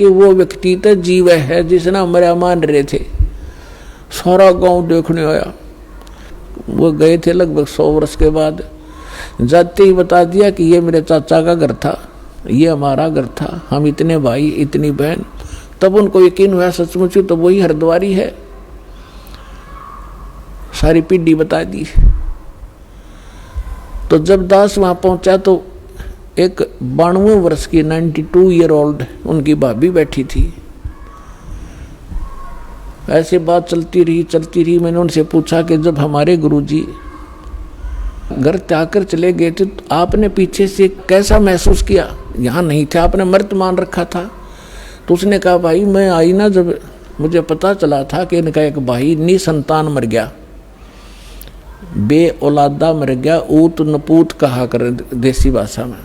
कि वो व्यक्ति तो जीव है जिसने हमारे मान रहे थे। सारा गांव देखने आया। वो गए थे लगभग 100 वर्ष के बाद। जाते ही बता दिया कि ये मेरे चाचा का घर था, ये हमारा घर था, हम इतने भाई इतनी बहन। तब उनको यकीन हुआ सचमुच तो वही हरद्वारी है। सारी पीढ़ी बता दी। तो जब दास वहां पहुंचा तो एक 92 वर्ष की 92 ईयर ओल्ड उनकी भाभी बैठी थी। ऐसे बात चलती रही। मैंने उनसे पूछा कि जब हमारे गुरुजी घर त्याग कर चले गए थे तो आपने पीछे से कैसा महसूस किया? यहाँ नहीं थे, आपने मृत मान रखा था। तो उसने कहा भाई मैं आई ना, जब मुझे पता चला था कि इनका एक भाई निसंतान मर गया, बे औलादा मर गया, ऊत नपूत कहा कर देसी भाषा में।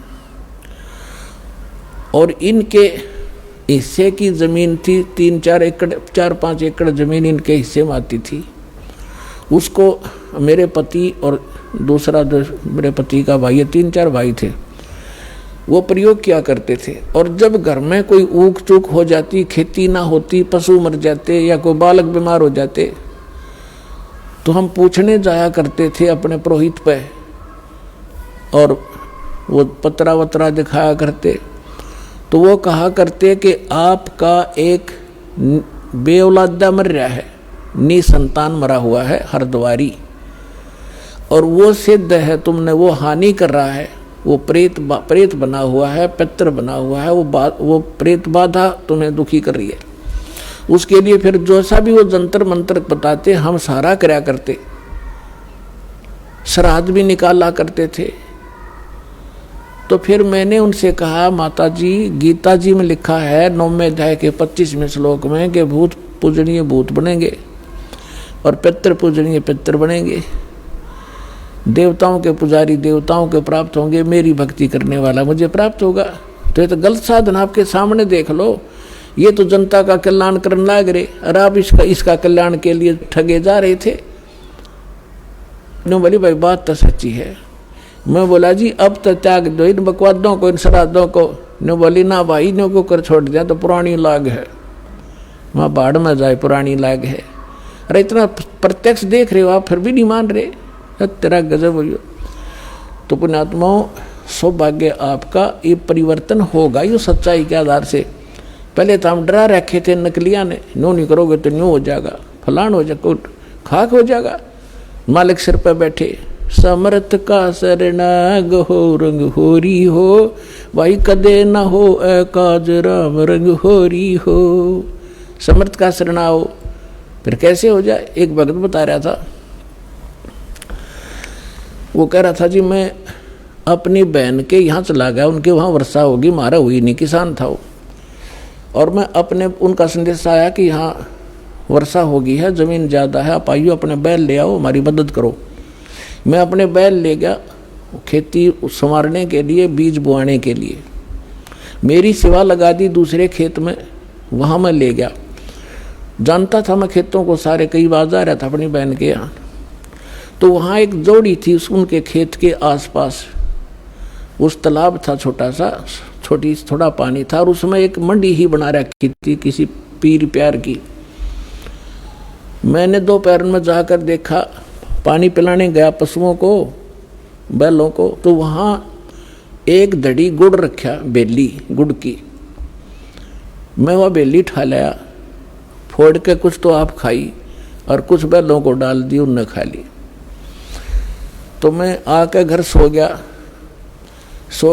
और इनके हिस्से की जमीन थी 3-4 एकड़, 4-5 एकड़ जमीन इनके हिस्से में आती थी। उसको मेरे पति और दूसरा मेरे पति का भाई, 3-4 भाई थे, वो प्रयोग किया करते थे। और जब घर में कोई ऊक चूक हो जाती, खेती ना होती, पशु मर जाते या कोई बालक बीमार हो जाते, तो हम पूछने जाया करते थे अपने पुरोहित पे, और वो पतरा वतरा दिखाया करते। तो वो कहा करते कि आपका एक बेऔलादा मर रहा है, निसंतान मरा हुआ है हरद्वारी, और वो सिद्ध है तुमने, वो हानि कर रहा है, वो प्रेत बना हुआ है, पितर बना हुआ है, वो प्रेत बाधा तुम्हें दुखी कर रही है। उसके लिए फिर जैसा भी वो जंतर मंत्र बताते हम सारा कराया करते, श्राद्ध भी निकाला करते थे। तो फिर मैंने उनसे कहा माता जी, गीता जी में लिखा है 9वें अध्याय के 25वें श्लोक में कि भूत पूजनीय भूत बनेंगे और पितर पूजनीय पितर बनेंगे, देवताओं के पुजारी देवताओं के प्राप्त होंगे, मेरी भक्ति करने वाला मुझे प्राप्त होगा। तो ये तो गलत साधन आपके सामने देख लो। ये तो जनता का कल्याण करने लग रहे और आप इसका कल्याण के लिए ठगे जा रहे थे। नो बोली भाई बात तो सच्ची है। मैं बोला जी अब तो त्याग दो इन बकवादों को, इन श्राद्धों को। नो बोली ना भाई, नो को कर छोड़ दिया तो पुरानी लाग है, वहाँ बाढ़ में जाए पुरानी लाग है। अरे इतना प्रत्यक्ष देख रहे हो आप फिर भी नहीं मान रहे, तेरा गजब हो। तो पुण्यात्माओं सौभाग्य आपका, ये परिवर्तन होगा ये सच्चाई के आधार से। पहले तो हम डरा रखे थे नकलिया ने, नो नहीं करोगे तो न्यू हो जाएगा, फलान हो जाएगा, खाक हो जाएगा। मालिक सिर पर बैठे, समर्थ का शरणाग हो रंग होरी हो, भाई कदे न हो काज राम रंग होरी हो। समर्थ का शरणा हो, फिर कैसे हो जाए। एक भगत बता रहा था, वो कह रहा था जी मैं अपनी बहन के यहाँ चला गया, उनके वहाँ वर्षा होगी, मारा हुई नहीं, किसान था वो, और मैं अपने उनका संदेश आया कि यहाँ वर्षा होगी है, ज़मीन ज़्यादा है, आप आइयो अपने बैल ले आओ, हमारी मदद करो। मैं अपने बैल ले गया खेती संवारने के लिए, बीज बोआने के लिए। मेरी सेवा लगा दी दूसरे खेत में, वहाँ मैं ले गया। जानता था मैं खेतों को सारे, कई बार जा रहा था अपनी बहन के यहाँ। तो वहाँ एक जोड़ी थी, उनके खेत के आसपास उस तालाब था छोटा सा, थोड़ा पानी था, और उसमें एक मंडी ही बना रखी थी किसी पीर प्यार की। मैंने दोपहर में जाकर देखा, पानी पिलाने गया पशुओं को, बैलों को, तो वहाँ एक धड़ी गुड़ रखा, बेली गुड़ की। मैं वह बेली ठा लाया, फोड़ के कुछ तो आप खाई और कुछ बैलों को डाल दी, उनने खा ली। तो मैं आकर घर सो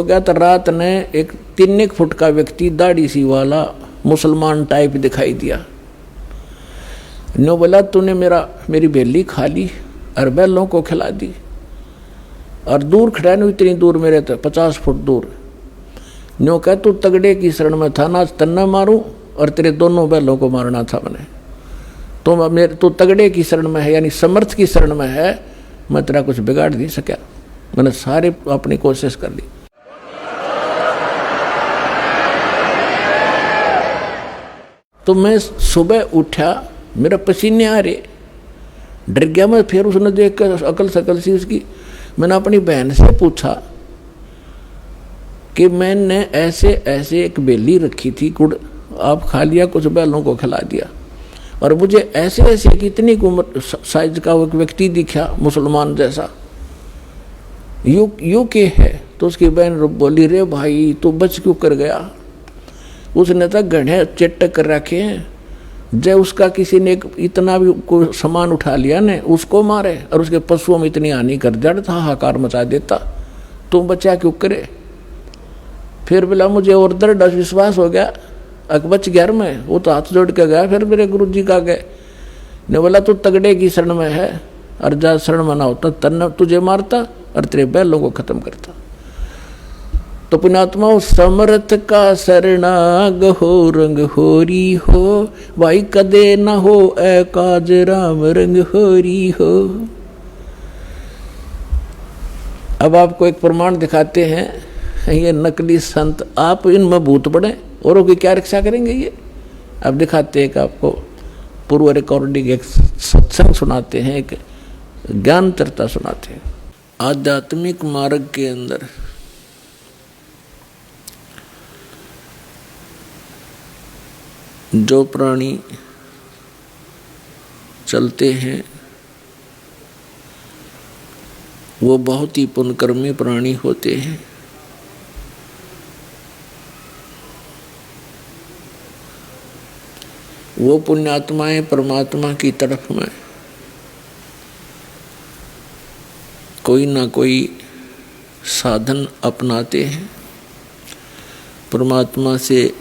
गया तो रात ने एक 3 फुट का व्यक्ति दाढ़ी सी वाला मुसलमान टाइप दिखाई दिया। नो बोला तूने मेरी बेली खा ली और बैलों को खिला दी, और दूर खड़ा नहीं, इतनी दूर मेरे तो 50 फुट दूर। नो कह तू तगड़े की शरण में था ना, तन्ना मारूं और तेरे दोनों बैलों को मारना था मैंने। तो तू तगड़े की शरण में है, यानी समर्थ की शरण में है, मैं तेरा कुछ बिगाड़ नहीं सका। मैंने सारे अपनी कोशिश कर ली। तो मैं सुबह उठा, मेरा पसीने आ रहे, डर गया मैं। फिर उसने देख कर अकल सकल सी उसकी, मैंने अपनी बहन से पूछा कि मैंने ऐसे ऐसे एक बेली रखी थी गुड़ आप खा लिया, कुछ बैलों को खिला दिया। और मुझे ऐसे ऐसे कितनी उम्र साइज का वो एक व्यक्ति दिखा, मुसलमान जैसा, यू के है। तो उसकी बहन बोली, रे भाई तू बच क्यों कर गया? उसने तो गढ़े चेटक कर रखे हैं, जब उसका किसी ने इतना भी कोई सामान उठा लिया ने उसको मारे और उसके पशुओं में इतनी हानि कर दिया था, हाहाकार मचा देता, तुम बचा क्यों करे? फिर बोला मुझे और दृढ़ विश्वास हो गया, अकबच गैर में। वो तो हाथ जोड़ के गया फिर मेरे गुरु जी का गए ने बोला तू तगड़े की शरण में है, और जा शरण में ना होता तन तुझे मारता और तेरे बैलों को खत्म करता। तो पुण्यात्माओं, समर्थ का शरणाग हो रंग होरी हो, भाई कदे न हो ए काज राम रंग होरी हो। अब आपको एक प्रमाण दिखाते हैं, ये नकली संत, आप इनमें भूत पड़े औरों की क्या रक्षा करेंगे ये? अब दिखाते हैं कि आपको पूर्व रिकॉर्डिंग एक सत्संग सुनाते हैं, एक ज्ञान चर्चा सुनाते हैं। आध्यात्मिक मार्ग के अंदर जो प्राणी चलते हैं वो बहुत ही पुण्यकर्मी प्राणी होते हैं। वो पुण्यात्माएं परमात्मा की तरफ में कोई ना कोई साधन अपनाते हैं, परमात्मा से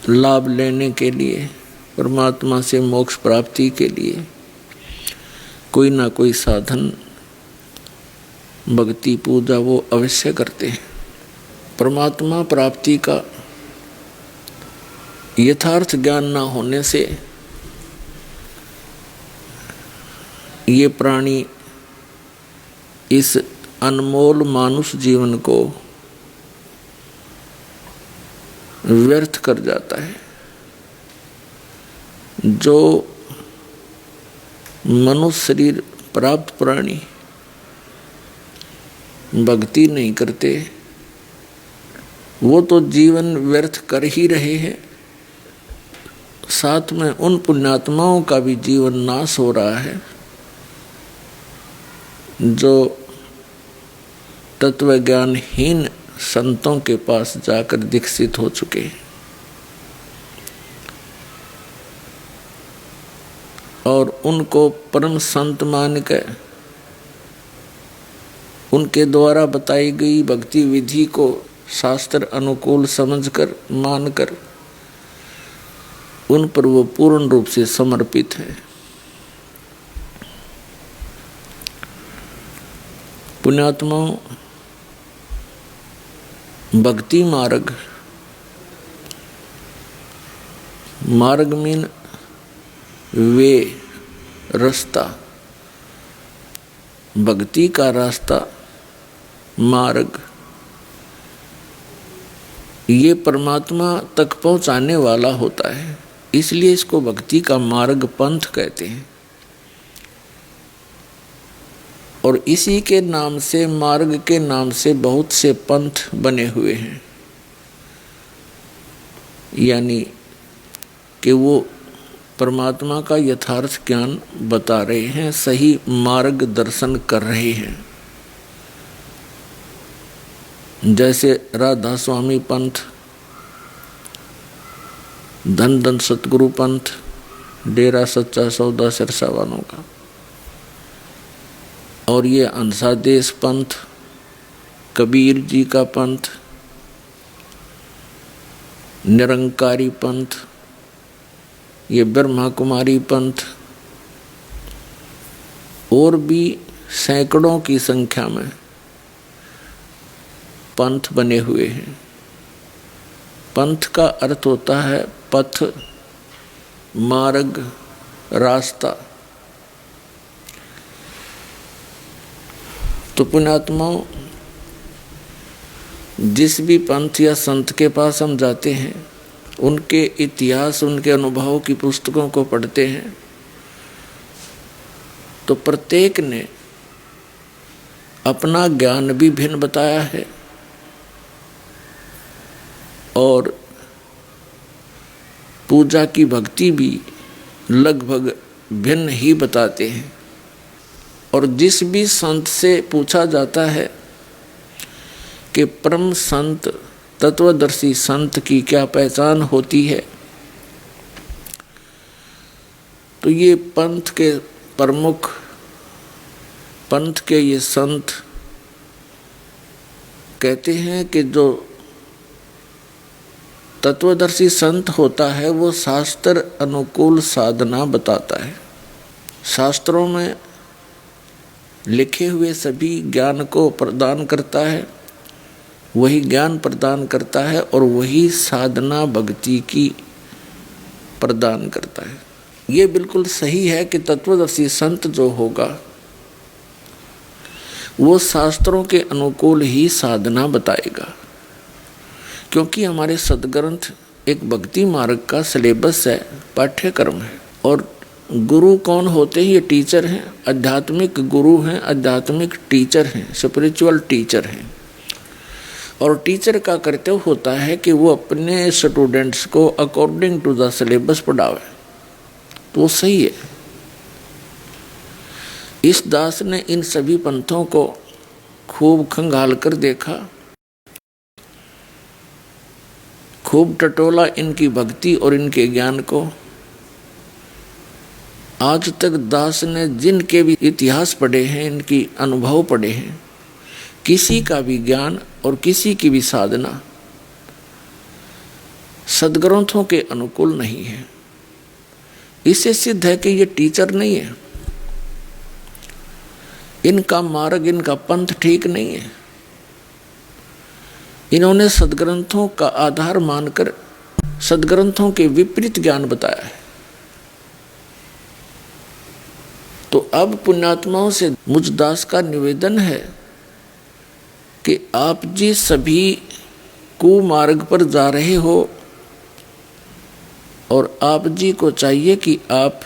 लाभ लेने के लिए, परमात्मा से मोक्ष प्राप्ति के लिए कोई ना कोई साधन, भक्ति पूजा वो अवश्य करते हैं। परमात्मा प्राप्ति का यथार्थ ज्ञान न होने से ये प्राणी इस अनमोल मानुष जीवन को व्यर्थ कर जाता है। जो मनुष्य शरीर प्राप्त प्राणी भक्ति नहीं करते वो तो जीवन व्यर्थ कर ही रहे हैं, साथ में उन पुण्यात्माओं का भी जीवन नाश हो रहा है जो तत्व ज्ञानहीन संतों के पास जाकर दीक्षित हो चुके हैं और उनको परम संत मान कर उनके द्वारा बताई गई भक्ति विधि को शास्त्र अनुकूल समझकर मानकर उन पर वो पूर्ण रूप से समर्पित है। पुण्यात्माओं, भक्ति मार्ग, मार्ग मीन वे, रास्ता, भक्ति का रास्ता, मार्ग, ये परमात्मा तक पहुंचाने वाला होता है, इसलिए इसको भक्ति का मार्ग पंथ कहते हैं। और इसी के नाम से, मार्ग के नाम से बहुत से पंथ बने हुए हैं, यानी कि वो परमात्मा का यथार्थ ज्ञान बता रहे हैं, सही मार्ग दर्शन कर रहे हैं। जैसे राधा स्वामी पंथ, धन धन सतगुरु पंथ, डेरा सच्चा सौदा सिरसा वालों का, और ये अंसादेश पंथ, कबीर जी का पंथ, निरंकारी पंथ, ये ब्रह्मा कुमारी पंथ, और भी सैकड़ों की संख्या में पंथ बने हुए हैं। पंथ का अर्थ होता है पथ, मार्ग, रास्ता। तो पुण्यात्माओं, जिस भी पंथ या संत के पास हम जाते हैं, उनके इतिहास, उनके अनुभवों की पुस्तकों को पढ़ते हैं, तो प्रत्येक ने अपना ज्ञान भी भिन्न बताया है और पूजा की भक्ति भी लगभग भिन्न ही बताते हैं। और जिस भी संत से पूछा जाता है कि परम संत तत्वदर्शी संत की क्या पहचान होती है, तो ये पंथ के प्रमुख, पंथ के ये संत कहते हैं कि जो तत्वदर्शी संत होता है वो शास्त्र अनुकूल साधना बताता है। शास्त्रों में लिखे हुए सभी ज्ञान को प्रदान करता है, वही ज्ञान प्रदान करता है और वही साधना भक्ति की प्रदान करता है। ये बिल्कुल सही है कि तत्वदर्शी संत जो होगा वो शास्त्रों के अनुकूल ही साधना बताएगा, क्योंकि हमारे सदग्रंथ एक भक्ति मार्ग का सिलेबस है, पाठ्यक्रम है। और गुरु कौन होते हैं? ये टीचर हैं, आध्यात्मिक गुरु हैं, आध्यात्मिक टीचर हैं, स्पिरिचुअल टीचर हैं। और टीचर का कर्तव्य होता है कि वो अपने स्टूडेंट्स को अकॉर्डिंग टू द सिलेबस पढ़ावे, तो वो सही है। इस दास ने इन सभी पंथों को खूब खंगाल कर देखा, खूब टटोला इनकी भक्ति और इनके ज्ञान को। आज तक दास ने जिनके भी इतिहास पढ़े हैं, इनकी अनुभव पढ़े हैं, किसी का भी ज्ञान और किसी की भी साधना सदग्रंथों के अनुकूल नहीं है। इससे सिद्ध है कि ये टीचर नहीं है, इनका मार्ग, इनका पंथ ठीक नहीं है। इन्होंने सदग्रंथों का आधार मानकर सदग्रंथों के विपरीत ज्ञान बताया है। तो अब पुण्यात्माओं से मुझ दास का निवेदन है कि आप जी सभी कुमार्ग पर जा रहे हो और आप जी को चाहिए कि आप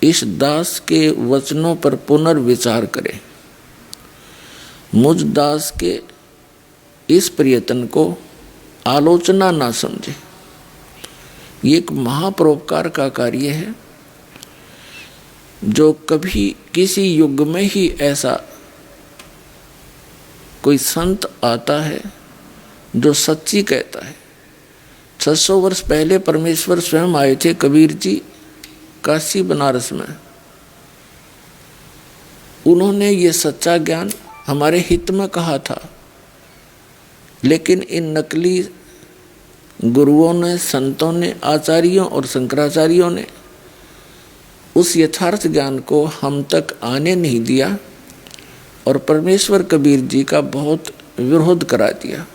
इस दास के वचनों पर पुनर्विचार करें। मुझ दास के इस प्रयत्न को आलोचना ना समझे। ये एक महापरोपकार का कार्य है जो कभी किसी युग में ही ऐसा कोई संत आता है जो सच्ची कहता है। 600 वर्ष पहले परमेश्वर स्वयं आए थे, कबीर जी, काशी बनारस में। उन्होंने ये सच्चा ज्ञान हमारे हित में कहा था, लेकिन इन नकली गुरुओं ने, संतों ने, आचार्यों और शंकराचार्यों ने उस यथार्थ ज्ञान को हम तक आने नहीं दिया और परमेश्वर कबीर जी का बहुत विरोध करा दिया,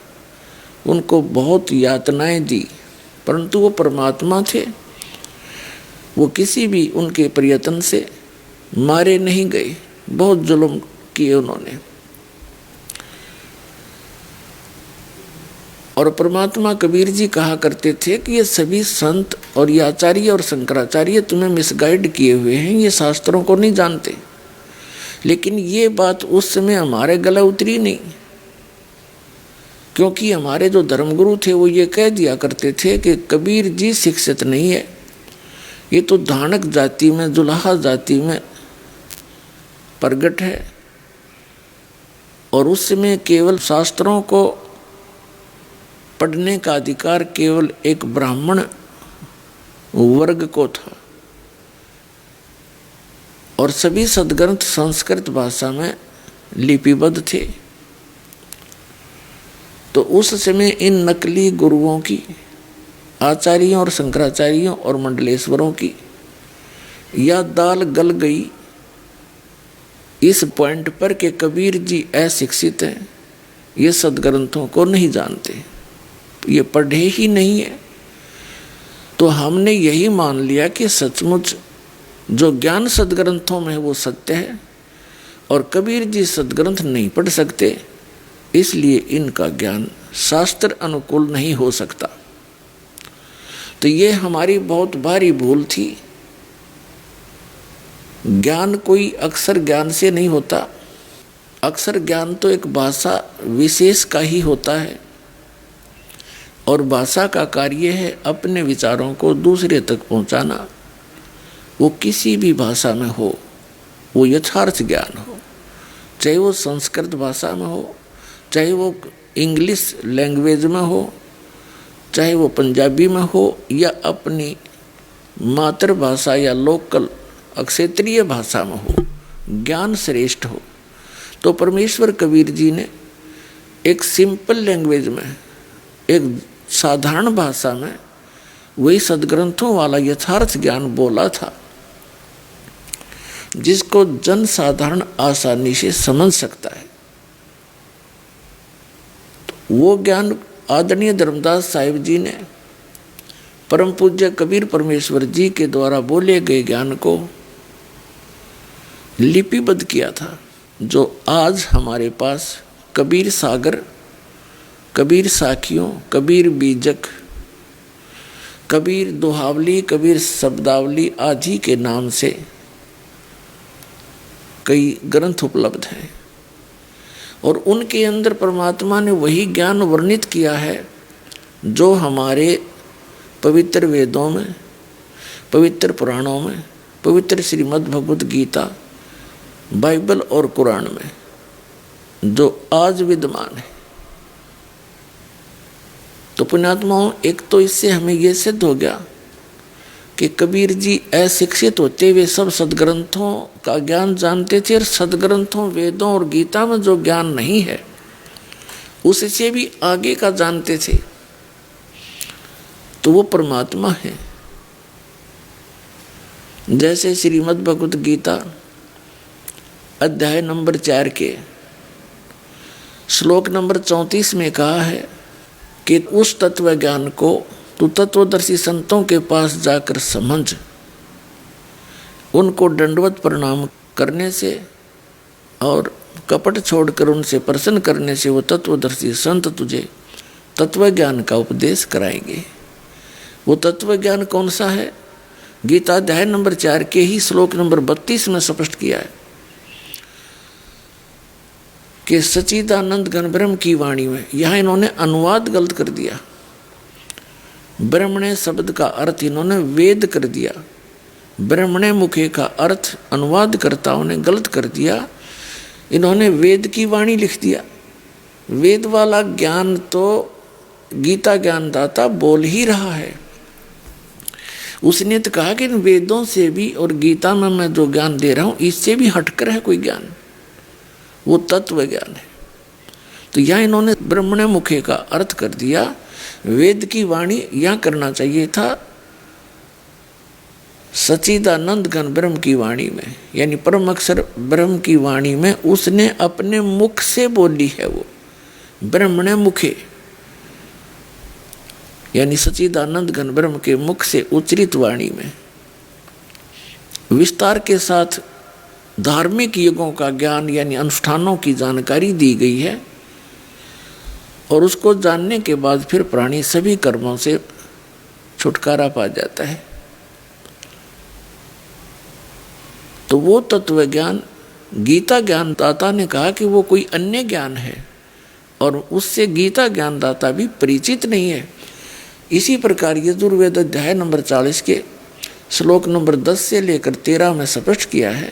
उनको बहुत यातनाएं दी, परंतु वो परमात्मा थे। वो किसी भी उनके प्रयत्न से मारे नहीं गए, बहुत जुल्म किए उन्होंने। और परमात्मा कबीर जी कहा करते थे कि ये सभी संत और ये आचार्य और शंकराचार्य तुम्हें मिसगाइड किए हुए हैं, ये शास्त्रों को नहीं जानते। लेकिन ये बात उस समय हमारे गला उतरी नहीं, क्योंकि हमारे जो धर्मगुरु थे वो ये कह दिया करते थे कि कबीर जी शिक्षित नहीं है, ये तो धानक जाति में, जुलाहा जाति में प्रगट है। और उस समय केवल शास्त्रों को पढ़ने का अधिकार केवल एक ब्राह्मण वर्ग को था और सभी सदग्रंथ संस्कृत भाषा में लिपिबद्ध थे। तो उस समय इन नकली गुरुओं की, आचार्यों और शंकराचार्यों और मंडलेश्वरों की यह दाल गल गई इस पॉइंट पर कि कबीर जी अशिक्षित हैं, ये सदग्रंथों को नहीं जानते, ये पढ़े ही नहीं है। तो हमने यही मान लिया कि सचमुच जो ज्ञान सदग्रंथों में है वो सत्य है और कबीर जी सदग्रंथ नहीं पढ़ सकते, इसलिए इनका ज्ञान शास्त्र अनुकूल नहीं हो सकता। तो ये हमारी बहुत भारी भूल थी। ज्ञान कोई अक्षर ज्ञान से नहीं होता, अक्षर ज्ञान तो एक भाषा विशेष का ही होता है। और भाषा का कार्य है अपने विचारों को दूसरे तक पहुंचाना। वो किसी भी भाषा में हो, वो यथार्थ ज्ञान हो, चाहे वो संस्कृत भाषा में हो, चाहे वो इंग्लिश लैंग्वेज में हो, चाहे वो पंजाबी में हो, या अपनी मातृभाषा या लोकल क्षेत्रीय भाषा में हो, ज्ञान श्रेष्ठ हो। तो परमेश्वर कबीर जी ने एक सिंपल लैंग्वेज में, एक साधारण भाषा में वही सदग्रंथों वाला यथार्थ ज्ञान बोला था, जिसको जन साधारण आसानी से समझ सकता है। तो वो ज्ञान आदरणीय धर्मदास साहिब जी ने परम पूज्य कबीर परमेश्वर जी के द्वारा बोले गए ज्ञान को लिपिबद्ध किया था, जो आज हमारे पास कबीर सागर, कबीर साखियों, कबीर बीजक, कबीर दोहावली, कबीर शब्दावली आदि के नाम से कई ग्रंथ उपलब्ध हैं। और उनके अंदर परमात्मा ने वही ज्ञान वर्णित किया है जो हमारे पवित्र वेदों में, पवित्र पुराणों में, पवित्र श्रीमद् भगवद गीता, बाइबल और कुरान में जो आज विद्यमान है। तो पुण्यात्माओं, एक तो इससे हमें यह सिद्ध हो गया कि कबीर जी अशिक्षित होते हुए सब सदग्रंथों का ज्ञान जानते थे, और सदग्रंथों, वेदों और गीता में जो ज्ञान नहीं है उससे भी आगे का जानते थे। तो वो परमात्मा है। जैसे श्रीमद् भगवद गीता अध्याय नंबर 4 के श्लोक नंबर 34 में कहा है कि उस तत्व ज्ञान को तू तत्वदर्शी संतों के पास जाकर समझ, उनको दंडवत प्रणाम करने से और कपट छोड़कर उनसे प्रसन्न करने से वो तत्वदर्शी संत तुझे तत्व ज्ञान का उपदेश कराएंगे। वो तत्व ज्ञान कौन सा है? गीता अध्याय नंबर 4 के ही श्लोक नंबर 32 में स्पष्ट किया है कि सच्चिदानंद घन ब्रह्म की वाणी में, यहाँ इन्होंने अनुवाद गलत कर दिया। ब्रह्मणे शब्द का अर्थ इन्होंने वेद कर दिया। ब्रह्मणे मुखे का अर्थ अनुवादकर्ताओं ने गलत कर दिया, इन्होंने वेद की वाणी लिख दिया। वेद वाला ज्ञान तो गीता ज्ञानदाता बोल ही रहा है। उसने तो कहा कि इन वेदों से भी और गीता में मैं जो ज्ञान दे रहा हूँ इससे भी हटकर है कोई ज्ञान, वो तत्व ज्ञान है। तो यहाँ इन्होंने ब्रह्मणे मुखे का अर्थ कर दिया, वेद की वाणी यहाँ करना चाहिए था सच्चिदानंद घन ब्रह्म की वाणी में, यानी परम अक्षर ब्रह्म की वाणी में उसने अपने मुख से बोली है। वो ब्रह्मणे मुखे यानी सच्चिदानंद घन ब्रह्म के मुख से उच्चरित वाणी में विस्तार के साथ धार्मिक युगों का ज्ञान यानी अनुष्ठानों की जानकारी दी गई है। और उसको जानने के बाद फिर प्राणी सभी कर्मों से छुटकारा पा जाता है। तो वो तत्व ज्ञान गीता ज्ञानदाता ने कहा कि वो कोई अन्य ज्ञान है और उससे गीता ज्ञानदाता भी परिचित नहीं है। इसी प्रकार यजुर्वेद अध्याय नंबर 40 के श्लोक नंबर 10 से लेकर 13 में स्पष्ट किया है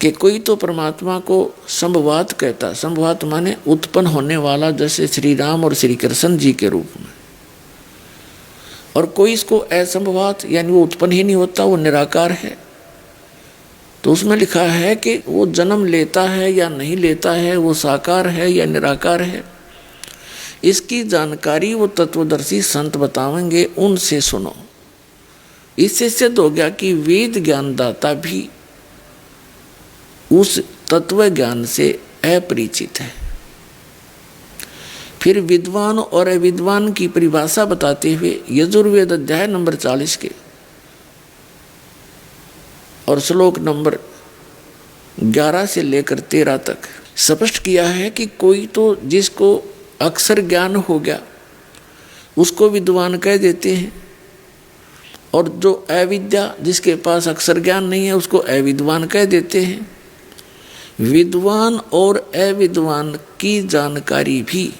कि कोई तो परमात्मा को संभवात कहता, संभवात माने उत्पन्न होने वाला, जैसे श्री राम और श्री कृष्ण जी के रूप में, और कोई इसको असंभवात यानी वो उत्पन्न ही नहीं होता, वो निराकार है। तो उसमें लिखा है कि वो जन्म लेता है या नहीं लेता है, वो साकार है या निराकार है, इसकी जानकारी वो तत्वदर्शी संत बतावेंगे, उनसे सुनो। इससे सिद्ध हो गया कि वेद ज्ञानदाता भी उस तत्व ज्ञान से अपरिचित है। फिर विद्वान और अविद्वान की परिभाषा बताते हुए यजुर्वेद अध्याय नंबर 40 के और श्लोक नंबर 11 से लेकर 13 तक स्पष्ट किया है कि कोई तो जिसको अक्षर ज्ञान हो गया उसको विद्वान कह देते हैं, और जो अविद्या जिसके पास अक्षर ज्ञान नहीं है उसको अविद्वान कह देते हैं। विद्वान और अविद्वान की जानकारी भी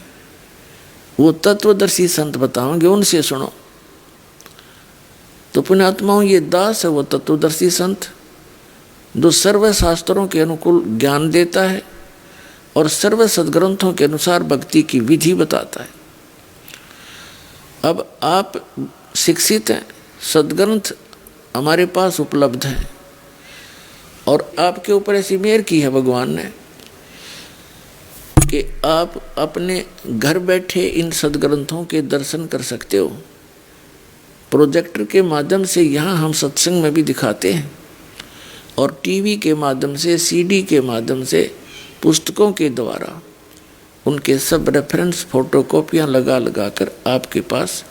वो तत्वदर्शी संत बताओगे, उनसे सुनो। तो पुण्यात्माओं, ये दास है वो तत्वदर्शी संत जो सर्व शास्त्रों के अनुकूल ज्ञान देता है और सर्व सद्ग्रंथों के अनुसार भक्ति की विधि बताता है। अब आप शिक्षित हैं, सद्ग्रंथ हमारे पास उपलब्ध हैं और आपके ऊपर ऐसी मेहर की है भगवान ने कि आप अपने घर बैठे इन सद्ग्रंथों के दर्शन कर सकते हो। प्रोजेक्टर के माध्यम से यहाँ हम सत्संग में भी दिखाते हैं और टीवी के माध्यम से, सीडी के माध्यम से, पुस्तकों के द्वारा उनके सब रेफरेंस फोटोकॉपियाँ लगा लगा कर आपके पास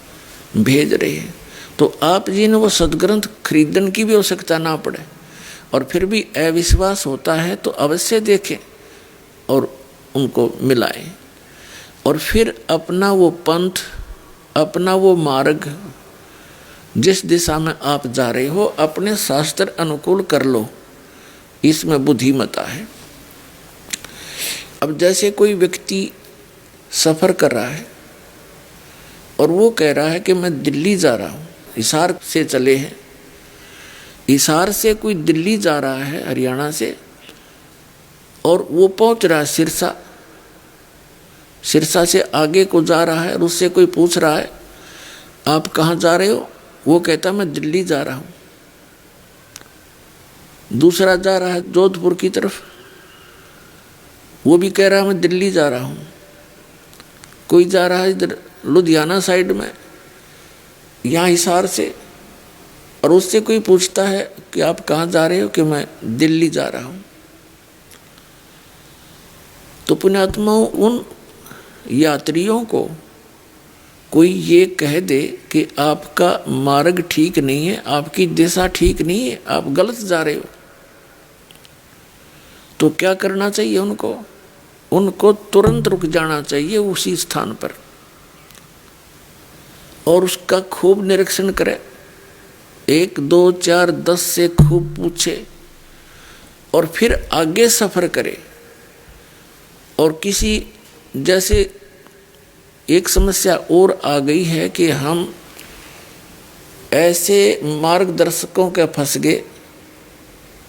भेज रहे हैं। तो आप जी ने वो सद्ग्रंथ खरीदने की भी आवश्यकता ना पड़े और फिर भी अविश्वास होता है तो अवश्य देखें और उनको मिलाएं और फिर अपना वो पंथ, अपना वो मार्ग, जिस दिशा में आप जा रहे हो अपने शास्त्र अनुकूल कर लो, इसमें बुद्धिमता है। अब जैसे कोई व्यक्ति सफ़र कर रहा है और वो कह रहा है कि मैं दिल्ली जा रहा हूँ, हिसार से चले हैं, हिसार से कोई दिल्ली जा रहा है हरियाणा से और वो पहुँच रहा है सिरसा, सिरसा से आगे को जा रहा है और उससे कोई पूछ रहा है आप कहाँ जा रहे हो, वो कहता मैं दिल्ली जा रहा हूँ। दूसरा जा रहा है जोधपुर की तरफ, वो भी कह रहा है मैं दिल्ली जा रहा हूँ। कोई जा रहा है इधर लुधियाना साइड में, यहाँ हिसार से, और उससे कोई पूछता है कि आप कहाँ जा रहे हो, कि मैं दिल्ली जा रहा हूँ। तो पुण्यात्माओं, उन यात्रियों को कोई ये कह दे कि आपका मार्ग ठीक नहीं है, आपकी दिशा ठीक नहीं है, आप गलत जा रहे हो, तो क्या करना चाहिए उनको? उनको तुरंत रुक जाना चाहिए उसी स्थान पर और उसका खूब निरीक्षण करे, 1, 2, 4, 10 से खूब पूछे और फिर आगे सफर करे। और किसी, जैसे एक समस्या और आ गई है कि हम ऐसे मार्गदर्शकों के फंस गए,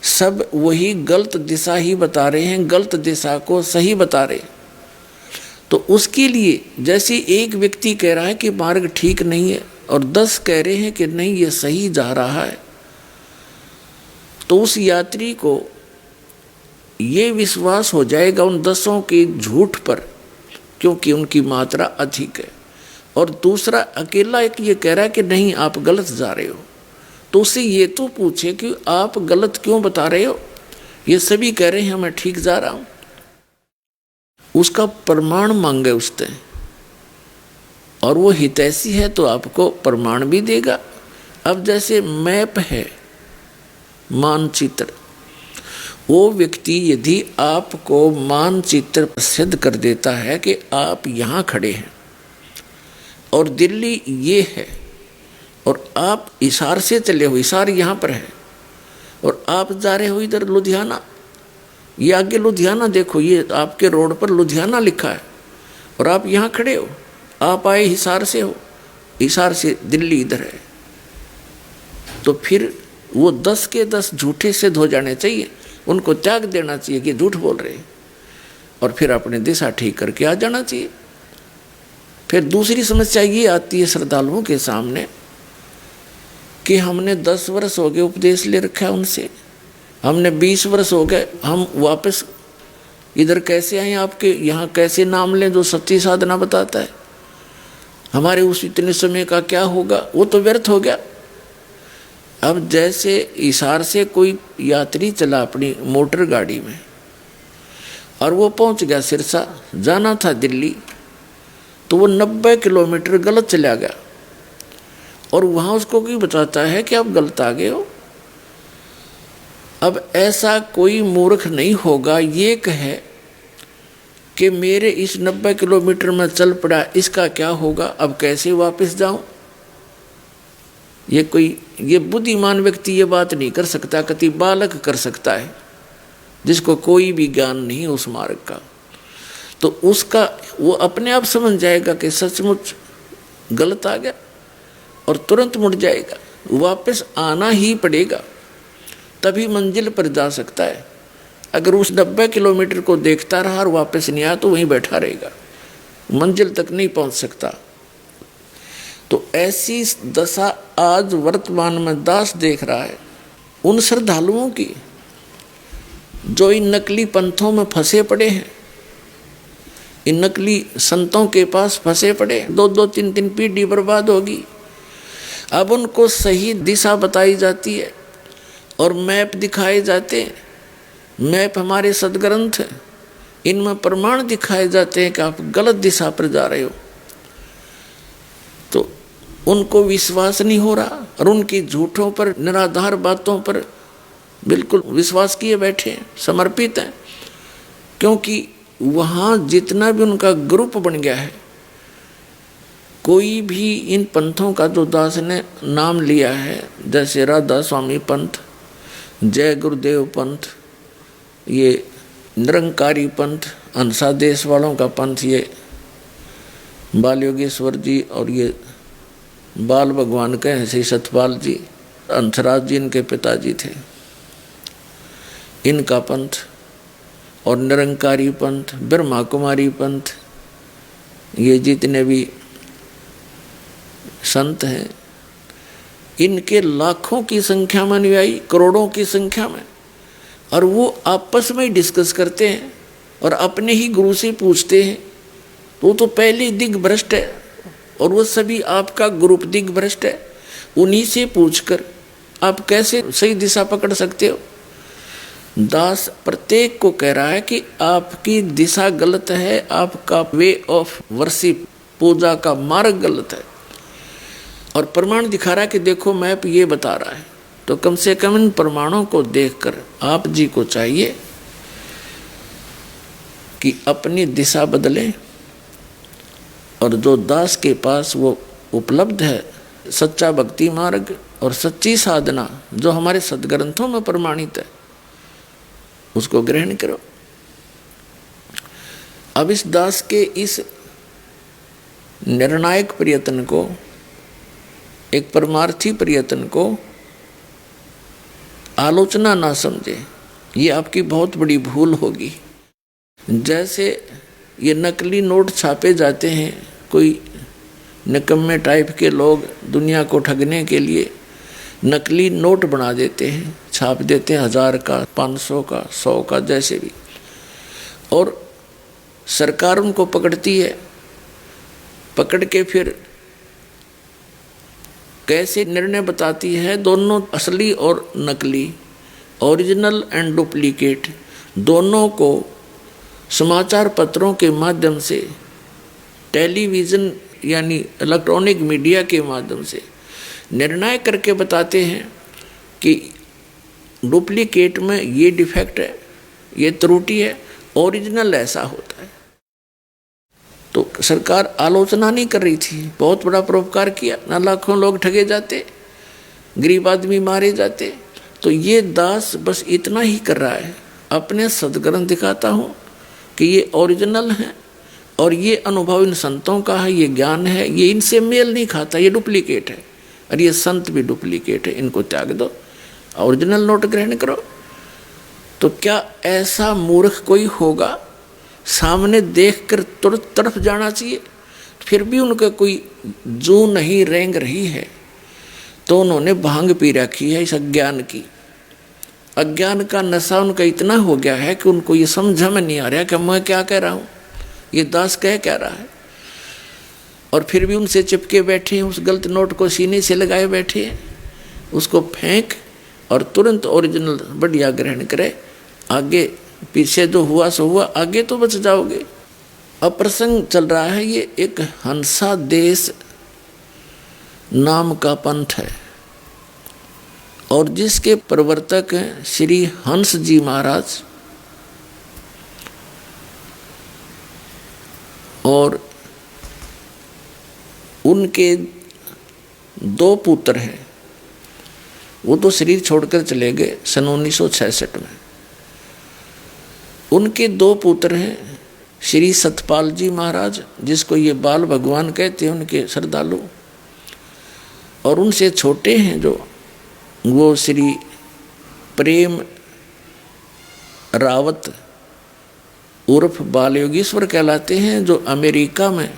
सब वही गलत दिशा ही बता रहे हैं, गलत दिशा को सही बता रहे। तो उसके लिए जैसे एक व्यक्ति कह रहा है कि मार्ग ठीक नहीं है और 10 कह रहे हैं कि नहीं ये सही जा रहा है, तो उस यात्री को ये विश्वास हो जाएगा उन 10 के झूठ पर, क्योंकि उनकी मात्रा अधिक है। और दूसरा अकेला एक ये कह रहा है कि नहीं आप गलत जा रहे हो, तो उससे ये तो पूछे कि आप गलत क्यों बता रहे हो, ये सभी कह रहे हैं मैं ठीक जा रहा हूँ, उसका प्रमाण मांगे उससे, और वो हितैषी है तो आपको प्रमाण भी देगा। अब जैसे मैप है, मानचित्र, वो व्यक्ति यदि आपको मानचित्र सिद्ध कर देता है कि आप यहाँ खड़े हैं और दिल्ली ये है और आप हिसार से चले हो, हिसार यहाँ पर है और आप जा रहे हो इधर लुधियाना, ये आगे लुधियाना देखो, ये आपके रोड पर लुधियाना लिखा है और आप यहाँ खड़े हो, आप आए हिसार से हो, हिसार से दिल्ली इधर है, तो फिर वो 10 के 10 झूठे सिद्ध हो जाने चाहिए, उनको त्याग देना चाहिए कि झूठ बोल रहे हैं और फिर अपनी दिशा ठीक करके आ जाना चाहिए। फिर दूसरी समस्या ये आती है श्रद्धालुओं के सामने कि हमने 10 वर्ष हो गए उपदेश ले रखा है उनसे, हमने 20 वर्ष हो गए, हम वापस इधर कैसे आए, आपके यहाँ कैसे नाम लें जो सच्ची साधना बताता है, हमारे उस इतने समय का क्या होगा, वो तो व्यर्थ हो गया। अब जैसे हिसार से कोई यात्री चला अपनी मोटर गाड़ी में और वो पहुंच गया सिरसा, जाना था दिल्ली, तो वो 90 किलोमीटर गलत चला गया और वहाँ उसको कोई बताता है कि आप गलत आ गए हो। अब ऐसा कोई मूर्ख नहीं होगा ये कहे कि मेरे इस 90 किलोमीटर में चल पड़ा, इसका क्या होगा, अब कैसे वापस जाऊं। ये बुद्धिमान व्यक्ति ये बात नहीं कर सकता, कति बालक कर सकता है जिसको कोई भी ज्ञान नहीं उस मार्ग का। तो उसका वो अपने आप समझ जाएगा कि सचमुच गलत आ गया और तुरंत मुड़ जाएगा। वापस आना ही पड़ेगा, तभी मंजिल पर जा सकता है। अगर उस 90 किलोमीटर को देखता रहा और वापस नहीं आया तो वहीं बैठा रहेगा, मंजिल तक नहीं पहुंच सकता। तो ऐसी दशा आज वर्तमान में दास देख रहा है उन श्रद्धालुओं की जो इन नकली पंथों में फंसे पड़े हैं, इन नकली संतों के पास फंसे पड़े। 2-2, 3-3 पीढ़ी बर्बाद होगी। अब उनको सही दिशा बताई जाती है और मैप दिखाए जाते हैं। मैप हमारे सदग्रंथ हैं, इनमें प्रमाण दिखाए जाते हैं कि आप गलत दिशा पर जा रहे हो। तो उनको विश्वास नहीं हो रहा और उनकी झूठों पर, निराधार बातों पर बिल्कुल विश्वास किए बैठे हैं, समर्पित हैं। क्योंकि वहाँ जितना भी उनका ग्रुप बन गया है, कोई भी इन पंथों का जो दास ने नाम लिया है, जैसे राधा स्वामी पंथ, जय गुरुदेव पंथ, ये निरंकारी पंथ, हंसा देश वालों का पंथ, ये बाल योगेश्वर जी और ये बाल भगवान के हैं श्री सतपाल जी, हंसराज जी इनके पिताजी थे, इनका पंथ, और निरंकारी पंथ, ब्रह्मा कुमारी पंथ, ये जितने भी संत हैं, इनके लाखों की संख्या में अनुयायी, करोड़ों की संख्या में, और वो आपस में ही डिस्कस करते हैं और अपने ही गुरु से पूछते हैं। वो तो पहले दिग्भ्रष्ट है और वो सभी आपका ग्रुप दिग्भ्रष्ट है। उन्हीं से पूछकर आप कैसे सही दिशा पकड़ सकते हो? दास प्रत्येक को कह रहा है कि आपकी दिशा गलत है, आपका वे ऑफ वर्शिप, पूजा का मार्ग गलत है, और प्रमाण दिखा रहा है कि देखो मैप ये बता रहा है। तो कम से कम इन प्रमाणों को देखकर आप जी को चाहिए कि अपनी दिशा बदलें, और जो दास के पास वो उपलब्ध है सच्चा भक्ति मार्ग और सच्ची साधना जो हमारे सदग्रंथों में प्रमाणित है, उसको ग्रहण करो। अब इस दास के इस निर्णायक प्रयत्न को, एक परमार्थी प्रयत्न को आलोचना ना समझे, ये आपकी बहुत बड़ी भूल होगी। जैसे ये नकली नोट छापे जाते हैं, कोई निकम्मे टाइप के लोग दुनिया को ठगने के लिए नकली नोट बना देते हैं, छाप देते हैं 1000 का, 500 का, 100 का, जैसे भी, और सरकार उनको पकड़ती है। पकड़ के फिर कैसे निर्णय बताती है, दोनों असली और नकली, ओरिजिनल एंड डुप्लीकेट, दोनों को समाचार पत्रों के माध्यम से, टेलीविज़न यानी इलेक्ट्रॉनिक मीडिया के माध्यम से निर्णय करके बताते हैं कि डुप्लीकेट में ये डिफेक्ट है, ये त्रुटि है, ओरिजिनल ऐसा होता है। तो सरकार आलोचना नहीं कर रही थी, बहुत बड़ा परोपकार किया, ना लाखों लोग ठगे जाते, गरीब आदमी मारे जाते। तो ये दास बस इतना ही कर रहा है, अपने सदग्रंथ दिखाता हूँ कि ये ओरिजिनल है और ये अनुभव इन संतों का है, ये ज्ञान है, ये इनसे मेल नहीं खाता, ये डुप्लीकेट है, और ये संत भी डुप्लीकेट है, इनको त्याग दो, ओरिजिनल नोट ग्रहण करो। तो क्या ऐसा मूर्ख कोई होगा? सामने देखकर तुरंत तरफ जाना चाहिए। फिर भी उनका कोई जू नहीं रेंग रही है तो उन्होंने भांग पी रखी है इस अज्ञान की। अज्ञान का नशा उनका इतना हो गया है कि उनको ये समझ में नहीं आ रहा कि मैं क्या कह रहा हूँ, ये दास कह रहा है, और फिर भी उनसे चिपके बैठे हैं, उस गलत नोट को सीने से लगाए बैठे हैं। उसको फेंक और तुरंत ओरिजिनल बढ़िया ग्रहण करे। आगे पीछे जो हुआ सो हुआ, आगे तो बच जाओगे। अब प्रसंग चल रहा है, ये एक हंसा देश नाम का पंथ है और जिसके प्रवर्तक हैं श्री हंस जी महाराज, और उनके 2 पुत्र हैं। वो तो शरीर छोड़कर चले गए सन 1966 में। उनके 2 पुत्र हैं, श्री सतपाल जी महाराज, जिसको ये बाल भगवान कहते हैं, उनके श्रद्धालु, और उनसे छोटे हैं जो, वो श्री प्रेम रावत उर्फ बाल योगीश्वर कहलाते हैं, जो अमेरिका में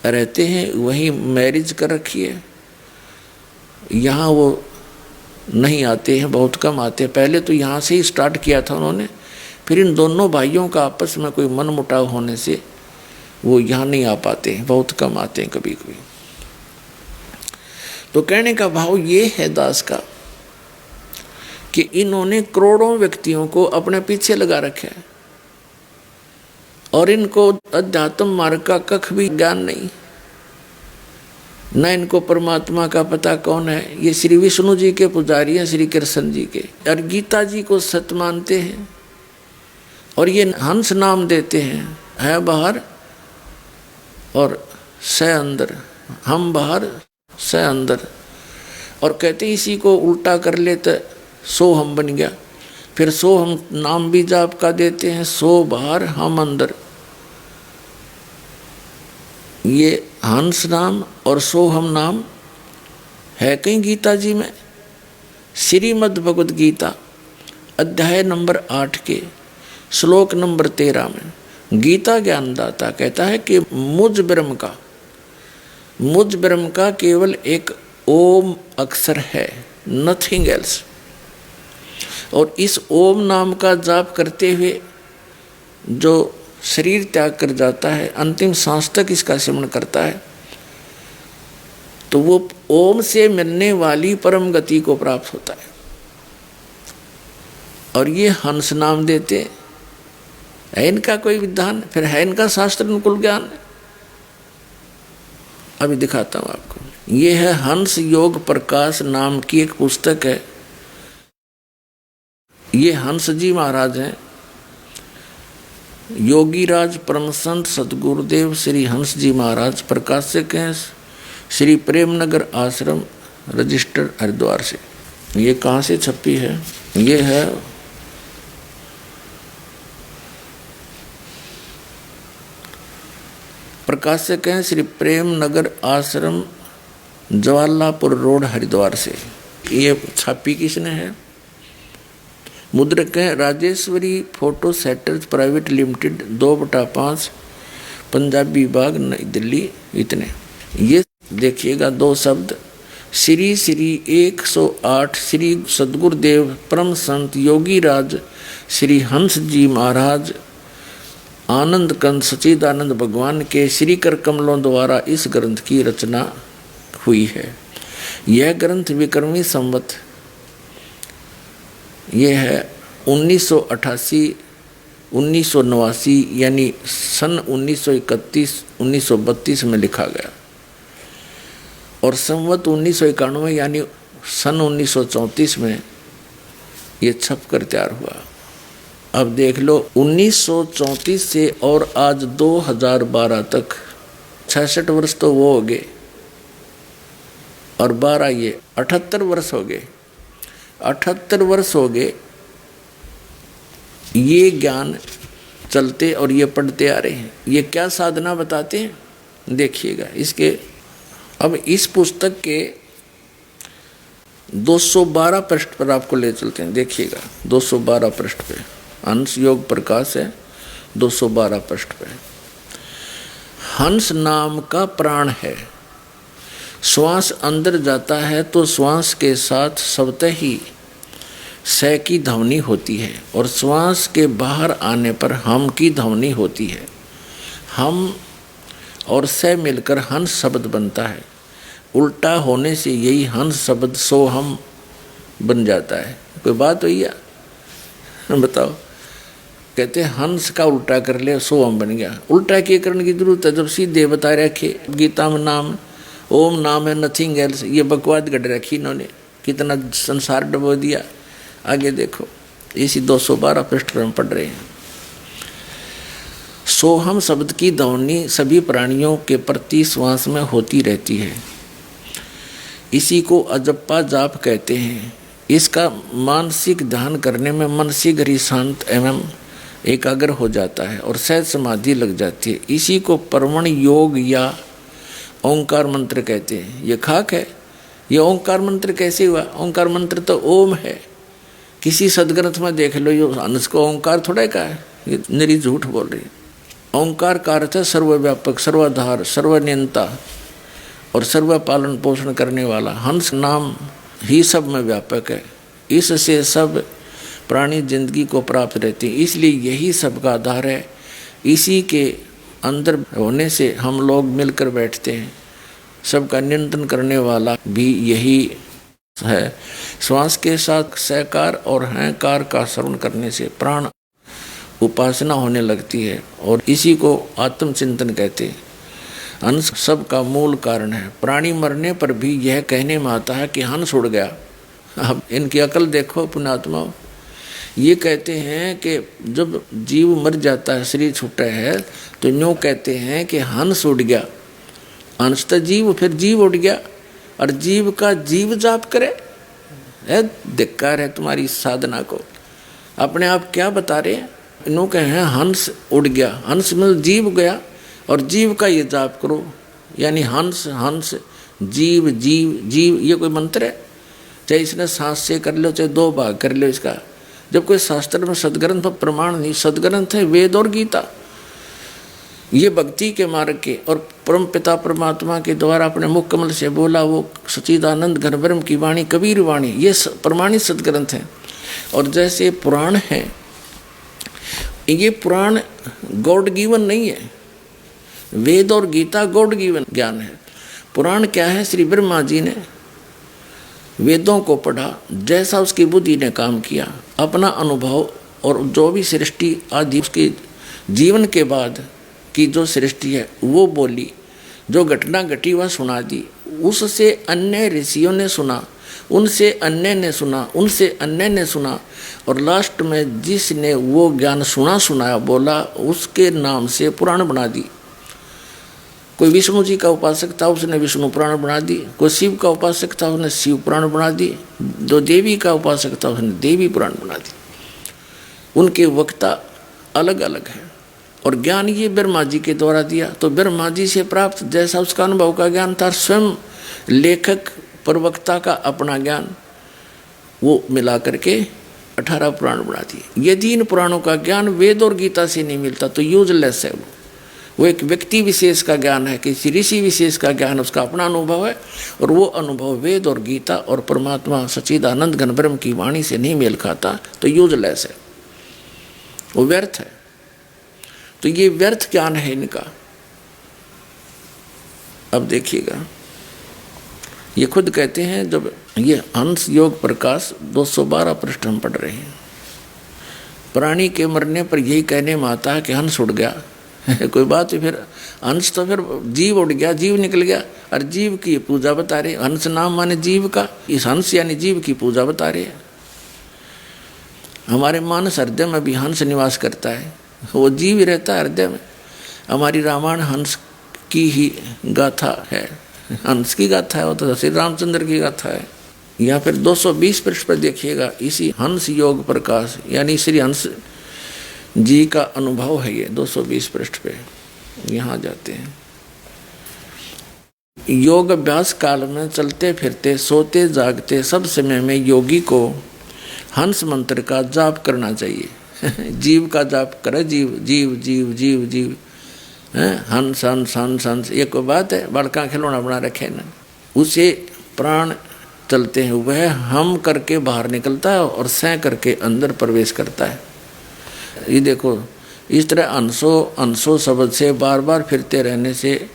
रहते हैं, वहीं मैरिज कर रखी है। यहाँ वो नहीं आते हैं, बहुत कम आते हैं। पहले तो यहाँ से ही स्टार्ट किया था उन्होंने, फिर इन दोनों भाइयों का आपस में कोई मन मुटाव होने से वो यहाँ नहीं आ पाते हैं, बहुत कम आते हैं कभी कभी। तो कहने का भाव ये है दास का कि इन्होंने करोड़ों व्यक्तियों को अपने पीछे लगा रखा है और इनको अध्यात्म मार्ग का कख भी ज्ञान नहीं, न इनको परमात्मा का पता कौन है। ये श्री विष्णु जी के पुजारी हैं, श्री कृष्ण जी के, और गीता जी को सत्य मानते हैं और ये हंस नाम देते हैं, है बाहर और से अंदर, हम बाहर से अंदर, और कहते इसी को उल्टा कर लेते सो हम बन गया। फिर सो हम नाम भी जाप का देते हैं, सो बाहर हम अंदर। ये हंस नाम और सो हम नाम है कहीं गीता जी में। श्रीमद् भगवद गीता अध्याय नंबर 8 के श्लोक नंबर 13 में गीता ज्ञानदाता कहता है कि मुझ ब्रह्म का केवल एक ओम अक्षर है, नथिंग एल्स। और इस ओम नाम का जाप करते हुए जो शरीर त्याग कर जाता है, अंतिम सांस तक इसका सिमरण करता है, तो वो ओम से मिलने वाली परम गति को प्राप्त होता है। और ये हंस नाम देते है इनका कोई विधान, फिर है इनका शास्त्र अनुकूल ज्ञान। अभी दिखाता हूं आपको। ये है हंस योग प्रकाश नाम की एक पुस्तक है। ये हंस जी महाराज हैं, योगीराज परम संत सतगुरुदेव श्री हंस जी महाराज, प्रकाशक हैं श्री प्रेमनगर आश्रम, रजिस्टर हरिद्वार से। ये कहाँ से छपी है? ये है प्रकाशक हैं श्री प्रेमनगर आश्रम, जवाहरलालपुर रोड, हरिद्वार से। ये छापी किसने है? मुद्रक है Rajeshwari photo setters private limited, 2/5, Punjabi Bagh, Nai Delhi. इतने ये देखिएगा 2 शब्द, श्री 108 श्री सदगुरुदेव परम संत योगीराज श्री हंस जी महाराज आनंद कंद सच्चिदानंद भगवान के श्री कर कमलों द्वारा इस ग्रंथ की रचना हुई है। यह ग्रंथ विक्रमी संवत, यह है 1988 1989 यानी सन 1931-1932 में लिखा गया, और संवत 1991 यानी सन 1934 में ये छप कर तैयार हुआ। अब देख लो 1934 से और आज 2012 तक 66 वर्ष तो वो हो गए, और 12 ये 78 वर्ष हो गए। 78 वर्ष हो गए ये ज्ञान चलते और ये पढ़ते आ रहे हैं। ये क्या साधना बताते हैं देखिएगा इसके। अब इस पुस्तक के 212 पृष्ठ पर आपको ले चलते हैं, देखिएगा 212 पृष्ठ पे हंस योग प्रकाश है, 212 पृष्ठ पे। हंस नाम का प्राण है, श्वास अंदर जाता है तो श्वास के साथ स्वतः ही स की ध्वनि होती है, और श्वास के बाहर आने पर हम की ध्वनि होती है। हम और स मिलकर हंस शब्द बनता है। उल्टा होने से यही हंस शब्द सो हम बन जाता है। कोई बात हुई या बताओ? कहते हैं हंस का उल्टा कर ले सो हम बन गया। उल्टा किए करने की जरूरत है, जब सीधे बता रखे गीता में नाम ओम नाम है, नथिंग एल्स। ये बकवाद गढ़ रखी इन्होंने, कितना संसार डबो दिया। आगे देखो इसी 212 पृष्ठ पर हम पढ़ रहे हैं। सोहम शब्द की ध्वनि सभी प्राणियों के प्रति श्वास में होती रहती है। इसी को अजप्पा जाप कहते हैं। इसका मानसिक ध्यान करने में मन शीघ्र ही शांत एवं एकाग्र हो जाता है और सहज समाधि लग जाती है। इसी को परमण योग या ओंकार मंत्र कहते हैं। ये खाक है, ये ओंकार मंत्र कैसे हुआ? ओंकार मंत्र तो ओम है। किसी सदग्रंथ में देख लो, ये हंस को ओंकार थोड़ा का है, ये निरी झूठ बोल रही है। ओंकार का अर्थ है सर्वव्यापक, सर्वाधार, सर्वनियंता और सर्व पालन पोषण करने वाला। हंस नाम ही सब में व्यापक है, इससे सब प्राणी जिंदगी को प्राप्त रहती है, इसलिए यही सबका आधार है। इसी के अंदर होने से हम लोग मिलकर बैठते हैं। सबका नियंत्रण करने वाला भी यही है। श्वास के साथ सहकार और हंकार का श्रवण करने से प्राण उपासना होने लगती है और इसी को आत्मचिंतन कहते हैं। हंस सब का मूल कारण है। प्राणी मरने पर भी यह कहने में आता है कि हंस उड़ गया। अब इनकी अकल देखो पुण्यात्मा, ये कहते हैं कि जब जीव मर जाता है, शरीर छूटा है, तो यूँ कहते हैं कि हंस उड़ गया। हंस तो जीव, फिर जीव उड़ गया और जीव का जीव जाप करे। धिक्कार है तुम्हारी साधना को। अपने आप क्या बता रहे हैं? इन्हों कहे हैं हंस उड़ गया, हंस मतलब जीव गया और जीव का ये जाप करो, यानी हंस हंस जीव जीव जीव। ये कोई मंत्र है? चाहे इसने सांस से कर लो, चाहे 2 भाग कर लो इसका। जब कोई शास्त्र में सदग्रंथ पर प्रमाण नहीं, सदग्रंथ है वेद और गीता। ये भक्ति के मार्ग के और परम पिता परमात्मा के द्वारा अपने मुख कमल से बोला वो सच्चिदानंद घन ब्रह्म की वाणी, कबीर वाणी, ये प्रमाणित सदग्रंथ हैं। और जैसे पुराण है, ये पुराण गॉड गिवन नहीं है। वेद और गीता गॉड गिवन ज्ञान है। पुराण क्या है? श्री ब्रह्मा जी ने वेदों को पढ़ा, जैसा उसकी बुद्धि ने काम किया, अपना अनुभव और जो भी सृष्टि आदि उसके जीवन के बाद की जो सृष्टि है वो बोली, जो घटना घटी वह सुना दी। उससे अन्य ऋषियों ने सुना, उनसे अन्य ने सुना, उनसे अन्य ने सुना, और लास्ट में जिसने वो ज्ञान सुनाया बोला, उसके नाम से पुराण बना दी। कोई विष्णु जी का उपासक था, उसने विष्णु पुराण बना दी। कोई शिव का उपासक था, उसने शिव पुराण बना दी। जो देवी का उपासक था, उसने देवी पुराण बना दी। उनके वक्ता अलग अलग है और ज्ञान ये ब्रह्मा जी के द्वारा दिया। तो ब्रह्मा जी से प्राप्त जैसा उसका अनुभव का ज्ञान था, स्वयं लेखक प्रवक्ता का अपना ज्ञान वो मिला करके 18 पुराण बना दिए। यदि इन पुराणों का ज्ञान वेद और गीता से नहीं मिलता तो यूजलेस है। वो एक व्यक्ति विशेष का ज्ञान है, किसी ऋषि विशेष का ज्ञान, उसका अपना अनुभव है, और वो अनुभव वेद और गीता और परमात्मा सच्चिदानंद घन ब्रह्म की वाणी से नहीं मेल खाता तो यूजलेस है, वो व्यर्थ है। तो ये व्यर्थ ज्ञान है इनका। अब देखिएगा, ये खुद कहते हैं, जब ये हंस योग प्रकाश 212 पृष्ठ हम पढ़ रहे हैं, प्राणी के मरने पर यही कहने में आता है कि हंस उड़ गया। कोई बात है? फिर हंस तो फिर जीव उड़ गया, जीव निकल गया, और जीव की पूजा बता रहे। हंस नाम माने जीव का, इस हंस यानी जीव की पूजा बता रहे हैं। हमारे मानस हृदय में भी हंस निवास करता है, वो जीव ही रहता है हृदय में। हमारी रामायण हंस की ही गाथा है, हंस की गाथा है, वो तो श्री रामचंद्र की गाथा है। या फिर 220 पृष्ठ पर देखिएगा, इसी हंस योग प्रकाश यानी श्री हंस जी का अनुभव है ये 220 पृष्ठ पे। यहाँ जाते हैं, योग अभ्यास काल में चलते फिरते सोते जागते सब समय में योगी को हंस मंत्र का जाप करना चाहिए। जीव का जाप करे, जीव जीव जीव जीव जीव, हंस हंस हंस हंस। ये कोई बात है? बड़का खिलौना बना रखे ना, उसे प्राण चलते हैं, वह हम करके बाहर निकलता है और सह करके अंदर प्रवेश करता है। ये देखो, इस तरह अंशो अंशो शब्द से बार बार फिरते रहने से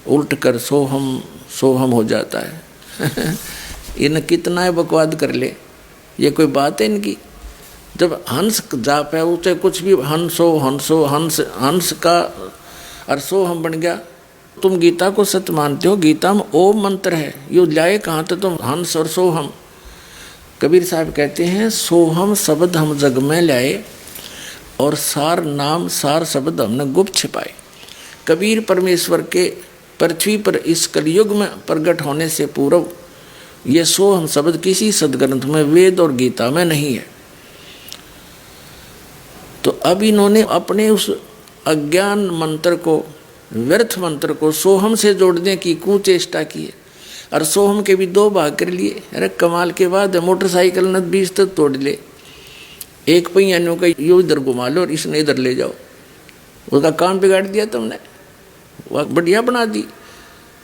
उल्ट कर सोहम हो जाता है। इन कितना बकवाद कर ले, ये कोई बात है इनकी? जब हंस जाप है, उसे कुछ भी हंसो हंसो हंस, हंस का अरसो हम बन गया। तुम गीता को सत्य मानते हो, गीता में ओम मंत्र है, यो लाए कहाँ तो तुम हंस और सोहम। कबीर साहब कहते हैं, सोहम शब्द हम जग में लाए और सार नाम सार शब्द हमने गुप्त छिपाए। कबीर परमेश्वर के पृथ्वी पर इस कलयुग में प्रकट होने से पूर्व ये सोहम शब्द किसी सदग्रंथ में, वेद और गीता में नहीं है। तो अब इन्होंने अपने उस अज्ञान मंत्र को, व्यर्थ मंत्र को सोहम से जोड़ने की कुचेष्टा की है। और सोहम के भी 2 भाग कर लिए। अरे कमाल के बाद मोटरसाइकिल ने 20 तक तोड़ ले, एक पहियानों का यो इधर घुमा लो और इसने इधर ले जाओ, उसका काम बिगाड़ दिया तुमने। वह बढ़िया बना दी,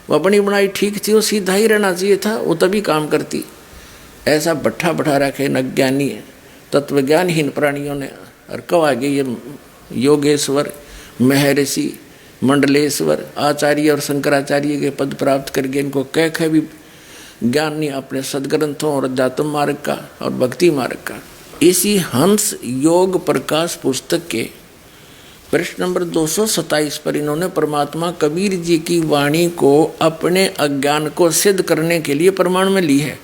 वह बनी बनाई ठीक थी, वो सीधा ही रहना चाहिए था, वो तभी काम करती। ऐसा बैठा बैठा रखे न ज्ञानी तत्वज्ञानहीन प्राणियों ने। और कब आगे ये योगेश्वर, महर्षि, मंडलेश्वर, आचार्य और शंकराचार्य के पद प्राप्त करके इनको कह भी ज्ञान नहीं अपने सदग्रंथों और अध्यात्म मार्ग का और भक्ति मार्ग का। इसी हंस योग प्रकाश पुस्तक के प्रश्न नंबर 227 पर इन्होंने परमात्मा कबीर जी की वाणी को अपने अज्ञान को सिद्ध करने के लिए प्रमाण में ली है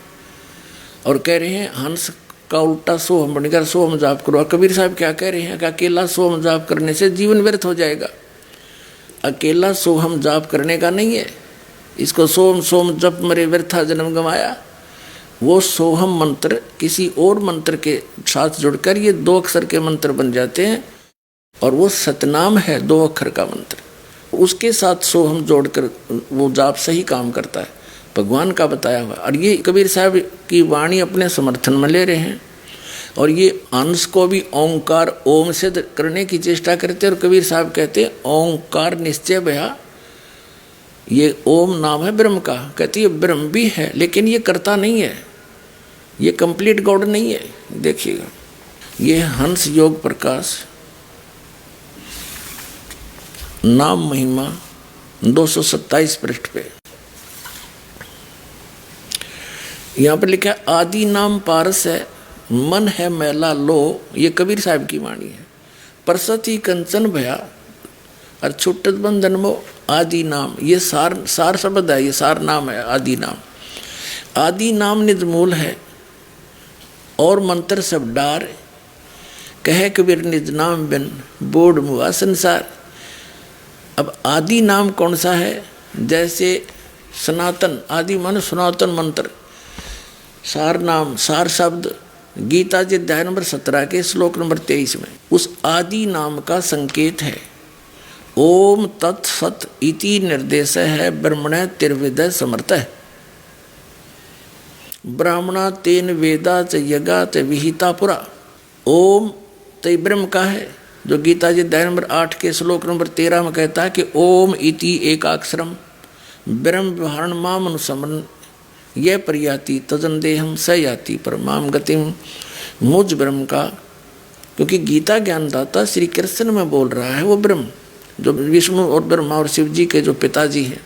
और कह रहे हैं हंस का उल्टा सोहम बनकर सोहम जाप करो। कबीर साहब क्या कह रहे हैं कि अकेला सोहम जाप करने से जीवन व्यर्थ हो जाएगा। अकेला सोहम जाप करने का नहीं है, इसको सोम सोम जप मरे व्यर्था जन्म गंवाया। वो सोहम मंत्र किसी और मंत्र के साथ जुड़कर ये 2 अक्षर के मंत्र बन जाते हैं और वो सतनाम है 2 अक्षर का मंत्र, उसके साथ सोहम जोड़कर वो जाप सही काम करता है, भगवान का बताया हुआ। और ये कबीर साहब की वाणी अपने समर्थन में ले रहे हैं और ये अंश को भी ओंकार ओम से करने की चेष्टा करते हैं। और कबीर साहब कहते हैं ओंकार निश्चय भया, ये ओम नाम है ब्रह्म का। कहती है ब्रह्म भी है लेकिन ये करता नहीं है, ये कंप्लीट गॉड नहीं है। देखिएगा ये हंस योग प्रकाश नाम महिमा 227 पृष्ठ पे यहाँ पर लिखा है आदि नाम पारस है, मन है मैला लो। ये कबीर साहब की वाणी है। परसती कंचन भया और छुट्टत बंधन मो आदि नाम, ये सार शब्द है, ये सार नाम है आदि नाम। आदि नाम निज मूल है और मंत्र सब डार, कहे कबीर निज नाम बिन बोर्ड मुआ संसार। अब आदि नाम कौन सा है? जैसे सनातन, आदि मन सनातन मंत्र, सार नाम, सार शब्द गीता जी अध्याय नंबर 17 के श्लोक नंबर 23 में उस आदि नाम का संकेत है। ओम तत्सत इति निर्देश है ब्रह्मण तिर्विदय समर्थ है। ब्राह्मणा तेन वेदा च यगा च विहिता पुरा। ओम तो ब्रह्म का है, जो गीता जी अध्याय नंबर 8 के श्लोक नंबर 13 में कहता है कि ओम इति एकाक्षरम ब्रह्म व्यवहारण माम अनुसमन यह प्रयाति तजन देहम स याति परमाम गतिम। मुझ ब्रह्म का, क्योंकि गीता ज्ञानदाता श्री कृष्ण में बोल रहा है, वो ब्रह्म जो विष्णु और ब्रह्मा और शिव जी के जो पिताजी हैं,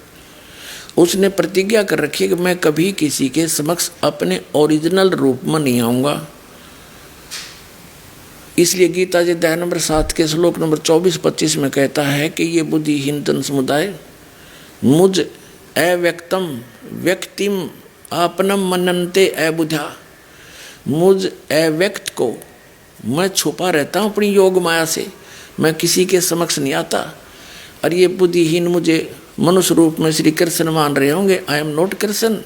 उसने प्रतिज्ञा कर रखी है कि मैं कभी किसी के समक्ष अपने ओरिजिनल रूप में नहीं आऊँगा। इसलिए गीता जी अध्याय नंबर 7 के श्लोक नंबर 24-25 में कहता है कि ये बुद्धिहीन जन समुदाय मुझ अव्यक्तम व्यक्तिम आपनम मनन्ते अबुधा, मुझ अव्यक्त को मैं छुपा रहता हूँ अपनी योग माया से, मैं किसी के समक्ष नहीं आता। और ये बुद्धिहीन मुझे मनुष्य रूप में श्री कृष्ण मान रहे होंगे, आई एम नॉट कृष्ण।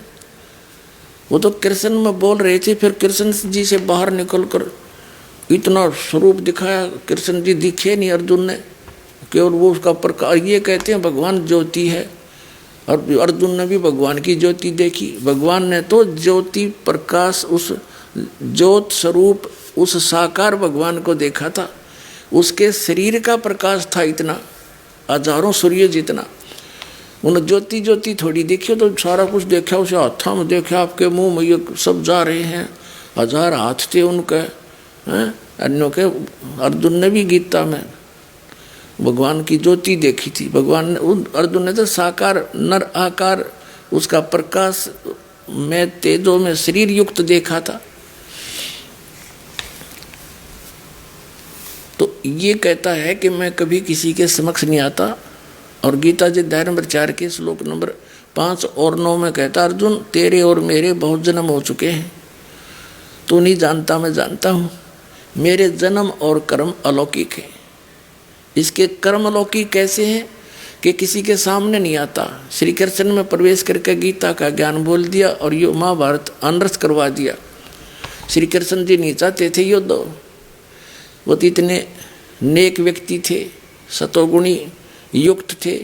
वो तो कृष्ण में बोल रहे थे, फिर कृष्ण जी से बाहर निकल कर इतना स्वरूप दिखाया, कृष्ण जी दिखे नहीं अर्जुन ने, केवल वो उसका प्रकाश। ये कहते हैं भगवान ज्योति है और अर्जुन ने भी भगवान की ज्योति देखी। भगवान ने तो ज्योति प्रकाश, उस ज्योत स्वरूप, उस साकार भगवान को देखा था। उसके शरीर का प्रकाश था इतना, हजारों सूर्य जितना। उन्हें ज्योति ज्योति थोड़ी देखी, तो सारा कुछ देखा, उसे हाथा में देखा, आपके मुंह में ये सब जा रहे हैं, 1000 हाथ थे उनके अन्यों के। अर्जुन ने भी गीता में भगवान की ज्योति देखी थी। भगवान ने, अर्जुन ने तो साकार नर आकार, उसका प्रकाश में तेजों में शरीर युक्त देखा था। तो ये कहता है कि मैं कभी किसी के समक्ष नहीं आता। और गीता जी अध्याय नंबर 4 के श्लोक नंबर 5 और 9 में कहता, अर्जुन तेरे और मेरे बहुत जन्म हो चुके हैं, तू नहीं जानता मैं जानता हूँ। मेरे जन्म और कर्म अलौकिक है। इसके कर्म अलौकिक कैसे हैं कि किसी के सामने नहीं आता। श्री कृष्ण में प्रवेश करके गीता का ज्ञान बोल दिया और ये महाभारत अनर्थ करवा दिया। श्री कृष्ण जी नहीं चाहते थे युद्ध, वो तो इतने नेक व्यक्ति थे, सतोगुणी युक्त थे।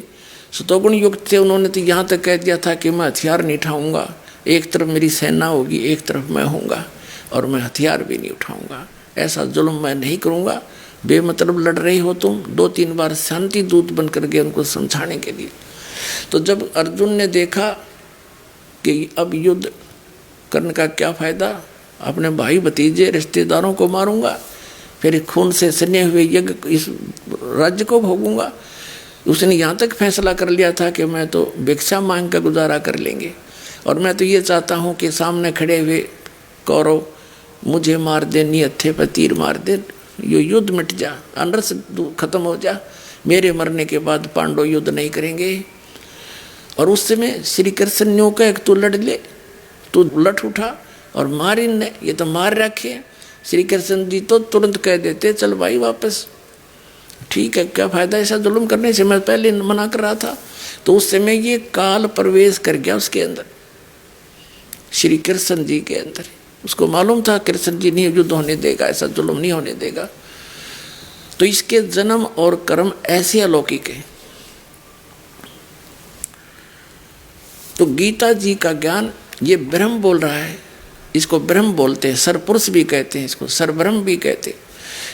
सतोगुण युक्त थे, उन्होंने तो यहाँ तक कह दिया था कि मैं हथियार नहीं उठाऊंगा, एक तरफ मेरी सेना होगी, एक तरफ मैं होऊंगा, और मैं हथियार भी नहीं उठाऊंगा, ऐसा जुल्म मैं नहीं करूंगा। बेमतलब लड़ रही हो तुम। 2-3 बार शांति दूत बनकर गए उनको समझाने के लिए। तो जब अर्जुन ने देखा कि अब युद्ध करने का क्या फायदा, अपने भाई भतीजे रिश्तेदारों को मारूंगा, फिर खून से सने हुए यज्ञ इस राज्य को भोगूंगा, उसने यहाँ तक फैसला कर लिया था कि मैं तो भिक्षा मांग का गुजारा कर लेंगे, और मैं तो ये चाहता हूँ कि सामने खड़े हुए कौरव मुझे मार दे, निहत्थे पर तीर मार दे, ये युद्ध मिट जा, अनर्स खत्म हो जा, मेरे मरने के बाद पांडव युद्ध नहीं करेंगे। और उस समय श्री कृष्ण ने कहा तू लड़ ले, तू लट उठा और मार इनने, ये तो मार रखे। श्री कृष्ण जी तो तुरंत कह देते चल भाई वापस, ठीक है, क्या फायदा ऐसा जुल्म करने से, मैं पहले मना कर रहा था। तो उस समय ये काल प्रवेश कर गया उसके अंदर, श्री कृष्ण जी के अंदर। उसको मालूम था कृष्ण जी नहीं युद्ध होने देगा, ऐसा जुल्म नहीं होने देगा। तो इसके जन्म और कर्म ऐसे अलौकिक है। तो गीता जी का ज्ञान ये ब्रह्म बोल रहा है, इसको ब्रह्म बोलते हैं, सरपुरुष भी कहते हैं, इसको सरब्रह्म भी कहते हैं।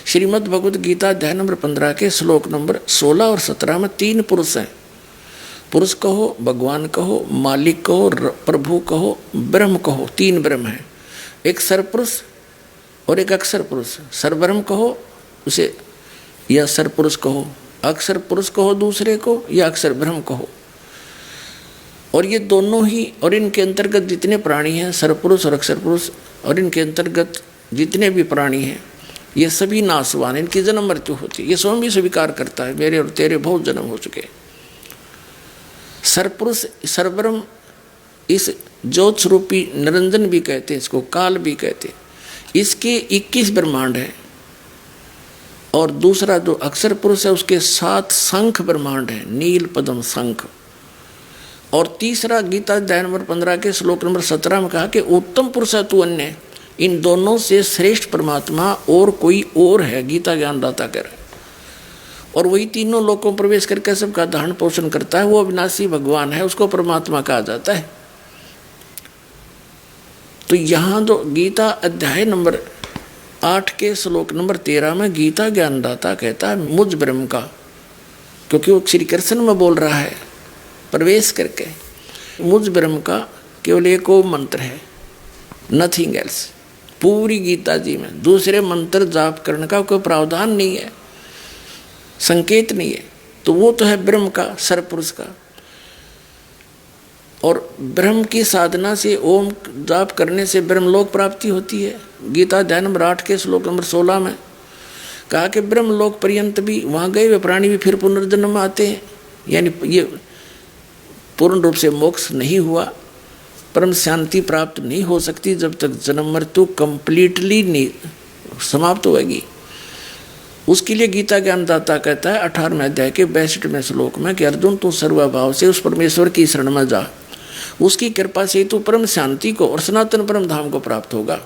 श्रीमद् भगवद गीता अध्याय नंबर 15 के श्लोक नंबर 16 और 17 में 3 पुरुष हैं। पुरुष कहो, भगवान कहो, मालिक कहो, प्रभु कहो, ब्रह्म कहो, 3 ब्रह्म हैं। एक सरपुरुष और एक अक्षर पुरुष। सरब्रह्म कहो उसे, या सरपुरुष कहो, अक्षर पुरुष कहो दूसरे को, या अक्षर ब्रह्म कहो। और ये दोनों ही, और इनके अंतर्गत जितने प्राणी हैं, सरपुरुष और अक्षर पुरुष, और इनके अंतर्गत जितने भी प्राणी हैं, ये सभी नासवान, इनकी जन्म मृत्यु होती है। ये स्वयं भी स्वीकार करता है, मेरे और तेरे बहुत जन्म हो चुके। सरपुरुष सरब्रह्म इस ज्योत स्वरूपी निरंजन भी कहते हैं, इसको काल भी कहते हैं। इसके 21 ब्रह्मांड हैं। और दूसरा जो अक्षर पुरुष है उसके 7 शंख ब्रह्मांड हैं, नील पद्म शंख। और तीसरा गीता अध्याय नंबर 15 के श्लोक नंबर 17 में कहा कि उत्तम पुरुष है तू अन्य, इन दोनों से श्रेष्ठ परमात्मा और कोई और है, गीता ज्ञानदाता कह रहा है। और वही तीनों लोकों प्रवेश करके सबका धारण पोषण करता है, वो अविनाशी भगवान है, उसको परमात्मा कहा जाता है। तो यहाँ जो गीता अध्याय नंबर 8 के श्लोक नंबर 13 में गीता ज्ञानदाता कहता है मुझ ब्रह्म का, क्योंकि वो श्री कृष्ण में बोल रहा है प्रवेश करके। मुझ ब्रह्म का केवल एक मंत्र है, नथिंग एल्स। पूरी गीता जी में दूसरे मंत्र जाप करने का कोई प्रावधान नहीं है, संकेत नहीं है। तो वो तो है ब्रह्म का, सरपुरुष का। और ब्रह्म की साधना से, ओम जाप करने से ब्रह्मलोक प्राप्ति होती है। गीता अध्याय नंबर 8 के श्लोक नंबर 16 में कहा कि ब्रह्मलोक पर्यंत भी वहाँ गए हुए प्राणी भी फिर पुनर्जन्म आते हैं। यानी ये पूर्ण रूप से मोक्ष नहीं हुआ, परम शांति प्राप्त नहीं हो सकती जब तक जन्म मृत्यु कंप्लीटली नहीं समाप्त होगी। उसके लिए गीता ज्ञानदाता कहता है 18वें अध्याय के 62वें श्लोक में कि अर्जुन तू सर्वभाव से उस परमेश्वर की शरण में जा, उसकी कृपा से तू परम शांति को और सनातन परम धाम को प्राप्त होगा।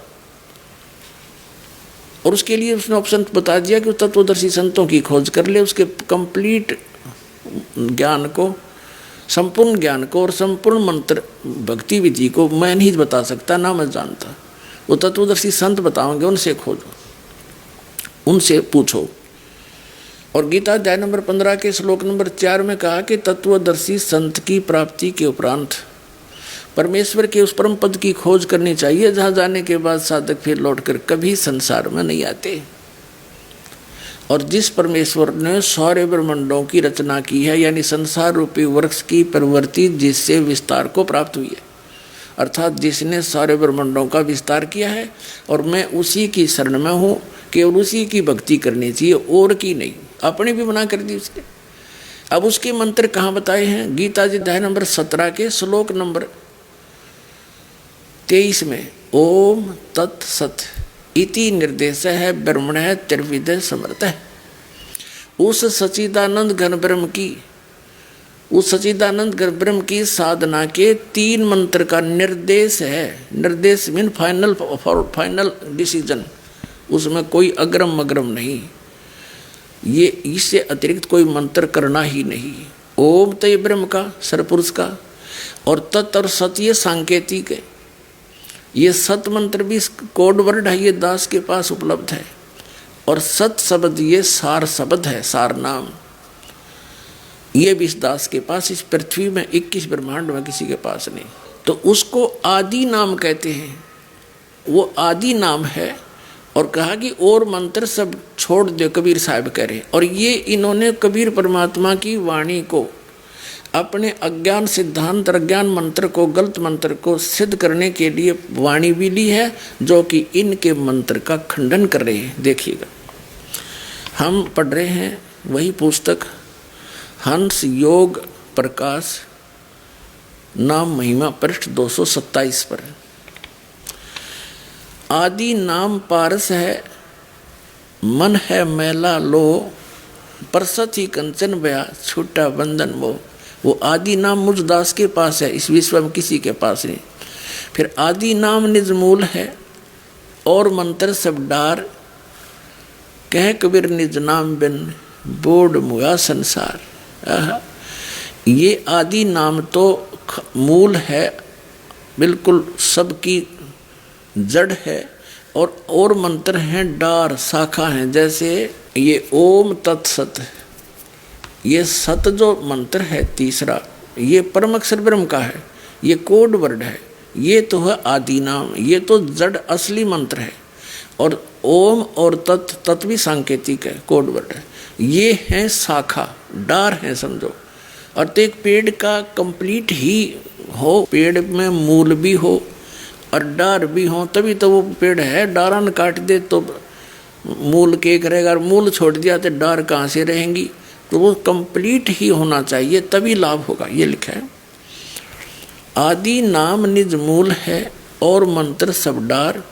और उसके लिए उसने ऑप्शन बता दिया कि तत्वदर्शी संतों की खोज कर ले, उसके कंप्लीट ज्ञान को, संपूर्ण ज्ञान को और संपूर्ण मंत्र भक्ति विधि को मैं नहीं बता सकता, ना मैं जानता, वो तत्वदर्शी संत बताओगे, उनसे खोजो, उनसे पूछो। और गीता अध्याय नंबर 15 के श्लोक नंबर 4 में कहा कि तत्वदर्शी संत की प्राप्ति के उपरांत परमेश्वर के उस परम पद की खोज करनी चाहिए जहाँ जाने के बाद साधक फिर लौटकर कभी संसार में नहीं आते। और जिस परमेश्वर ने सारे ब्रह्मांडों की रचना की है, यानी संसार रूपी वृक्ष की प्रवृत्ति जिससे विस्तार को प्राप्त हुई है, अर्थात जिसने सारे ब्रह्मांडों का विस्तार किया है, और मैं उसी की शरण में हूँ, केवल उसी की भक्ति करनी चाहिए और की नहीं। अपनी भी मना कर दी उसने। अब उसके मंत्र कहाँ बताए हैं? गीता जी अध्याय नंबर 17 के श्लोक नंबर 23 में ओम तत्सत इति निर्देश है ब्रह्मण है त्रिविध समर्थ है। उस सच्चिदानंद घन ब्रह्म की, उस सच्चिदानंद घन ब्रह्म की साधना के 3 मंत्र का निर्देश है। निर्देश मीन फाइनल डिसीजन, उसमें कोई अग्रम मग्रम नहीं। ये इससे अतिरिक्त कोई मंत्र करना ही नहीं। ओम तो ये ब्रह्म का, सरपुरुष का, और तत् और सत ये सांकेतिक है। ये सत मंत्र भी कोड वर्ड है, ये दास के पास उपलब्ध है। और सत शब्द ये सार शब्द है, सार नाम, ये भी इस दास के पास, इस पृथ्वी में 21 ब्रह्मांड में किसी के पास नहीं। तो उसको आदि नाम कहते हैं, वो आदि नाम है। और कहा कि और मंत्र सब छोड़ दो, कबीर साहब कह रहे। और ये इन्होंने कबीर परमात्मा की वाणी को, अपने अज्ञान सिद्धांत, अज्ञान मंत्र को, गलत मंत्र को सिद्ध करने के लिए वाणी भी ली है, जो कि इनके मंत्र का खंडन कर रहे हैं। देखिएगा, हम पढ़ रहे हैं वही पुस्तक हंस योग प्रकाश नाम महिमा पृष्ठ 227 पर। आदि नाम पारस है, मन है मैला लो, परसत ही कंचन बया, छूटा बंधन वो आदि नाम मुझ दास के पास है, इस विश्व में किसी के पास नहीं। फिर आदि नाम निज मूल है, और मंत्र सब डार, कह कबीर निज नाम बिन बोड मुआ संसार। ये आदि नाम तो मूल है, बिल्कुल सबकी जड़ है, और मंत्र हैं डार, शाखा हैं। जैसे ये ओम तत्सत, ये सत जो मंत्र है तीसरा, ये परम अक्षर ब्रह्म का है, ये कोड वर्ड है, ये तो है आदि नाम, ये तो जड़ असली मंत्र है। और ओम और तत् भी सांकेतिक है, कोड वर्ड है। ये है शाखा, डार है समझो। और तो एक पेड़ का कंप्लीट ही हो, पेड़ में मूल भी हो और डार भी हो, तभी तो वो पेड़ है। डारा न काट दे तो मूल के रहेगा, और मूल छोड़ दिया तो डार कहाँ से रहेंगी। तो वो कंप्लीट ही होना चाहिए, तभी लाभ होगा। ये लिखा है, आदि नाम निज मूल है, और मंत्र सब डार,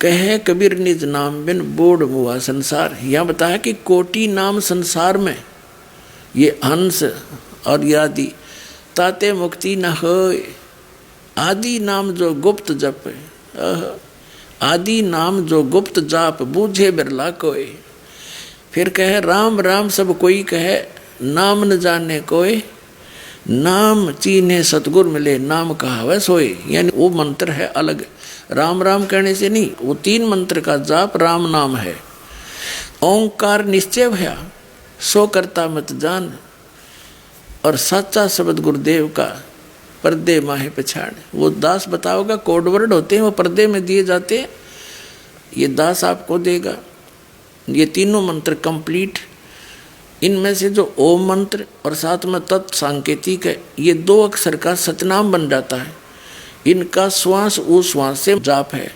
कहे कबीर निज नाम बिन बोड मुआ संसार। यह बताया कि कोटि नाम संसार में, ये हंस और यादि ताते मुक्ति न होए। आदि नाम जो गुप्त जप, आदि नाम जो गुप्त जाप, बूझे बिरला कोई। फिर कहे राम राम सब कोई कहे, नाम न जाने कोई, नाम चीन्हे सतगुर मिले, नाम कहावे सोए। यानी वो मंत्र है अलग, राम राम कहने से नहीं, वो 3 मंत्र का जाप राम नाम है। ओंकार निश्चय भया, सो करता मत जान, और सच्चा शब्द गुरुदेव का, पर्दे माहे पछाड़। वो दास बताओगा, कोड वर्ड होते हैं, वो पर्दे में दिए जाते हैं, ये दास आपको देगा। ये तीनों मंत्र कंप्लीट, इनमें से जो ओम मंत्र और साथ में तत् सांकेतिक है, ये 2 अक्षर का सतनाम बन जाता है। इनका श्वास उस श्वास से जाप है।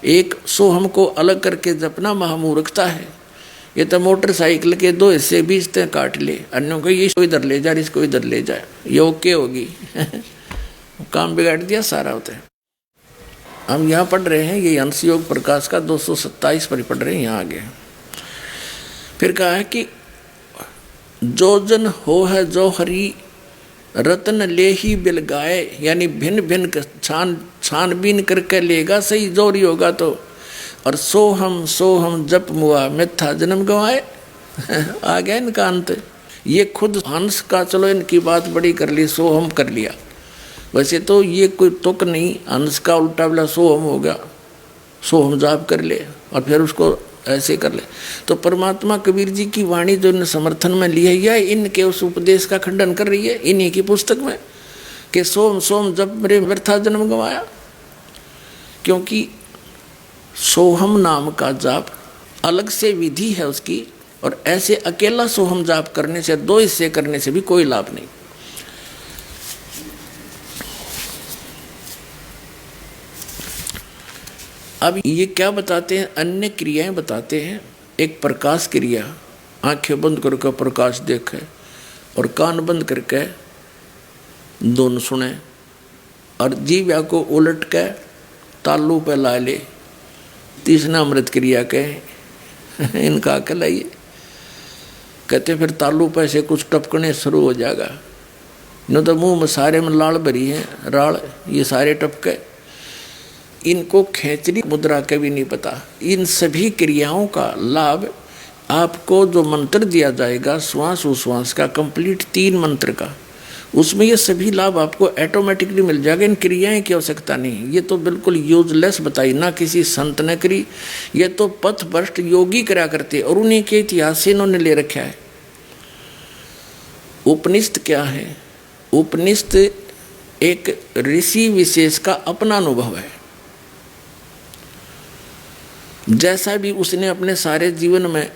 एक सो हमको अलग करके जपना महामूर्खता है। ये तो मोटरसाइकिल के 2 हिस्से बीचते काट ले, अन्यों को ये इसको इधर ले जाए, इसको इधर ले जाए, ये ओके होगी। काम बिगाड़ दिया सारा होता है। हम यहाँ पढ़ रहे हैं, ये हंस योग प्रकाश का 227 पर पढ़ रहे हैं, यहाँ आगे फिर कहा है कि जो जन हो है जो हरि, रत्न ले ही बिल गाए। यानी भिन्न भिन्न छानबीन करके लेगा, सही जोरी होगा तो। और सो हम जप मुआ, मिथ्या जन्म गवाए। आ गया इनका अंत। ये खुद हंस का, चलो इनकी बात बड़ी कर ली, सो हम कर लिया। वैसे तो ये कोई तुक नहीं, हंस का उल्टा वाला सो हम हो गया, सो हम जाप कर ले और फिर उसको ऐसे कर ले। तो परमात्मा कबीर जी की वाणी जो इन समर्थन में ली है, या इनके उस उपदेश का खंडन कर रही है इन्हीं की पुस्तक में, कि सोम सोम जब मेरे व्यर्था जन्म गंवाया। क्योंकि सोहम नाम का जाप अलग से विधि है उसकी, और ऐसे अकेला सोहम जाप करने से, 2 हिस्से करने से भी कोई लाभ नहीं। अब ये क्या बताते हैं, अन्य क्रियाएं बताते हैं। एक प्रकाश क्रिया, आंखें बंद करके प्रकाश देखे और कान बंद करके दोनों सुने, और जीव्या को उलट के तालू पे ला ले। तीसरा अमृत क्रिया के इनका अकल है। कहते फिर तालू पे से कुछ टपकने शुरू हो जाएगा, न तो मुंह में सारे में लाल भरी है, राल ये सारे टपके। इनको खेचरी मुद्रा के भी नहीं पता। इन सभी क्रियाओं का लाभ आपको जो मंत्र दिया जाएगा श्वास उश्वास का, कंप्लीट 3 मंत्र का, उसमें ये सभी लाभ आपको ऑटोमेटिकली मिल जाएगा। इन क्रियाएं की आवश्यकता नहीं। ये तो बिल्कुल यूजलेस बताई, ना किसी संत ने करी, ये तो पथभ्रष्ट योगी करा करते और उन्हीं के इतिहास से इन्होंने ले रखा है। उपनिषद क्या है? उपनिषद एक ऋषि विशेष का अपना अनुभव है। जैसा भी उसने अपने सारे जीवन में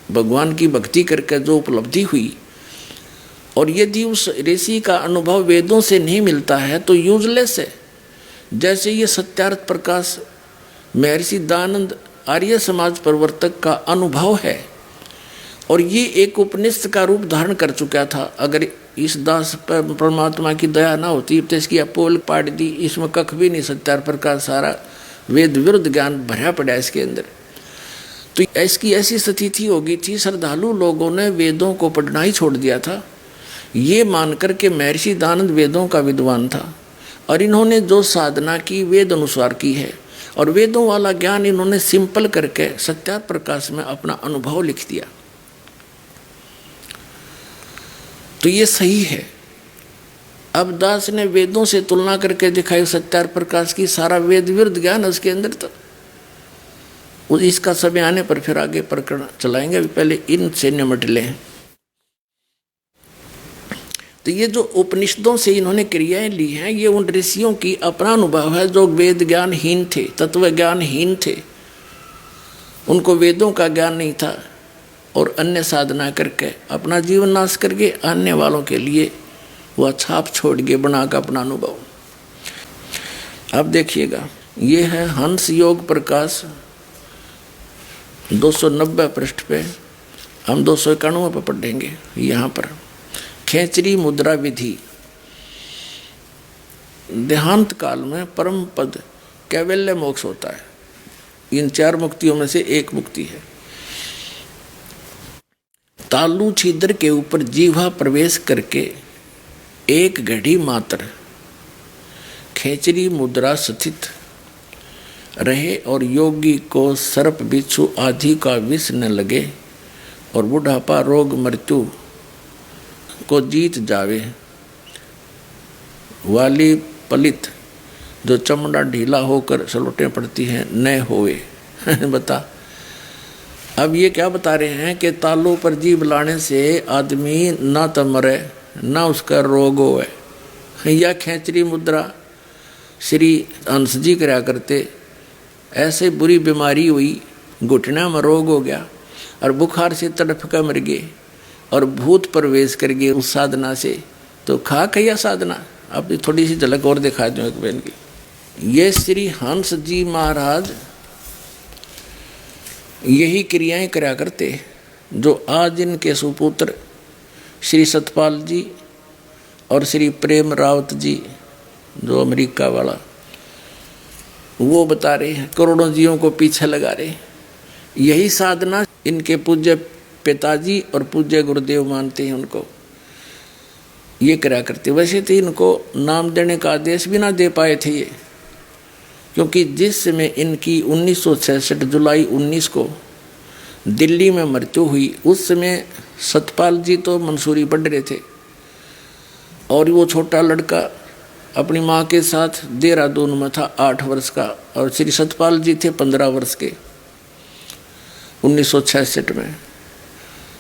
भगवान की भक्ति करके जो उपलब्धि हुई, और यदि उस ऋषि का अनुभव वेदों से नहीं मिलता है तो यूजलेस है। जैसे ये सत्यार्थ प्रकाश महर्षि दयानंद आर्य समाज प्रवर्तक का अनुभव है, और ये एक उपनिषद का रूप धारण कर चुका था। अगर इस दास पर परमात्मा की दया ना होती तो इसकी अपोल पाट दी, इसमें कख भी नहीं, सत्यार्थ प्रकाश सारा वेद विरुद्ध ज्ञान भरा पड़ा इसके अंदर। तो इसकी ऐसी स्थिति हो गई थी, श्रद्धालु लोगों ने वेदों को पढ़ना ही छोड़ दिया था, ये मानकर के महर्षि दयानंद वेदों का विद्वान था, और इन्होंने जो साधना की वेद अनुसार की है, और वेदों वाला ज्ञान इन्होंने सिंपल करके सत्यार्थ प्रकाश में अपना अनुभव लिख दिया। तो ये सही है। अब दास ने वेदों से तुलना करके दिखाई सत्यार्थ प्रकाश की, सारा वेद विरुद्ध ज्ञान उसके अंदर था। इसका समय आने पर फिर आगे प्रकरण चलाएंगे, अभी पहले इनसे निमट लें। तो ये जो उपनिषदों से इन्होंने क्रियाएं ली हैं, ये उन ऋषियों की अपना अनुभव है जो वेद ज्ञानहीन थे, तत्व ज्ञानहीन थे, उनको वेदों का ज्ञान नहीं था, और अन्य साधना करके अपना जीवन नाश करके आने वालों के लिए वह छाप छोड़ के बना का अपना अनुभव। अब देखिएगा, ये है हंस योग प्रकाश 290 पृष्ठ पे, हम 291 पे पढ़ेंगे। यहाँ पर खेचरी मुद्रा विधि, देहांत काल में परम पद कैवल्य मोक्ष होता है। इन 4 मुक्तियों में से एक मुक्ति है। तालु छिद्र के ऊपर जीवा प्रवेश करके एक घड़ी मात्र खेचरी मुद्रा स्थित रहे, और योगी को सर्प बिच्छू आदि का विष न लगे, और बुढ़ापा रोग मृत्यु को जीत जावे, वाली पलित जो चमड़ा ढीला होकर सलोटें पड़ती हैं न होवे। बता, अब ये क्या बता रहे हैं कि तालों पर जीभ लाने से आदमी ना तो मरे ना उसका रोग होवे। या खेचरी मुद्रा श्री हंस जी करा करते, ऐसे बुरी बीमारी हुई, घुटना में रोग हो गया, और बुखार से तड़प कर मर गए, और भूत प्रवेश कर गए उस साधना से। तो खा कैया साधना। अब थोड़ी सी झलक और दिखा दूँ एक बहन की। ये श्री हंस जी महाराज यही क्रियाएं करा करते जो आज इनके सुपुत्र श्री सतपाल जी और श्री प्रेम रावत जी जो अमेरिका वाला, वो बता रहे हैं, करोड़ों जीवों को पीछे लगा रहे। यही साधना इनके पूज्य पिताजी और पूज्य गुरुदेव मानते हैं उनको, ये करा करते। वैसे तो इनको नाम देने का आदेश भी ना दे पाए थे ये, क्योंकि जिस समय इनकी 1966 जुलाई 19 को दिल्ली में मृत्यु हुई, उस समय सतपाल जी तो मंसूरी पढ़ रहे थे, और वो छोटा लड़का अपनी माँ के साथ देहरादून में था 8 वर्ष का, और श्री सतपाल जी थे 15 वर्ष के 1966 में।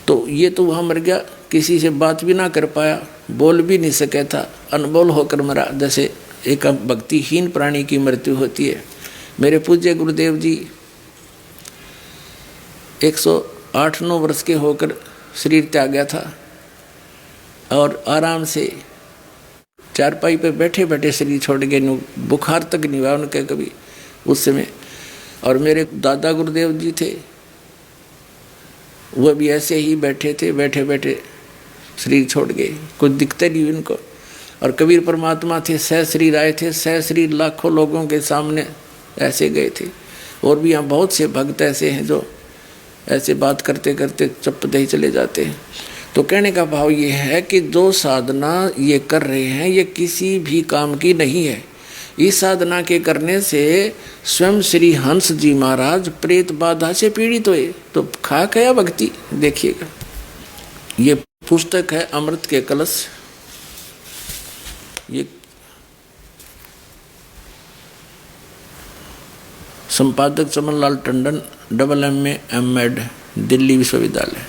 तो ये तो वहाँ मर गया, किसी से बात भी ना कर पाया, बोल भी नहीं सके था, अनबोल होकर मरा, जैसे एक भक्तिहीन प्राणी की मृत्यु होती है। मेरे पूज्य गुरुदेव जी 108-9 वर्ष के होकर शरीर त्याग गया था, और आराम से चारपाई पे बैठे बैठे शरीर छोड़ गए, बुखार तक नहीं हुआ उनके कभी उस समय। और मेरे दादा गुरुदेव जी थे, वह भी ऐसे ही बैठे थे, बैठे बैठे शरीर छोड़ गए, कुछ दिखते नहीं उनको। और कबीर परमात्मा थे, सह शरीर आए थे, सह शरीर लाखों लोगों के सामने ऐसे गए थे। और भी यहाँ बहुत से भक्त ऐसे हैं जो ऐसे बात करते करते चपते ही चले जाते हैं। तो कहने का भाव ये है कि जो साधना ये कर रहे हैं ये किसी भी काम की नहीं है, इस साधना के करने से स्वयं श्री हंस जी महाराज प्रेत बाधा से पीड़ित हुए। तो खा गया भक्ति। देखिएगा, ये पुस्तक है अमृत के कलश। ये संपादक चमनलाल टंडन, MA M.Ed, दिल्ली विश्वविद्यालय।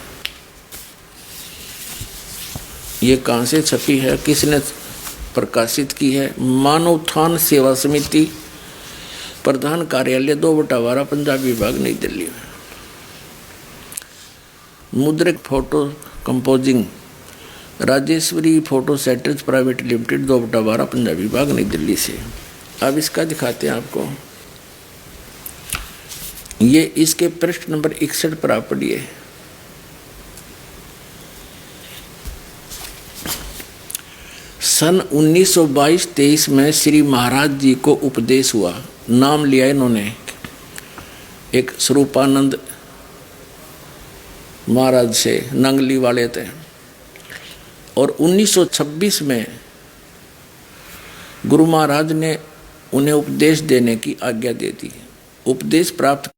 ये कहाँ से छपी है, किसने प्रकाशित की है? मानव उत्थान सेवा समिति, प्रधान कार्यालय 2/12, पंजाबी विभाग, नई दिल्ली में। मुद्रिक photo composing Rajeshwari photo setters private limited, 2/12, Punjabi विभाग, नई दिल्ली से। अब इसका दिखाते हैं आपको। ये इसके पृष्ठ नंबर 61 पर आप पढ़िए। सन 1922-23 में श्री महाराज जी को उपदेश हुआ। नाम लिया इन्होंने, एक स्वरूपानंद महाराज से, नंगली वाले थे। और 1926 में गुरु महाराज ने उन्हें उपदेश देने की आज्ञा दे दी। उपदेश प्राप्त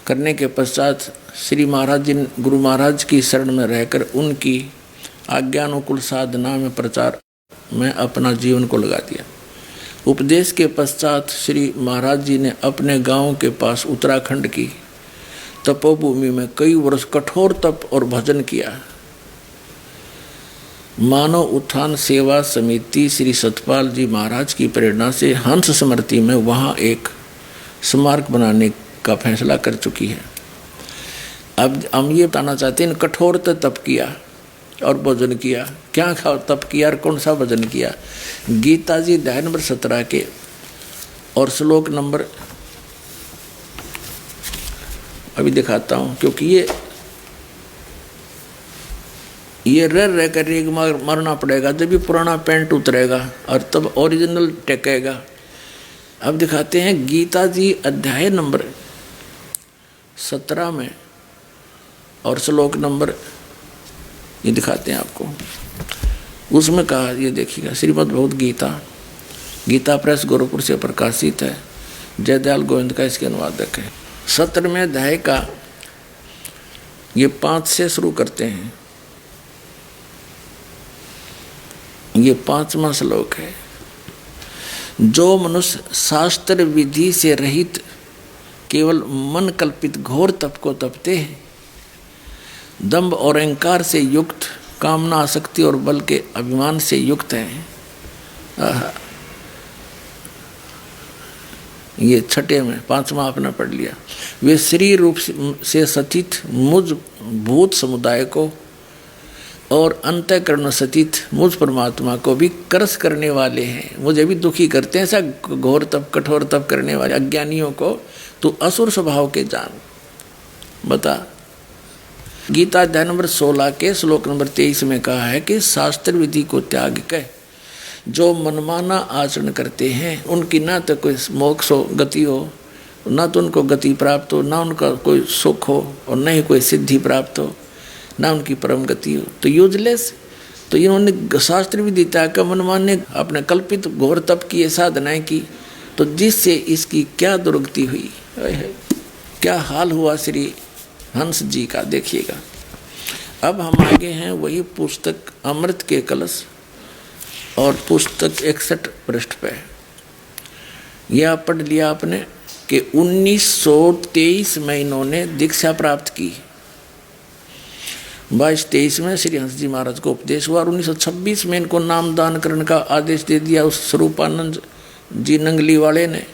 करने के पश्चात श्री महाराज जी गुरु महाराज की शरण में रहकर उनकी आज्ञानुकूल साधना में प्रचार में अपना जीवन को लगा दिया। उपदेश के पश्चात श्री महाराज जी ने अपने गांव के पास उत्तराखंड की तपोभूमि में कई वर्ष कठोर तप और भजन किया। मानव उत्थान सेवा समिति श्री सतपाल जी महाराज की प्रेरणा से हंस स्मृति में वहाँ एक स्मारक बनाने का फैसला कर चुकी है। अब हम ये बताना चाहते हैं, कठोर तप किया और भजन किया। क्या तप किया और कौन सा भजन किया? गीता जी अध्याय नंबर 17 के और श्लोक नंबर, अभी दिखाता हूँ, क्योंकि ये रह कर एक मरना पड़ेगा, जब भी पुराना पेंट उतरेगा और तब ओरिजिनल टेकेगा। अब दिखाते हैं गीता जी अध्याय नंबर 17 में और श्लोक नंबर, ये दिखाते हैं आपको। उसमें कहा, ये देखिएगा, श्रीमद् भगवद गीता, गीता प्रेस गोरखपुर से प्रकाशित है। जयदयाल गोविंद का इसके अनुवादक है। 17वें अध्याय का ये 5 से शुरू करते हैं। ये 5वां श्लोक है। जो मनुष्य शास्त्र विधि से रहित केवल मन कल्पित घोर तप को तपते हैं, दंभ और अहंकार से युक्त, कामना आसक्ति और बल के अभिमान से युक्त हैं। ये 6 में 5वां आपने पढ़ लिया। वे श्री रूप से सचित मुझ भूत समुदाय को और अंतःकरण सचित मुझ परमात्मा को भी करस करने वाले हैं। मुझे भी दुखी करते हैं ऐसा घोर तप, कठोर तप करने वाले अज्ञानियों को तू असुर स्वभाव के जान। बता, गीता अध्याय नंबर 16 के श्लोक नंबर 23 में कहा है कि शास्त्र विधि को त्याग कर जो मनमाना आचरण करते हैं, उनकी ना तो कोई मोक्ष हो, गति हो, ना तो उनको गति प्राप्त हो, ना उनका कोई सुख हो और न ही कोई सिद्धि प्राप्त हो, ना उनकी परम गति हो, तो यूजलेस। तो इन्होंने शास्त्र विधि त्याग कर मनमाने अपने कल्पित घोर तप की साधनाएं की, तो जिससे इसकी क्या दुर्गति हुई, क्या हाल हुआ श्री हंस जी का, देखिएगा। अब हम आगे हैं वही पुस्तक अमृत के कलश और पुस्तक 61 पृष्ठ पे। यह पढ़ लिया आपने कि 1923 में इन्होंने दीक्षा प्राप्त की। 22-23 में श्री हंस जी महाराज को उपदेश हुआ और 1926 में इनको नामदान करने का आदेश दे दिया उस स्वरूपानंद जी नंगली वाले ने।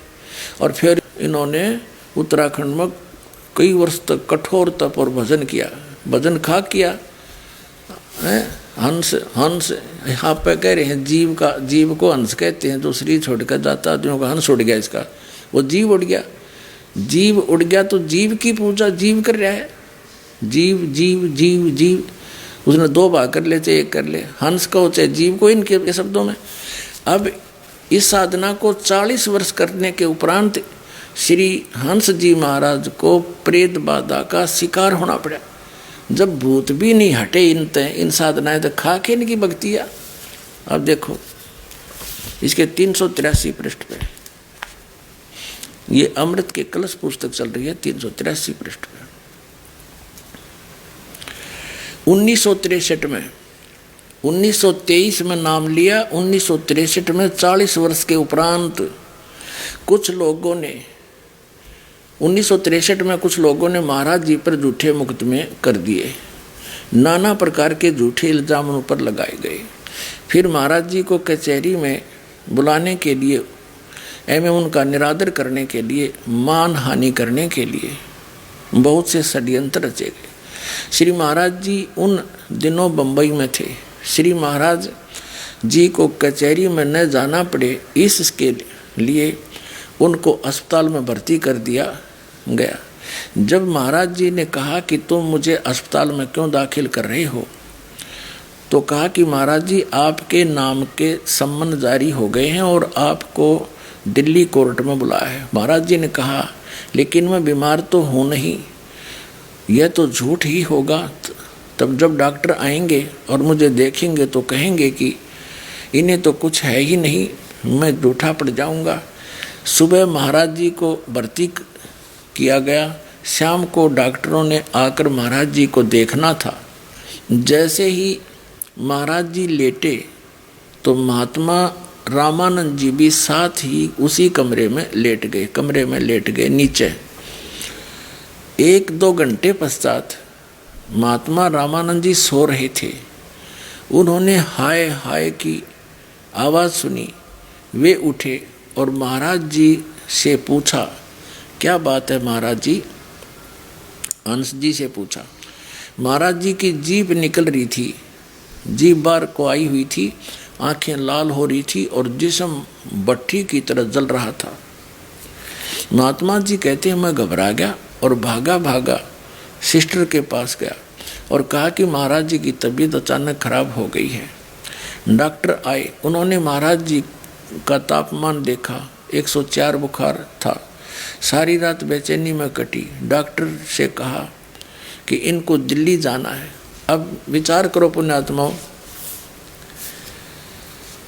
और फिर इन्होंने उत्तराखंड में कई वर्ष तक कठोर तप और भजन किया। भजन खा किया है। हंस हंस यहाँ पे कह रहे हैं, जीव को हंस कहते हैं, जो शरीर छोड़कर जाता, जो का हंस उड़ गया, इसका वो जीव उड़ गया। जीव उड़ गया तो जीव की पूजा जीव कर रहा है। जीव जीव जीव जीव, उसने 2 भाग कर ले चाहे 1 कर ले, हंस को चाहे जीव को, इनके शब्दों में। अब इस साधना को 40 वर्ष करने के उपरांत श्री हंस जी महाराज को प्रेत बाधा का शिकार होना पड़ा। जब भूत भी नहीं हटे इन साधनाएं, तो खा के इनकी भक्तियाँ। अब देखो इसके 383 पृष्ठ पे, ये अमृत के कलश पुस्तक चल रही है, 383 पृष्ठ पे। 1963 में, 1923 में नाम लिया, 1963 में 40 वर्ष के उपरांत कुछ लोगों ने 1963 में कुछ लोगों ने महाराज जी पर झूठे मुकदमे कर दिए, नाना प्रकार के झूठे इल्जाम उन पर लगाए गए। फिर महाराज जी को कचहरी में बुलाने के लिए एवं उनका निरादर करने के लिए, मान हानि करने के लिए बहुत से षड्यंत्र रचे गए। श्री महाराज जी उन दिनों बंबई में थे। श्री महाराज जी को कचहरी में न जाना पड़े, इसके लिए उनको अस्पताल में भर्ती कर दिया गया। जब महाराज जी ने कहा कि तुम मुझे अस्पताल में क्यों दाखिल कर रहे हो, तो कहा कि महाराज जी आपके नाम के सम्मन जारी हो गए हैं और आपको दिल्ली कोर्ट में बुलाया है। महाराज जी ने कहा लेकिन मैं बीमार तो हूँ नहीं, यह तो झूठ ही होगा। तब जब डॉक्टर आएंगे और मुझे देखेंगे तो कहेंगे कि इन्हें तो कुछ है ही नहीं, मैं झूठा पड़ जाऊंगा। सुबह महाराज जी को भर्ती किया गया। शाम को डॉक्टरों ने आकर महाराज जी को देखना था। जैसे ही महाराज जी लेटे तो महात्मा रामानंद जी भी साथ ही उसी कमरे में लेट गए नीचे। 1-2 घंटे पश्चात महात्मा रामानंद जी सो रहे थे। उन्होंने हाय हाय की आवाज़ सुनी। वे उठे और महाराज जी से पूछा, क्या बात है महाराज जी? हंस जी से पूछा। महाराज जी की जीभ निकल रही थी, जीभ बाहर को आई हुई थी, आंखें लाल हो रही थी और जिस्म भट्ठी की तरह जल रहा था। महात्मा जी कहते हैं मैं घबरा गया और भागा सिस्टर के पास गया और कहा कि महाराज जी की तबीयत अचानक खराब हो गई है। डॉक्टर आए, उन्होंने महाराज जी का तापमान देखा, 104 बुखार था। सारी रात बेचैनी में कटी। डॉक्टर से कहा कि इनको दिल्ली जाना है। अब विचार करो पुण्यात्माओं,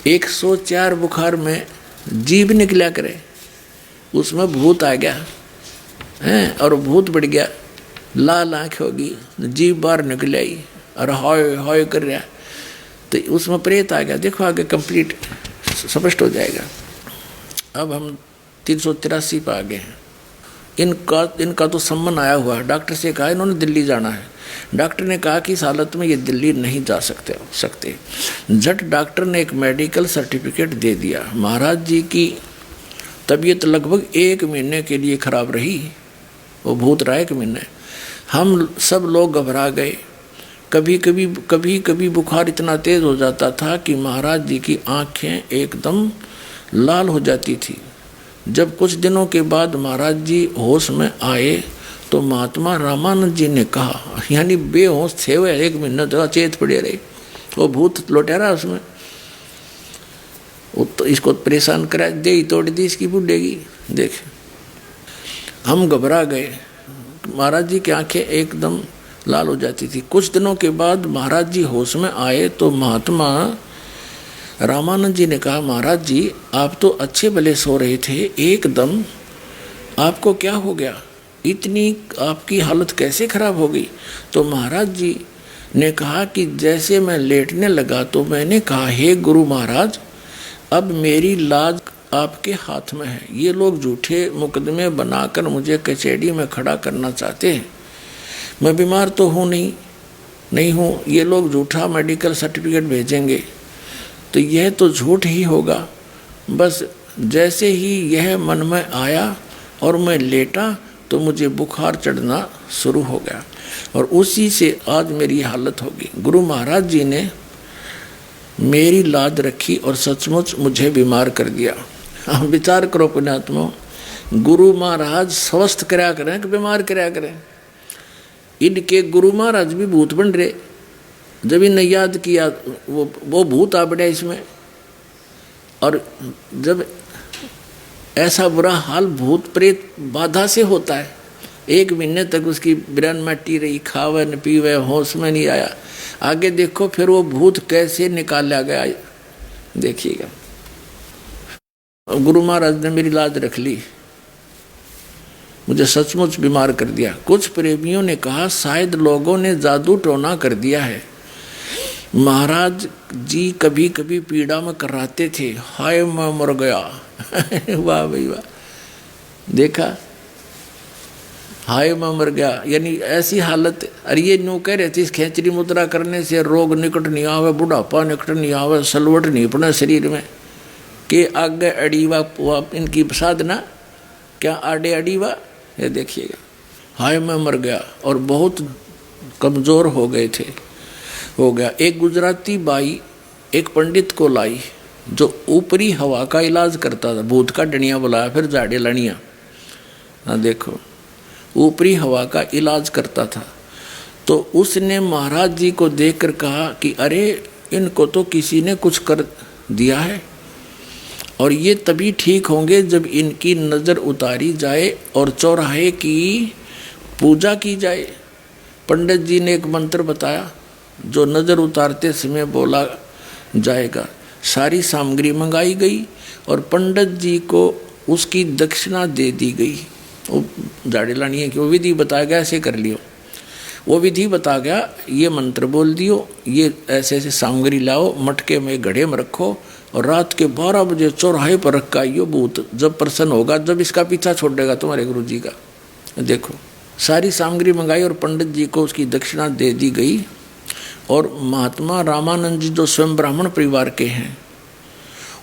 104 बुखार में जीभ निकला करे, उसमें भूत आ गया है और भूत बढ़ गया, लाल आँख होगी, जीभ बाहर निकल आई और हाय हाय कर रहा, तो उसमें प्रेत आ गया। देखो आगे कंप्लीट स्पष्ट हो जाएगा। अब हम 383 पर आ गए हैं। इनका तो सम्मन आया हुआ है। डॉक्टर से कहा इन्होंने दिल्ली जाना है। डॉक्टर ने कहा कि इस हालत में ये दिल्ली नहीं जा सकते। झट डॉक्टर ने एक मेडिकल सर्टिफिकेट दे दिया। महाराज जी की तबीयत लगभग 1 महीने के लिए खराब रही, वो भूत रहा 1 महीने। हम सब लोग घबरा गए। कभी कभी बुखार इतना तेज हो जाता था कि महाराज जी की आंखें एकदम लाल हो जाती थी। जब कुछ दिनों के बाद महाराज जी होश में आए तो महात्मा रामानंद जी ने कहा, यानी बेहोश थे वे 1 महीने तक चेत पड़े रहे, वो भूत लौटा रहा उसमें, तो इसको परेशान करा दे ही तोड़ दी इसकी बुढ़ेगी। देख हम घबरा गए। महाराज जी की आंखें एकदम लाल हो जाती थी। कुछ दिनों के बाद महाराज जी होश में आए तो महात्मा रामानंद जी ने कहा, महाराज जी आप तो अच्छे भले सो रहे थे, एकदम आपको क्या हो गया, इतनी आपकी हालत कैसे खराब हो गई? तो महाराज जी ने कहा कि जैसे मैं लेटने लगा तो मैंने कहा, हे गुरु महाराज अब मेरी लाज आपके हाथ में है। ये लोग झूठे मुकदमे बनाकर मुझे कचहरी में खड़ा करना चाहते हैं। मैं बीमार तो हूँ नहीं हूँ, ये लोग झूठा मेडिकल सर्टिफिकेट भेजेंगे तो यह तो झूठ ही होगा। बस जैसे ही यह मन में आया और मैं लेटा तो मुझे बुखार चढ़ना शुरू हो गया और उसी से आज मेरी हालत होगी। गुरु महाराज जी ने मेरी लाज रखी और सचमुच मुझे बीमार कर दिया। हम विचार करो पुण्यात्मा, गुरु महाराज स्वस्थ कराया करें कि बीमार कराया करें? इनके गुरु महाराज भी भूत बन रहे। जब इन्हें याद किया वो भूत आ बढ़ा इसमें। और जब ऐसा बुरा हाल भूत प्रेत बाधा से होता है, 1 महीने तक उसकी ब्रेन मट्टी रही, खावे न पीवे, होश में नहीं आया। आगे देखो फिर वो भूत कैसे निकाला गया, देखिएगा। गुरु महाराज ने मेरी लाज रख ली, मुझे सचमुच बीमार कर दिया। कुछ प्रेमियों ने कहा शायद लोगों ने जादू टोना कर दिया है। महाराज जी कभी कभी पीड़ा में कराते थे, हाय मैं मर गया। वाह भाई वाह, देखा, हाय मैं मर गया, यानी ऐसी हालत। अरे ये न्यू कह रहे थे इस खेचरी मुद्रा करने से रोग निकट नहीं आवे, बुढ़ापा निकट नहीं आवे, सलवट नहीं पड़े शरीर में, के आगे अड़ीवा इनकी साधना क्या आड़े अड़ीवा। ये देखिएगा, हाय मैं मर गया, और बहुत कमज़ोर हो गए थे, हो गया। एक गुजराती बाई एक पंडित को लाई जो ऊपरी हवा का इलाज करता था, भूत का डनिया बुलाया, फिर जाड़े लड़ियाँ। हाँ देखो, ऊपरी हवा का इलाज करता था। तो उसने महाराज जी को देखकर कहा कि अरे इनको तो किसी ने कुछ कर दिया है, और ये तभी ठीक होंगे जब इनकी नज़र उतारी जाए और चौराहे की पूजा की जाए। पंडित जी ने एक मंत्र बताया जो नज़र उतारते समय बोला जाएगा। सारी सामग्री मंगाई गई और पंडित जी को उसकी दक्षिणा दे दी गई। वो जाड़े लानी है कि वो विधि बताया गया, ऐसे कर लियो, वो विधि बता गया, ये मंत्र बोल दियो, ये ऐसे ऐसे सामग्री लाओ, मटके में घड़े में रखो, और रात के 12 बजे चौराहे पर रख आइयो। भूत जब प्रसन्न होगा, जब इसका पीछा छोड़ेगा तुम्हारे गुरु जी का। देखो, सारी सामग्री मंगाई और पंडित जी को उसकी दक्षिणा दे दी गई। और महात्मा रामानंद जी जो स्वयं ब्राह्मण परिवार के हैं,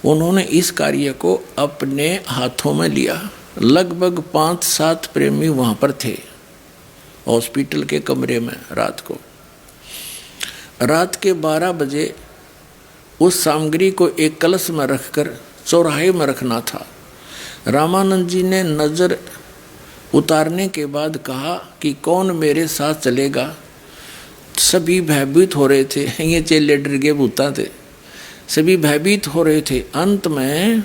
उन्होंने इस कार्य को अपने हाथों में लिया। लगभग 5-7 प्रेमी वहाँ पर थे हॉस्पिटल के कमरे में। रात के 12 बजे उस सामग्री को एक कलश में रखकर चौराहे में रखना था। रामानंद जी ने नज़र उतारने के बाद कहा कि कौन मेरे साथ चलेगा। सभी भयभीत हो रहे थे, ये चेले डर गए, भूता थे, सभी भयभीत हो रहे थे। अंत में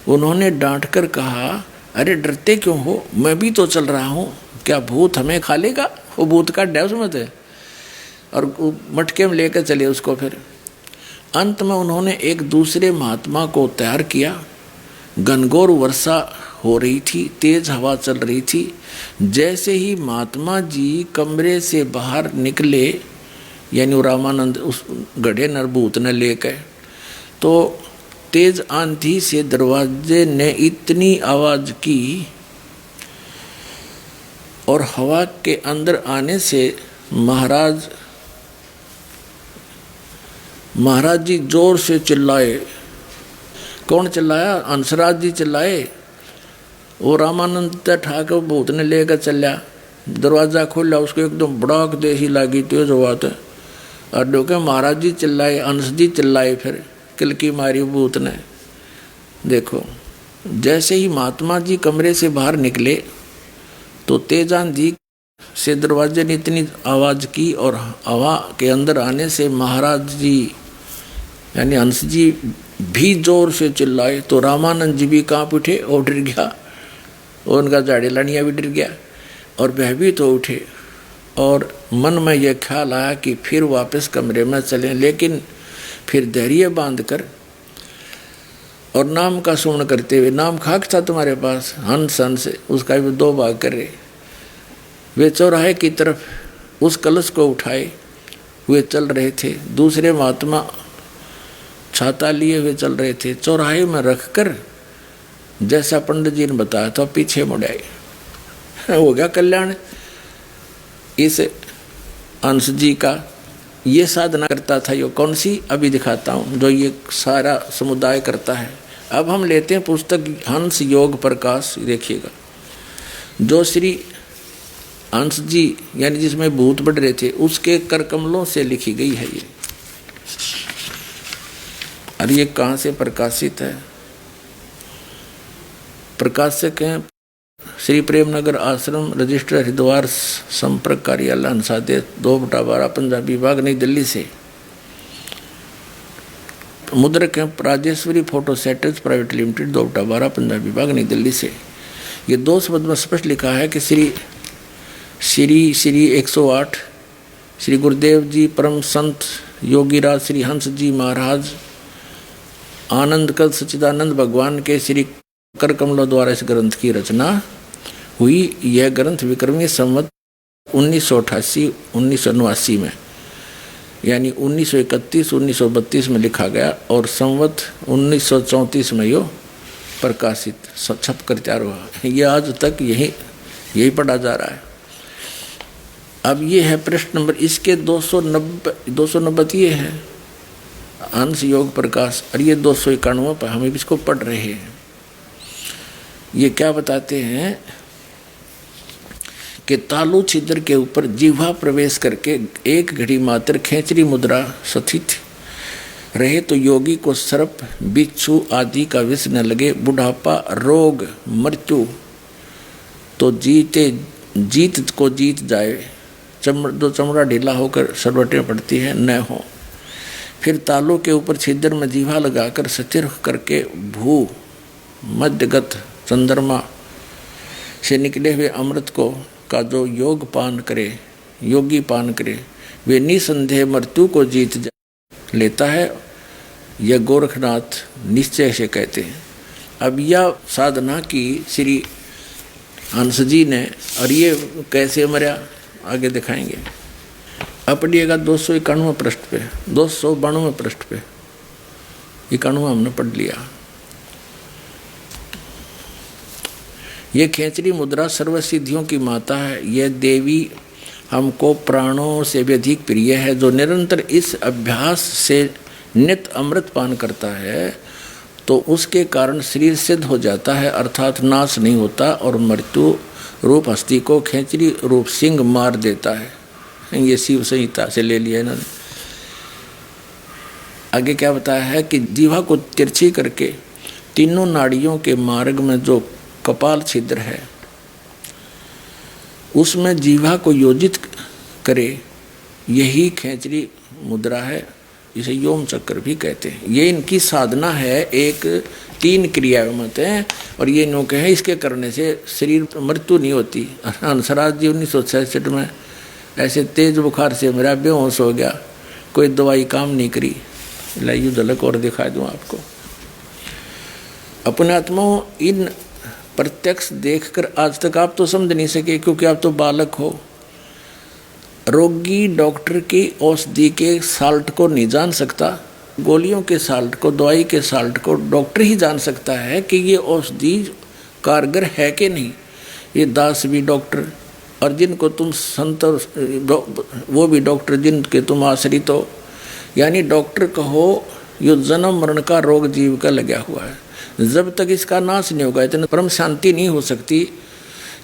उन्होंने डांट कर कहा, अरे डरते क्यों हो, मैं भी तो चल रहा हूँ, क्या भूत हमें खा लेगा। वो भूत का डर मत है, और मटके में लेकर चले उसको। फिर अंत में उन्होंने एक दूसरे महात्मा को तैयार किया। घनघोर वर्षा हो रही थी, तेज हवा चल रही थी। जैसे ही महात्मा जी कमरे से बाहर निकले, यानी रामानंद उस गढ़े नरभूत ने लेकर, तो तेज आंधी से दरवाजे ने इतनी आवाज की और हवा के अंदर आने से महाराज जी जोर से चिल्लाए। कौन चिल्लाया? हंसराज जी चिल्लाए। वो रामानंद ठाकर भूत ने लेकर चलिया, दरवाजा खोला, उसको एकदम बड़ाक देसी लागी, तेज हुआ था। और डोके महाराज जी चिल्लाए, हंस जी चिल्लाए, फिर किलकी मारी भूत ने। देखो, जैसे ही महात्मा जी कमरे से बाहर निकले तो तेज आंधी से दरवाजे ने इतनी आवाज़ की और हवा के अंदर आने से महाराज जी यानी हंस जी भी जोर से चिल्लाए। तो रामानंद जी भी कांप उठे और डर गया, और उनका जाड़े लानिया भी डर गया और भयभीत हो उठे। और मन में यह ख्याल आया कि फिर वापस कमरे में चलें, लेकिन फिर धैर्य बांध कर और नाम का सुमन करते हुए, नाम खाक था तुम्हारे पास, हंस हंस, उसका भी 2 भाग करे। वे चौराहे की तरफ उस कलश को उठाए हुए चल रहे थे। दूसरे महात्मा छाता लिए हुए चल रहे थे। चौराहे में रखकर जैसा पंडित जी ने बताया था, पीछे मुड़ आए। हो गया कल्याण। इस अंश जी का ये साधना करता था। ये कौन सी अभी दिखाता हूँ, जो ये सारा समुदाय करता है। अब हम लेते हैं पुस्तक हंस योग प्रकाश, देखिएगा, जो श्री हंस जी यानी जिसमें भूत बढ़ रहे थे उसके कर कमलों से लिखी गई है ये। और ये कहाँ से प्रकाशित है? प्रकाशक हैं श्री प्रेमनगर आश्रम, रजिस्टर हरिद्वार, संपर्क कार्यालय हंसादेश 2/12 पंजाबी विभाग, नई दिल्ली से। मुद्रक हैं Rajeshwari photo setters private limited, 2/12 Punjabi विभाग, नई दिल्ली से। ये 2 शब्द में स्पष्ट लिखा है कि श्री 108 श्री गुरुदेव जी परम संत योगीराज श्री हंस जी महाराज आनंद कल सच्चिदानंद भगवान के श्री कर कमलों द्वारा इस ग्रंथ की रचना हुई। यह ग्रंथ विक्रमी संवत 1988-1989 में यानी 1931-1932 में लिखा गया और संवत 1934 में यो प्रकाशित छप कर तैयार हुआ। ये आज तक यही पढ़ा जा रहा है। अब ये है प्रश्न नंबर, इसके 290 ये है अंश योग प्रकाश, और ये 291 पर हम इसको पढ़ रहे हैं। ये क्या बताते हैं कि तालु छिद्र के ऊपर जिह्वा प्रवेश करके एक घड़ी मात्र खेचरी मुद्रा स्थित रहे तो योगी को सर्प बिच्छू आदि का विष न लगे, बुढ़ापा रोग मृत्यु तो जीत को जीत जाए, चमड़ा ढीला होकर सरवटें पड़ती है न हो। फिर तालू के ऊपर छिद्र में जीवा लगाकर स्थिर करके भू मध्यगत चंद्रमा से निकले हुए अमृत को का जो योगी पान करे वे निसंदेह मृत्यु को जीत लेता है। यह गोरखनाथ निश्चय से कहते हैं। अब यह साधना की श्री हंस जी ने, और ये कैसे मरा आगे दिखाएंगे। अब पढ़िएगा 291 पृष्ठ पे, 292 पृष्ठ पे, 91 हमने पढ़ लिया। ये खेचरी मुद्रा सर्वसिद्धियों की माता है। यह देवी हमको प्राणों से भी अधिक प्रिय है। जो निरंतर इस अभ्यास से नित अमृत पान करता है तो उसके कारण शरीर सिद्ध हो जाता है, अर्थात नाश नहीं होता और मृत्यु रूप हस्ती को खेचरी रूप सिंह मार देता है। ये शिव संहिता से ले लिया इन्होंने। आगे क्या बताया है कि जीवा को तिरछी करके तीनों नाड़ियों के मार्ग में जो कपाल छिद्र है उसमें जीवा को योजित करे, यही खेचरी मुद्रा है। इसे योम चक्र भी कहते हैं। ये इनकी साधना है। एक 3 क्रिया मत है और ये नौके हैं, इसके करने से शरीर मृत्यु नहीं होती। हंसराज जी 1966 में ऐसे तेज बुखार से मेरा बेहोश हो गया, कोई दवाई काम नहीं करी। लाइए झलक और दिखा दूँ आपको। अपने आत्माओं इन प्रत्यक्ष देखकर आज तक आप तो समझ नहीं सके क्योंकि आप तो बालक हो। रोगी डॉक्टर की औषधि के साल्ट को नहीं जान सकता, गोलियों के साल्ट को, दवाई के साल्ट को डॉक्टर ही जान सकता है कि ये औषधि कारगर है कि नहीं। ये दास भी डॉक्टर, और जिनको तुम संत वो भी डॉक्टर जिनके तुम आश्रित हो। यानी डॉक्टर कहो यो जन्म मरण का रोग जीव का लगा हुआ है, जब तक इसका नाश नहीं होगा इतने परम शांति नहीं हो सकती।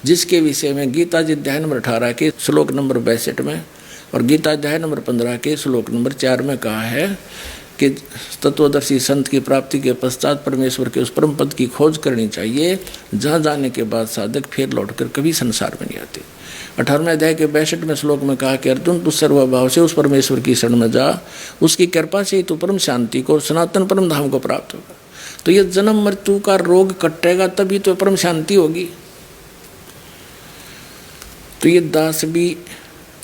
जिसके विषय में गीता जी अध्याय नंबर 18 के श्लोक नंबर 62 में और गीता अध्याय नंबर 15 के श्लोक नंबर 4 में कहा है कि तत्वदर्शी संत की प्राप्ति के पश्चात परमेश्वर के उस परम पद की खोज करनी चाहिए जहाँ जाने के बाद साधक फिर लौटकर कभी संसार में नहीं आते। 18वें अध्याय के 62वें श्लोक में कहा कि अर्जुन तू सर्वभाव से उस परमेश्वर की शरण में जा, उसकी कृपा से तो परम शांति को, सनातन परम धाम को प्राप्त होगा। तो ये जन्म मृत्यु का रोग कटेगा तभी तो परम शांति होगी। तो ये दास भी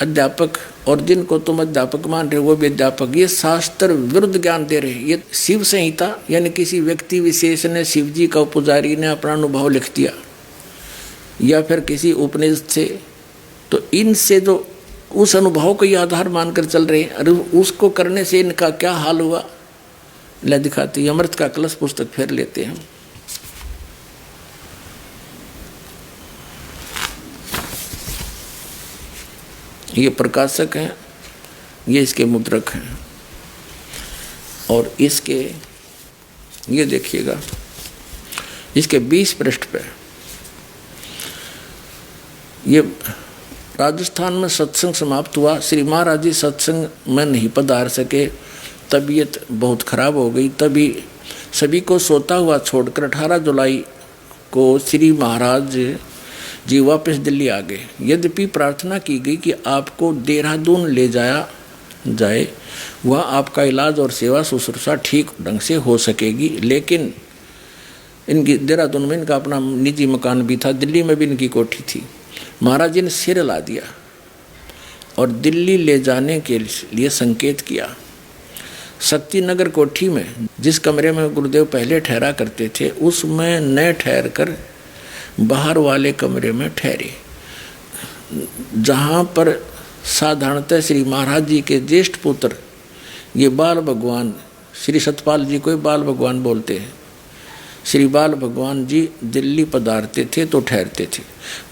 अध्यापक, और जिनको तुम अध्यापक मान रहे हो वो भी अध्यापक, ये शास्त्र विरुद्ध ज्ञान दे रहे। ये शिव संहिता यानी किसी व्यक्ति विशेष ने, शिव जी का पुजारी ने अपना अनुभव लिख दिया या फिर किसी उपनिषद से, तो इनसे जो उस अनुभव को ये आधार मानकर चल रहे हैं, अरे उसको करने से इनका क्या हाल हुआ ले दिखाती। अमृत का कलश पुस्तक फिर लेते हैं। ये प्रकाशक हैं, ये इसके मुद्रक हैं, और इसके ये देखिएगा इसके 20 पृष्ठ पे ये राजस्थान में सत्संग समाप्त हुआ। श्री महाराज जी सत्संग में नहीं पधार सके, तबीयत बहुत खराब हो गई। तभी सभी को सोता हुआ छोड़कर 18 जुलाई को श्री महाराज जी वापस दिल्ली आ गए। यद्यपि प्रार्थना की गई कि आपको देहरादून ले जाया जाए, वह आपका इलाज और सेवा शुश्रूषा ठीक ढंग से हो सकेगी, लेकिन इनकी देहरादून में इनका अपना निजी मकान भी था, दिल्ली में भी इनकी कोठी थी। महाराज जी ने सिर हिला दिया और दिल्ली ले जाने के लिए संकेत किया। शक्ति नगर कोठी में जिस कमरे में गुरुदेव पहले ठहरा करते थे उसमें न ठहर कर बाहर वाले कमरे में ठहरे, जहाँ पर साधारणतः श्री महाराज जी के ज्येष्ठ पुत्र ये बाल भगवान श्री सतपाल जी को ही बाल भगवान बोलते हैं, श्री बाल भगवान जी दिल्ली पधारते थे तो ठहरते थे।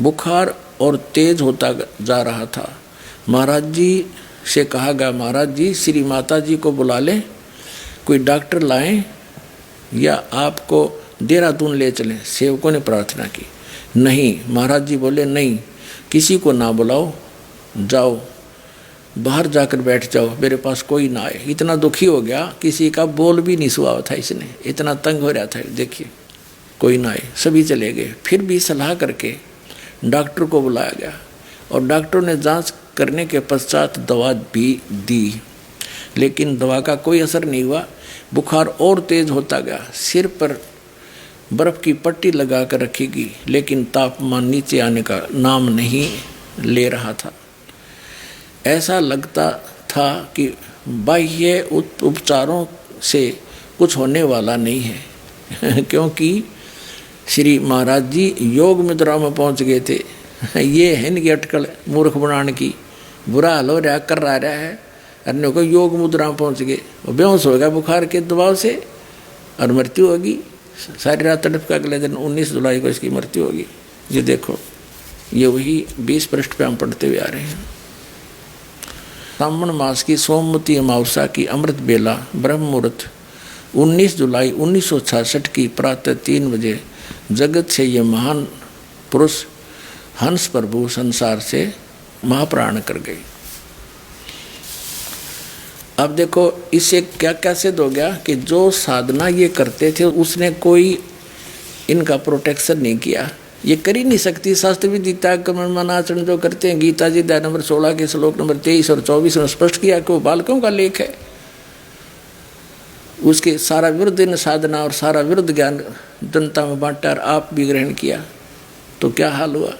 बुखार और तेज होता जा रहा था। महाराज जी से कहा गया, महाराज जी श्री माता जी को बुला लें, कोई डॉक्टर लाएं या आपको देहरादून ले चलें। सेवकों ने प्रार्थना की। नहीं, महाराज जी बोले नहीं, किसी को ना बुलाओ, जाओ बाहर जाकर बैठ जाओ, मेरे पास कोई ना आए। इतना दुखी हो गया, किसी का बोल भी नहीं सुहा था, इसने इतना तंग हो रहा था। देखिए कोई ना आए, सभी चले गए। फिर भी सलाह करके डॉक्टर को बुलाया गया और डॉक्टर ने जांच करने के पश्चात दवा भी दी, लेकिन दवा का कोई असर नहीं हुआ। बुखार और तेज होता गया। सिर पर बर्फ़ की पट्टी लगा कर रखेगी, लेकिन तापमान नीचे आने का नाम नहीं ले रहा था। ऐसा लगता था कि बाह्य उपचारों से कुछ होने वाला नहीं है क्योंकि श्री महाराज जी योग मुद्रा में पहुंच गए थे। ये है इनकी अटकल मूर्ख बनाने की, बुरा हाल हो रहा कर रहा है, अन्य को योग मुद्रा में पहुंच गए, बेहोश हो गया बुखार के दबाव से और मृत्यु होगी। सारी रात तड़प का अगले दिन 19 जुलाई को इसकी मृत्यु होगी। ये देखो, ये वही 20 पृष्ठ पे हम पढ़ते हुए आ रहे हैं। सावन मास की सोमवती अमावस्या की अमृत बेला ब्रह्म मुहूर्त 19 जुलाई 1966 की प्रातः 3 बजे जगत से ये महान पुरुष हंस प्रभु संसार से महाप्राण कर गए। अब देखो इससे क्या क्या सिद्ध हो गया कि जो साधना ये करते थे उसने कोई इनका प्रोटेक्शन नहीं किया। ये कर ही नहीं सकती। शास्त्र भी गीता कर्मणाचरण जो करते हैं, गीता जी अध्याय नंबर 16 के श्लोक नंबर 23 और 24 में स्पष्ट किया कि वो बालकों का लेख है। उसके सारा विरुद्ध इन साधना और सारा विरुद्ध ज्ञान जनता में बांटा और आप भी ग्रहण किया तो क्या हाल हुआ।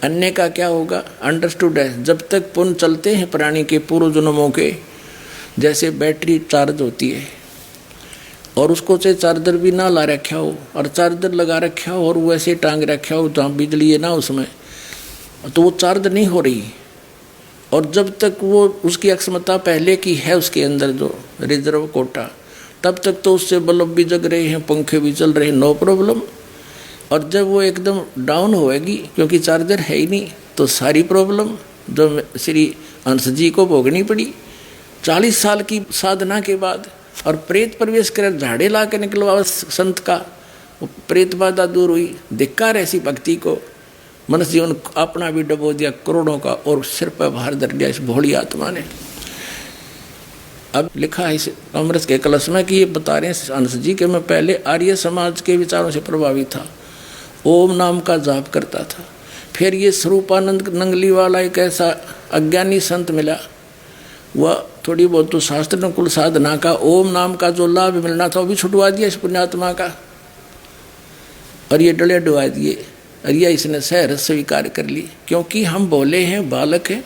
अन्य का क्या होगा अंडरस्टूड है। जब तक पुण्य चलते हैं प्राणी के पूर्व जन्मों के, जैसे बैटरी चार्ज होती है और उसको चाहे चार्जर भी ना ला रखा हो और चार्जर लगा रखा हो और वैसे टांग रखा हो जहाँ बिजली है ना उसमें, तो वो चार्ज नहीं हो रही। और जब तक वो उसकी अक्षमता पहले की है उसके अंदर जो रिजर्व कोटा, तब तक तो उससे बल्ब भी जग रहे हैं, पंखे भी चल रहे हैं, नो प्रॉब्लम। और जब वो एकदम डाउन होएगी क्योंकि चार्जर है ही नहीं, तो सारी प्रॉब्लम जो श्री हंस जी को भोगनी पड़ी 40 साल की साधना के बाद। और प्रेत प्रवेश कर झाड़े ला के निकलवा संत का, प्रेत बाधा दूर हुई। धिक्कार ऐसी भक्ति को। मनुष्य जीवन अपना भी डबो दिया करोड़ों का और सिर पर भार धर दिया इस भोली आत्मा ने। अब लिखा है इस अमृत के कलश में कि ये बता रहे हैं हंस जी के मैं पहले आर्य समाज के विचारों से प्रभावित था, ओम नाम का जाप करता था। फिर ये स्वरूपानंद नंगली वाला एक ऐसा अज्ञानी संत मिला, वह थोड़ी बहुत तो शास्त्र अनुकूल साधना का ओम नाम का जो लाभ मिलना था वो भी छुटवा दिया इस पुण्यात्मा का, और ये डले डुबा दिए। और यह इसने सहरस स्वीकार कर ली क्योंकि हम बोले हैं बालक है।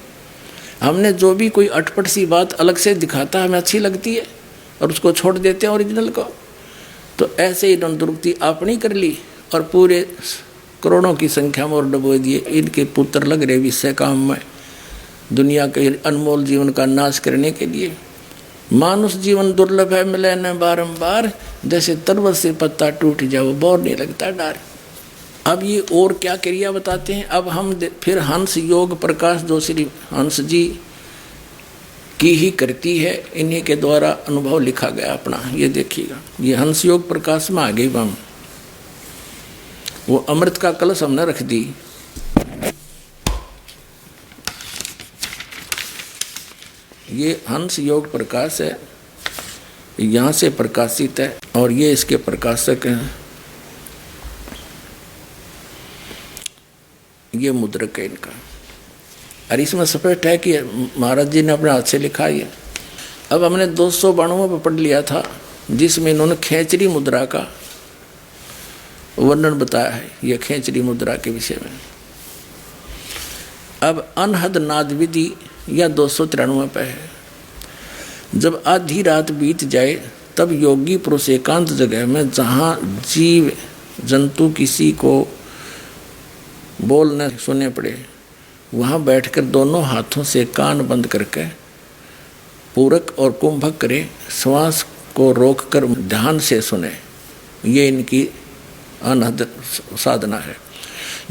हमने जो भी कोई अटपट सी बात अलग से दिखाता हमें अच्छी लगती है और उसको छोड़ देते हैं ओरिजिनल को। तो ऐसे ही दुरुक्ति अपनी कर ली और पूरे करोड़ों की संख्या में और डबो दिए। इनके पुत्र लग रहे विषय काम में दुनिया के अनमोल जीवन का नाश करने के लिए। मानुष जीवन दुर्लभ है, मिले न बारंबार, जैसे तरबत से पत्ता टूट जाए वो बोर नहीं लगता डार। अब ये और क्या क्रिया बताते हैं। अब हम फिर हंस योग प्रकाश जो श्री हंस जी की ही करती है, इन्हीं के द्वारा अनुभव लिखा गया अपना। ये देखिएगा, ये हंस योग प्रकाश में आ गई हम। वो अमृत का कलश हमने रख दी। ये हंस योग प्रकाश है, यहाँ से प्रकाशित है और ये इसके प्रकाशक हैं। ये मुद्रक है इनका। और इसमें स्पष्ट है कि महाराज जी ने अपने हाथ से लिखा है। अब हमने 292 पर पढ़ लिया था जिसमें इन्होंने खेचरी मुद्रा का वर्णन बताया है, यह खेचरी मुद्रा के विषय में। अब अनहद नाद विधि या 293 पे है। जब आधी रात बीत जाए तब योगी पुरुष एकांत जगह में, जहाँ जीव जंतु किसी को बोल न सुने पड़े, वहाँ बैठकर दोनों हाथों से कान बंद करके पूरक और कुंभक करे, श्वास को रोककर ध्यान से सुने। ये इनकी अनहद साधना है।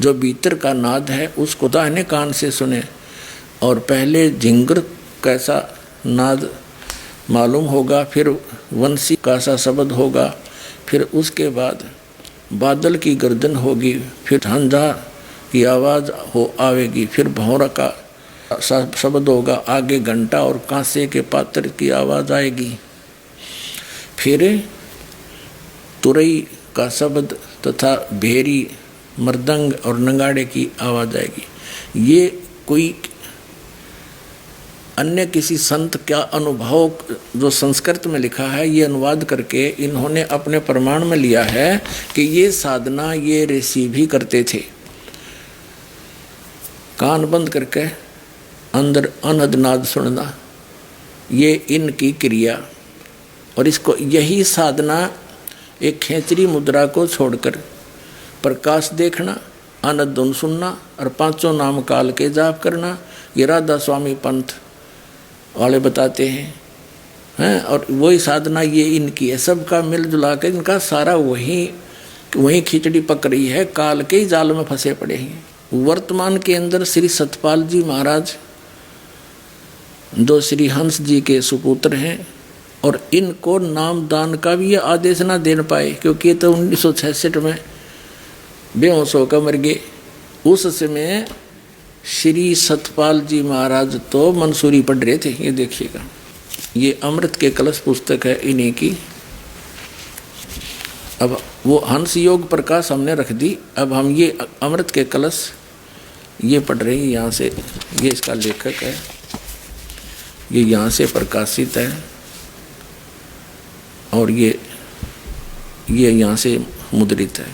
जो भीतर का नाद है उसको दाहिने कान से सुने और पहले झिंगर कैसा नाद मालूम होगा, फिर वंशी का सा शब्द होगा, फिर उसके बाद बादल की गर्दन होगी, फिर झंझा की आवाज़ आवेगी, फिर भौरा का शब्द होगा, आगे घंटा और कांसे के पात्र की आवाज़ आएगी, फिर तुरई का शब्द तथा भेरी, मृदंग और नगाड़े की आवाज़ आएगी। ये कोई अन्य किसी संत का अनुभव जो संस्कृत में लिखा है, ये अनुवाद करके इन्होंने अपने प्रमाण में लिया है कि ये साधना ये ऋषि भी करते थे। कान बंद करके अंदर अनहद नाद सुनना, ये इनकी क्रिया। और इसको यही साधना एक खेचरी मुद्रा को छोड़कर प्रकाश देखना, अनहद धुन सुनना और पांचों नाम काल के जाप करना, ये राधा स्वामी पंथ वाले बताते हैं। और वही साधना ये इनकी है। सबका मिलजुला कर इनका सारा वही खिचड़ी पक रही है, काल के ही जाल में फंसे पड़े हैं। वर्तमान के अंदर श्री सतपाल जी महाराज जो श्री हंस जी के सुपुत्र हैं, और इनको नाम दान का भी ये आदेश ना दे पाए, क्योंकि ये तो 1966 में बेहोश होकर मर गए। उस समय श्री सतपाल जी महाराज तो मंसूरी पढ़ रहे थे। ये देखिएगा, ये अमृत के कलश पुस्तक है इन्हीं की। अब वो हंस योग प्रकाश हमने रख दी, अब हम ये अमृत के कलश ये पढ़ रहे हैं। यहाँ से ये इसका लेखक है, ये यहाँ से प्रकाशित है, और ये यहाँ से मुद्रित है।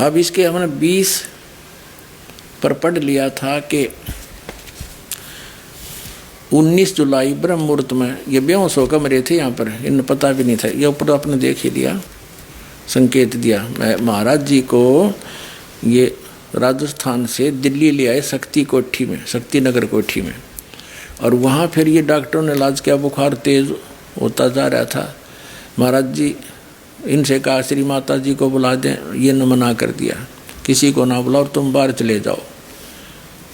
अब इसके हमने 20 पर पढ़ लिया था कि 19 जुलाई ब्रह्म मुहूर्त में ये बेहोश होकर मरे थे। यहाँ पर इन्हें पता भी नहीं था, ये ऊपर आपने देख ही लिया, संकेत दिया। महाराज जी को ये राजस्थान से दिल्ली ले आए शक्ति कोठी में, शक्ति नगर कोठी में, और वहाँ फिर ये डॉक्टरों ने इलाज किया, बुखार तेज होता जा रहा था। महाराज जी इनसे कहा श्री माता जी को बुला दें, ये न मना कर दिया, किसी को ना बुलाओ, तुम बाहर चले जाओ,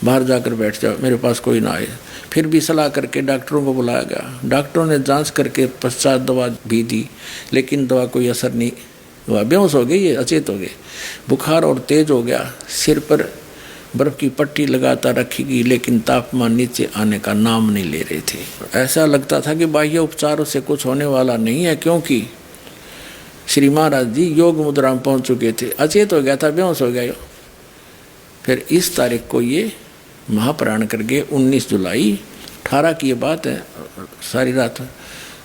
बाहर जाकर बैठ जाओ, मेरे पास कोई ना आए। फिर भी सलाह करके डॉक्टरों को बुलाया गया। डॉक्टरों ने जांच करके पश्चात दवा भी दी, लेकिन दवा कोई असर नहीं हुआ। बेहोश हो गए, ये अचेत हो गए, बुखार और तेज हो गया। सिर पर बर्फ़ की पट्टी लगातार रखी गई, लेकिन तापमान नीचे आने का नाम नहीं ले रहे थे। ऐसा लगता था कि बाह्य उपचारों से कुछ होने वाला नहीं है, क्योंकि श्री महाराज जी योग मुद्रा में पहुँच चुके थे। अचेत हो गया था, बेहोश हो गया। फिर इस तारीख को ये महाप्राण कर गए। 19 जुलाई 18 की ये बात है। सारी रात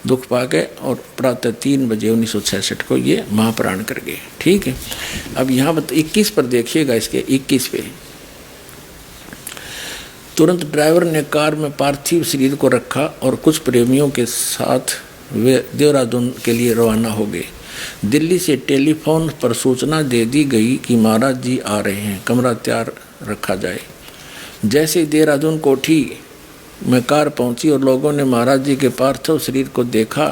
दुख पा गए और प्रातः 3 बजे 1966 को ये महाप्राण कर गए। ठीक है, अब यहाँ 21 पर देखिएगा, इसके 21 पे तुरंत ड्राइवर ने कार में पार्थिव शरीर को रखा और कुछ प्रेमियों के साथ वे देहरादून के लिए रवाना हो गए। दिल्ली से टेलीफोन पर सूचना दे दी गई कि महाराज जी आ रहे हैं, कमरा तैयार रखा जाए। जैसे ही देहरादून कोठी में कार पहुंची और लोगों ने महाराज जी के पार्थिव शरीर को देखा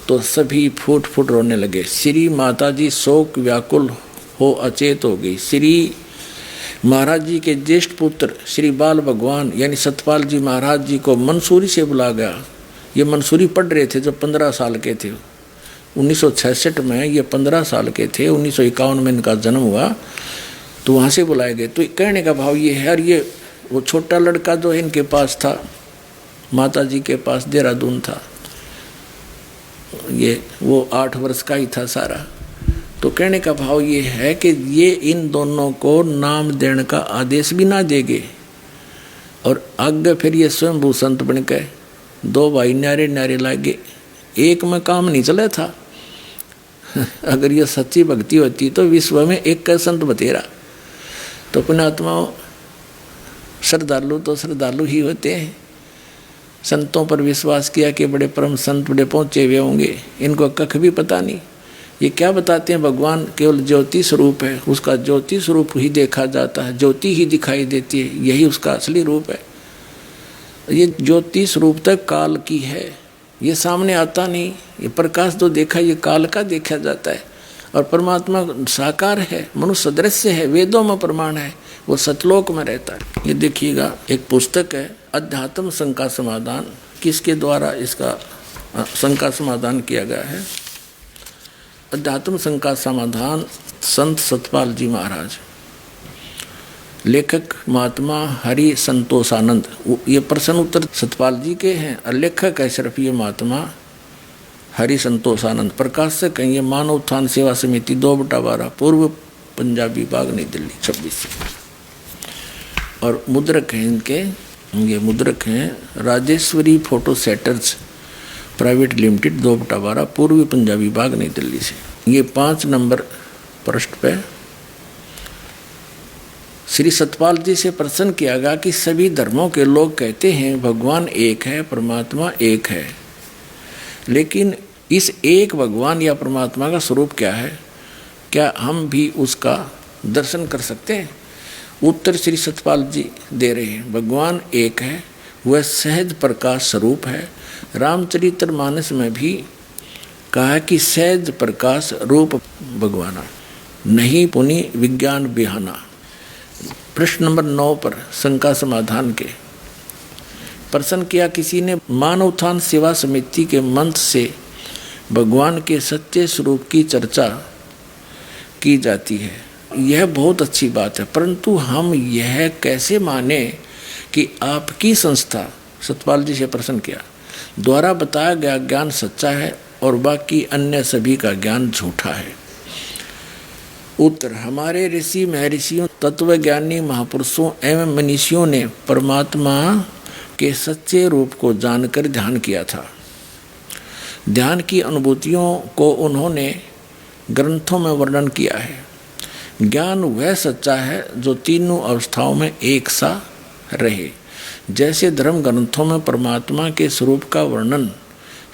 तो सभी फूट फूट रोने लगे। श्री माता जी शोक व्याकुल हो अचेत हो गई। श्री महाराज जी के ज्येष्ठ पुत्र श्री बाल भगवान यानी सतपाल जी महाराज जी को मंसूरी से बुला गया। ये मंसूरी पढ़ रहे थे जब 15 साल के थे। 1966 में ये 15 साल के थे। 1951 में इनका जन्म हुआ, तो वहाँ से बुलाए गए। तो कहने का भाव ये है, और ये वो छोटा लड़का जो इनके पास था, माता जी के पास देहरादून था, ये वो 8 वर्ष का ही था सारा। तो कहने का भाव ये है कि ये इन दोनों को नाम देने का आदेश भी ना देंगे, और आगे फिर ये स्वयंभू संत बन गए। 2 भाई न्यारे न्यारे लागे, एक में काम नहीं चला था। अगर ये सच्ची भक्ति होती तो विश्व में एक का संत बतेरा। तो पुण्यात्माओं, श्रद्धालु तो श्रद्धालु ही होते हैं। संतों पर विश्वास किया कि बड़े परम संत बड़े पहुँचे हुए होंगे, इनको कख भी पता नहीं। ये क्या बताते हैं, भगवान केवल ज्योति स्वरूप है, उसका ज्योति स्वरूप ही देखा जाता है, ज्योति ही दिखाई देती है, यही उसका असली रूप है। ये ज्योति स्वरूप तक काल की है, ये सामने आता नहीं। ये प्रकाश जो देखा ये काल का देखा जाता है। और परमात्मा साकार है, मनुष्य सदृश्य है, वेदों में प्रमाण है, वो सतलोक में रहता है। ये देखिएगा, एक पुस्तक है अध्यात्म शंका समाधान, किसके द्वारा इसका शंका समाधान किया गया है। अध्यात्म शंका समाधान संत सतपाल जी महाराज, लेखक महात्मा हरि संतोषानंद। ये प्रश्न उत्तर सतपाल जी के हैं और लेखक है सिर्फ ये महात्मा हरि संतोषानंद। प्रकाशक हैं ये मानव उत्थान सेवा समिति 2/12 पूर्व पंजाबी बाग नई दिल्ली 26 से। और मुद्रक हैं इनके, ये मुद्रक हैं Rajeshwari photo setters private limited 2/12 पूर्वी पंजाबी बाग नई दिल्ली से। ये 5 नंबर पृष्ठ पे श्री सतपाल जी से प्रश्न किया गया कि सभी धर्मों के लोग कहते हैं भगवान एक है, परमात्मा एक है, लेकिन इस एक भगवान या परमात्मा का स्वरूप क्या है, क्या हम भी उसका दर्शन कर सकते हैं। उत्तर श्री सतपाल जी दे रहे हैं, भगवान एक है, वह सहज प्रकाश स्वरूप है। रामचरितमानस में भी कहा कि सहज प्रकाश रूप भगवाना, नहीं पुनि विज्ञान बिहाना। प्रश्न नंबर 9 पर शंका समाधान के प्रश्न किया, किसी ने मानव उत्थान सेवा समिति के मंत्र से भगवान के सच्चे स्वरूप की चर्चा की जाती है, यह बहुत अच्छी बात है, परंतु हम यह कैसे माने कि आपकी संस्था, सतपाल जी से प्रश्न किया, द्वारा बताया गया ज्ञान सच्चा है और बाकी अन्य सभी का ज्ञान झूठा है। उत्तर, हमारे ऋषि महर्षियों तत्वज्ञानी महापुरुषों एवं मनीषियों ने परमात्मा के सच्चे रूप को जानकर ध्यान किया था। ध्यान की अनुभूतियों को उन्होंने ग्रंथों में वर्णन किया है। ज्ञान वह सच्चा है जो तीनों अवस्थाओं में एक सा रहे। जैसे धर्म ग्रंथों में परमात्मा के स्वरूप का वर्णन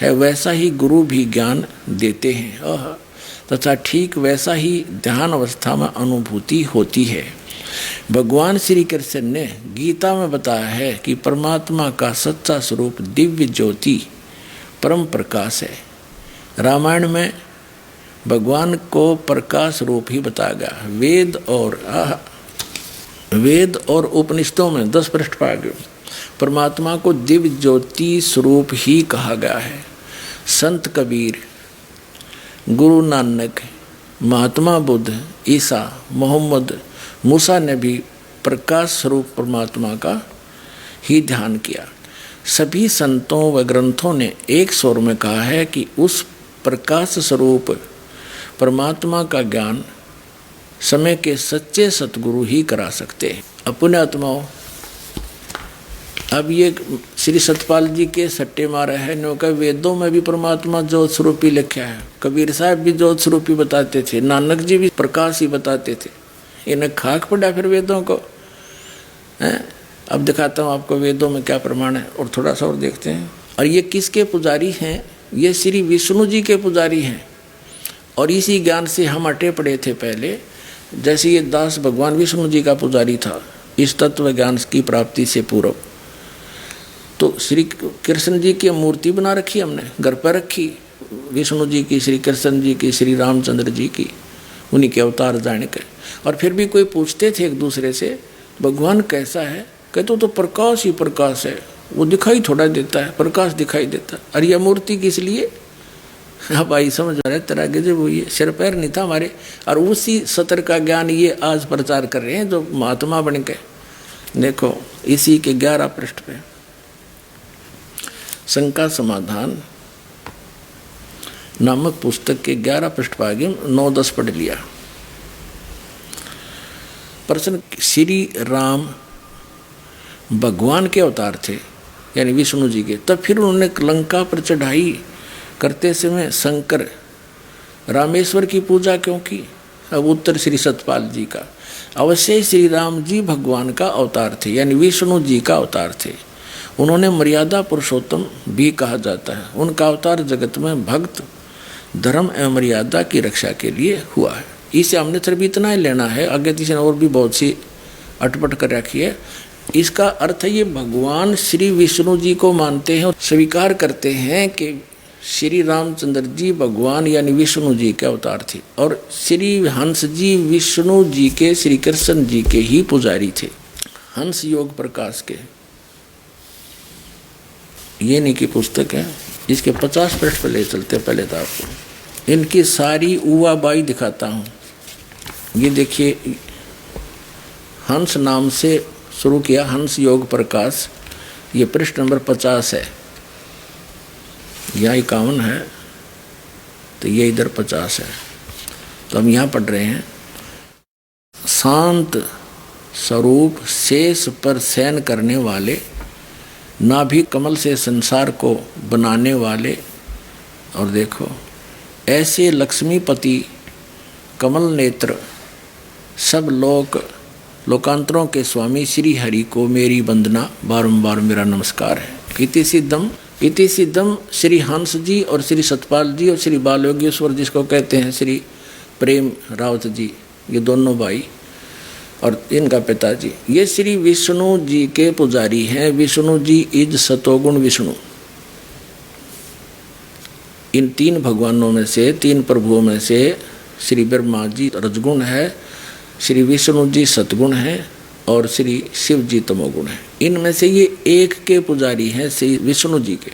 है, वैसा ही गुरु भी ज्ञान देते हैं तथा ठीक वैसा ही ध्यान अवस्था में अनुभूति होती है। भगवान श्री कृष्ण ने गीता में बताया है कि परमात्मा का सच्चा स्वरूप दिव्य ज्योति परम प्रकाश है। रामायण में भगवान को प्रकाश रूप ही बताया गया। वेद और उपनिषदों में 10 पृष्ठ पा गए परमात्मा को दिव्य ज्योति स्वरूप ही कहा गया है। संत कबीर, गुरु नानक, महात्मा बुद्ध, ईसा, मोहम्मद, मूसा ने भी प्रकाश स्वरूप परमात्मा का ही ध्यान किया। सभी संतों व ग्रंथों ने एक स्वर में कहा है कि उस प्रकाश स्वरूप परमात्मा का ज्ञान समय के सच्चे सतगुरु ही करा सकते हैं। अपने आत्माओं, अब ये श्री सतपाल जी के सट्टे मारे हैं, न्योंकि वेदों में भी परमात्मा ज्योत स्वरूपी लिखा है। कबीर साहब भी ज्योत स्वरूपी बताते थे, नानक जी भी प्रकाश ही बताते थे। इन्हें खाक पड़ा फिर वेदों को हैं। अब दिखाता हूँ आपको वेदों में क्या प्रमाण है, और थोड़ा सा और देखते हैं। और ये किसके पुजारी हैं? ये श्री विष्णु जी के पुजारी हैं। और इसी ज्ञान से हम अटे पड़े थे पहले। जैसे ये दास भगवान विष्णु जी का पुजारी था इस तत्व ज्ञान की प्राप्ति से पूर्व, तो श्री कृष्ण जी की मूर्ति बना रखी हमने, घर पर रखी, विष्णु जी की, श्री कृष्ण जी की, श्री रामचंद्र जी की, उन्हीं के अवतार जाने के। और फिर भी कोई पूछते थे एक दूसरे से भगवान कैसा है, कहते तो प्रकाश ही प्रकाश है, वो दिखाई थोड़ा देता है, प्रकाश दिखाई देता है। और यह मूर्ति किस लिए? अब आई समझ आ रहा है तरह के जब वो ये सिर पैर नहीं था हमारे, और उसी सतर का ज्ञान ये आज प्रचार कर रहे हैं जो महात्मा बन के। देखो इसी के 11 पृष्ठ पे शंका समाधान नामक पुस्तक के 11 पृष्ठ पर आगे 9-10 पढ़ लिया। प्रश्न, श्री राम भगवान के अवतार थे यानी विष्णु जी के, तब फिर उन्होंने लंका पर चढ़ाई करते समय शंकर रामेश्वर की पूजा क्यों की? अब उत्तर श्री सतपाल जी का, अवश्य श्री राम जी भगवान का अवतार थे यानी विष्णु जी का अवतार थे। उन्होंने मर्यादा पुरुषोत्तम भी कहा जाता है। उनका अवतार जगत में भक्त धर्म एवं मर्यादा की रक्षा के लिए हुआ है। इसे हमने सिर्फ इतना ही लेना है, आगे तीसरे और भी बहुत सी अटपट कर रखी है। इसका अर्थ ये भगवान श्री विष्णु जी को मानते हैं और स्वीकार करते हैं कि श्री रामचंद्र जी भगवान यानी विष्णु जी के अवतार थे और श्री हंस जी विष्णु जी के श्री कृष्ण जी के ही पुजारी थे। हंस योग प्रकाश के ये नहीं की पुस्तक है, इसके 50 पृष्ठ पर ले चलते। पहले तो आपको इनकी सारी उवाबाई दिखाता हूँ। ये देखिए, हंस नाम से शुरू किया, हंस योग प्रकाश, ये पृष्ठ नंबर 50 है, यहाँ 51 है, तो ये इधर 50 है। तो हम यहाँ पढ़ रहे हैं, शांत स्वरूप शेष पर शयन करने वाले, नाभि कमल से संसार को बनाने वाले, और देखो ऐसे लक्ष्मीपति कमल नेत्र सब लोकांतरों के स्वामी श्री हरि को मेरी वंदना, बारंबार मेरा नमस्कार है। इति सिद्धम श्री हंस जी और श्री सतपाल जी और श्री बाल योगेश्वर जिसको कहते हैं श्री प्रेम रावत जी, ये दोनों भाई और इनका पिताजी, ये श्री विष्णु जी के पुजारी हैं। विष्णु जी इज सतोगुण विष्णु। इन 3 भगवानों में से, 3 प्रभुओं में से श्री ब्रह्मा जी रजगुण है, श्री विष्णु जी सतगुण है और श्री शिव जी तमोगुण है। इनमें से ये एक के पुजारी हैं श्री विष्णु जी के।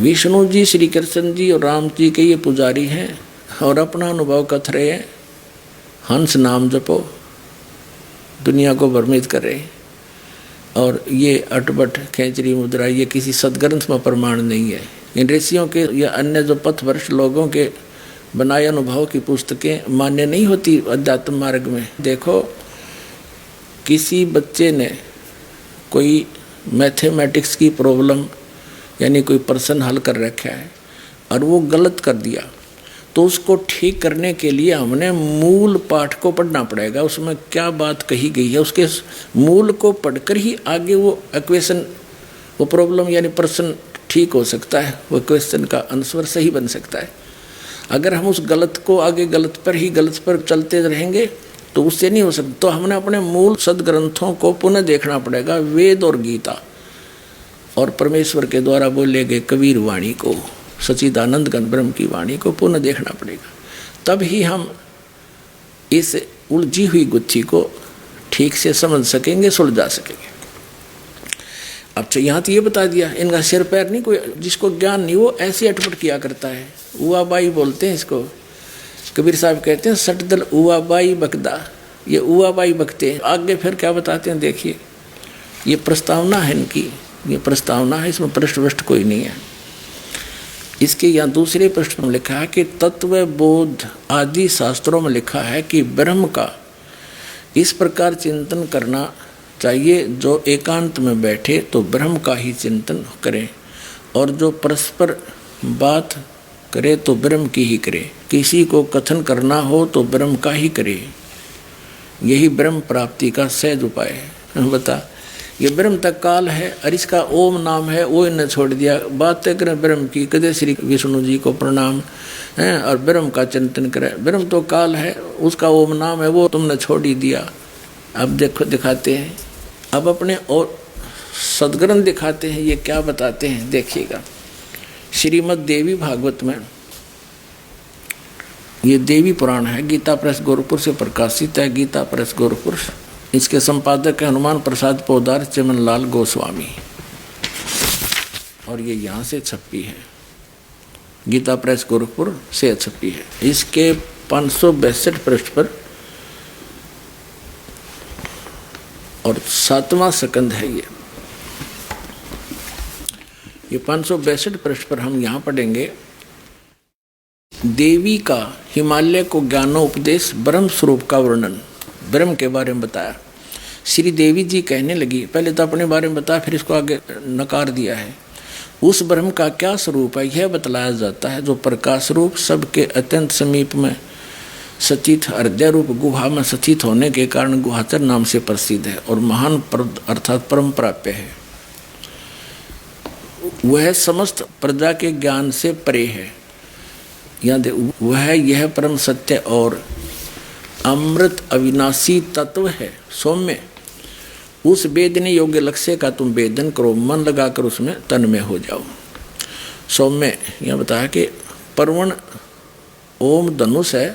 विष्णु जी श्री कृष्ण जी और राम जी के ये पुजारी हैं और अपना अनुभव कथ रहे हैं। हंस नाम जपो, दुनिया को भ्रमित कर रहे। और ये अटबट खेचरी मुद्रा ये किसी सदग्रंथ में प्रमाण नहीं है। इन ऋषियों के या अन्य जो पथभ्रष्ट लोगों के बनाए अनुभव की पुस्तकें मान्य नहीं होती अध्यात्म मार्ग में। देखो, किसी बच्चे ने कोई मैथमेटिक्स की प्रॉब्लम यानी कोई प्रश्न हल कर रखा है और वो गलत कर दिया, तो उसको ठीक करने के लिए हमने मूल पाठ को पढ़ना पड़ेगा। उसमें क्या बात कही गई है, उसके मूल को पढ़कर ही आगे वो इक्वेशन, वो प्रॉब्लम यानी प्रश्न ठीक हो सकता है, वो क्वेश्चन का आंसर सही बन सकता है। अगर हम उस गलत को आगे गलत पर चलते रहेंगे तो उससे नहीं हो सकता। तो हमने अपने मूल सदग्रंथों को पुनः देखना पड़ेगा, वेद और गीता और परमेश्वर के द्वारा बोले गए कबीर वाणी को, सच्चिदानंद घन ब्रह्म की वाणी को पुनः देखना पड़ेगा। तब ही हम इस उलझी हुई गुत्थी को ठीक से समझ सकेंगे, सुलझा सकेंगे। अब यहाँ तो ये बता दिया, इनका सिर पैर नहीं, कोई जिसको ज्ञान नहीं वो ऐसे अटपट किया करता है। उवाबाई बोलते हैं इसको। कबीर साहब कहते हैं सटदल उवाबाई बकदा, ये उवाबाई बकते हैं। आगे फिर क्या बताते हैं देखिए, ये प्रस्तावना है इनकी, ये प्रस्तावना है, इसमें पृष्ठ कोई नहीं है। इसके यहाँ दूसरे पृष्ठ में लिखा है कि तत्व बोध आदि शास्त्रों में लिखा है कि ब्रह्म का इस प्रकार चिंतन करना चाहिए, जो एकांत में बैठे तो ब्रह्म का ही चिंतन करे और जो परस्पर बात करे तो ब्रह्म की ही करे। किसी को कथन करना हो तो ब्रह्म का ही करे, यही ब्रह्म प्राप्ति का सहज उपाय है। बता, ये ब्रह्म तक काल है और इसका ओम नाम है, वो इन्हें छोड़ दिया। बातें करें ब्रह्म की, कदे श्री विष्णु जी को प्रणाम है और ब्रह्म का चिंतन करें। ब्रह्म तो काल है, उसका ओम नाम है, वो तुमने छोड़ ही दिया। अब देखो दिखाते हैं, अब अपने और सदग्रंथ दिखाते हैं, ये क्या बताते हैं देखिएगा। श्रीमद् देवी भागवत में, ये देवी पुराण है, गीता प्रेस गोरखपुर से प्रकाशित है। गीता प्रेस गोरखपुर, इसके संपादक है हनुमान प्रसाद पोदार चमनलाल गोस्वामी और ये यहाँ से छपी है, गीता प्रेस गोरखपुर से छपी है। इसके 562 पृष्ठ पर और 7वां स्कंद है ये 562 पृष्ठ पर हम यहाँ पढ़ेंगे। देवी का हिमालय को ज्ञानोपदेश, ब्रह्म स्वरूप का वर्णन, ब्रह्म के बारे में बताया। श्री देवी जी कहने लगी, पहले तो अपने बारे में बताया, फिर इसको आगे नकार दिया है। उस ब्रह्म का क्या स्वरूप है यह बतलाया जाता है, जो प्रकाश रूप सबके अत्यंत समीप में सचित हृदय रूप गुहा में सचित होने के कारण गुहाचर नाम से प्रसिद्ध है और महान अर्थात परम प्राप्य है। वह समस्त प्रजा के ज्ञान से परे है। याद वह यह परम सत्य और अमृत अविनाशी तत्व है। सौम्य उस वेदने योग्य लक्ष्य का तुम वेदन करो, मन लगाकर उसमें तन्मय हो जाओ। सौम्य यह बताया कि परवण ओम धनुष है,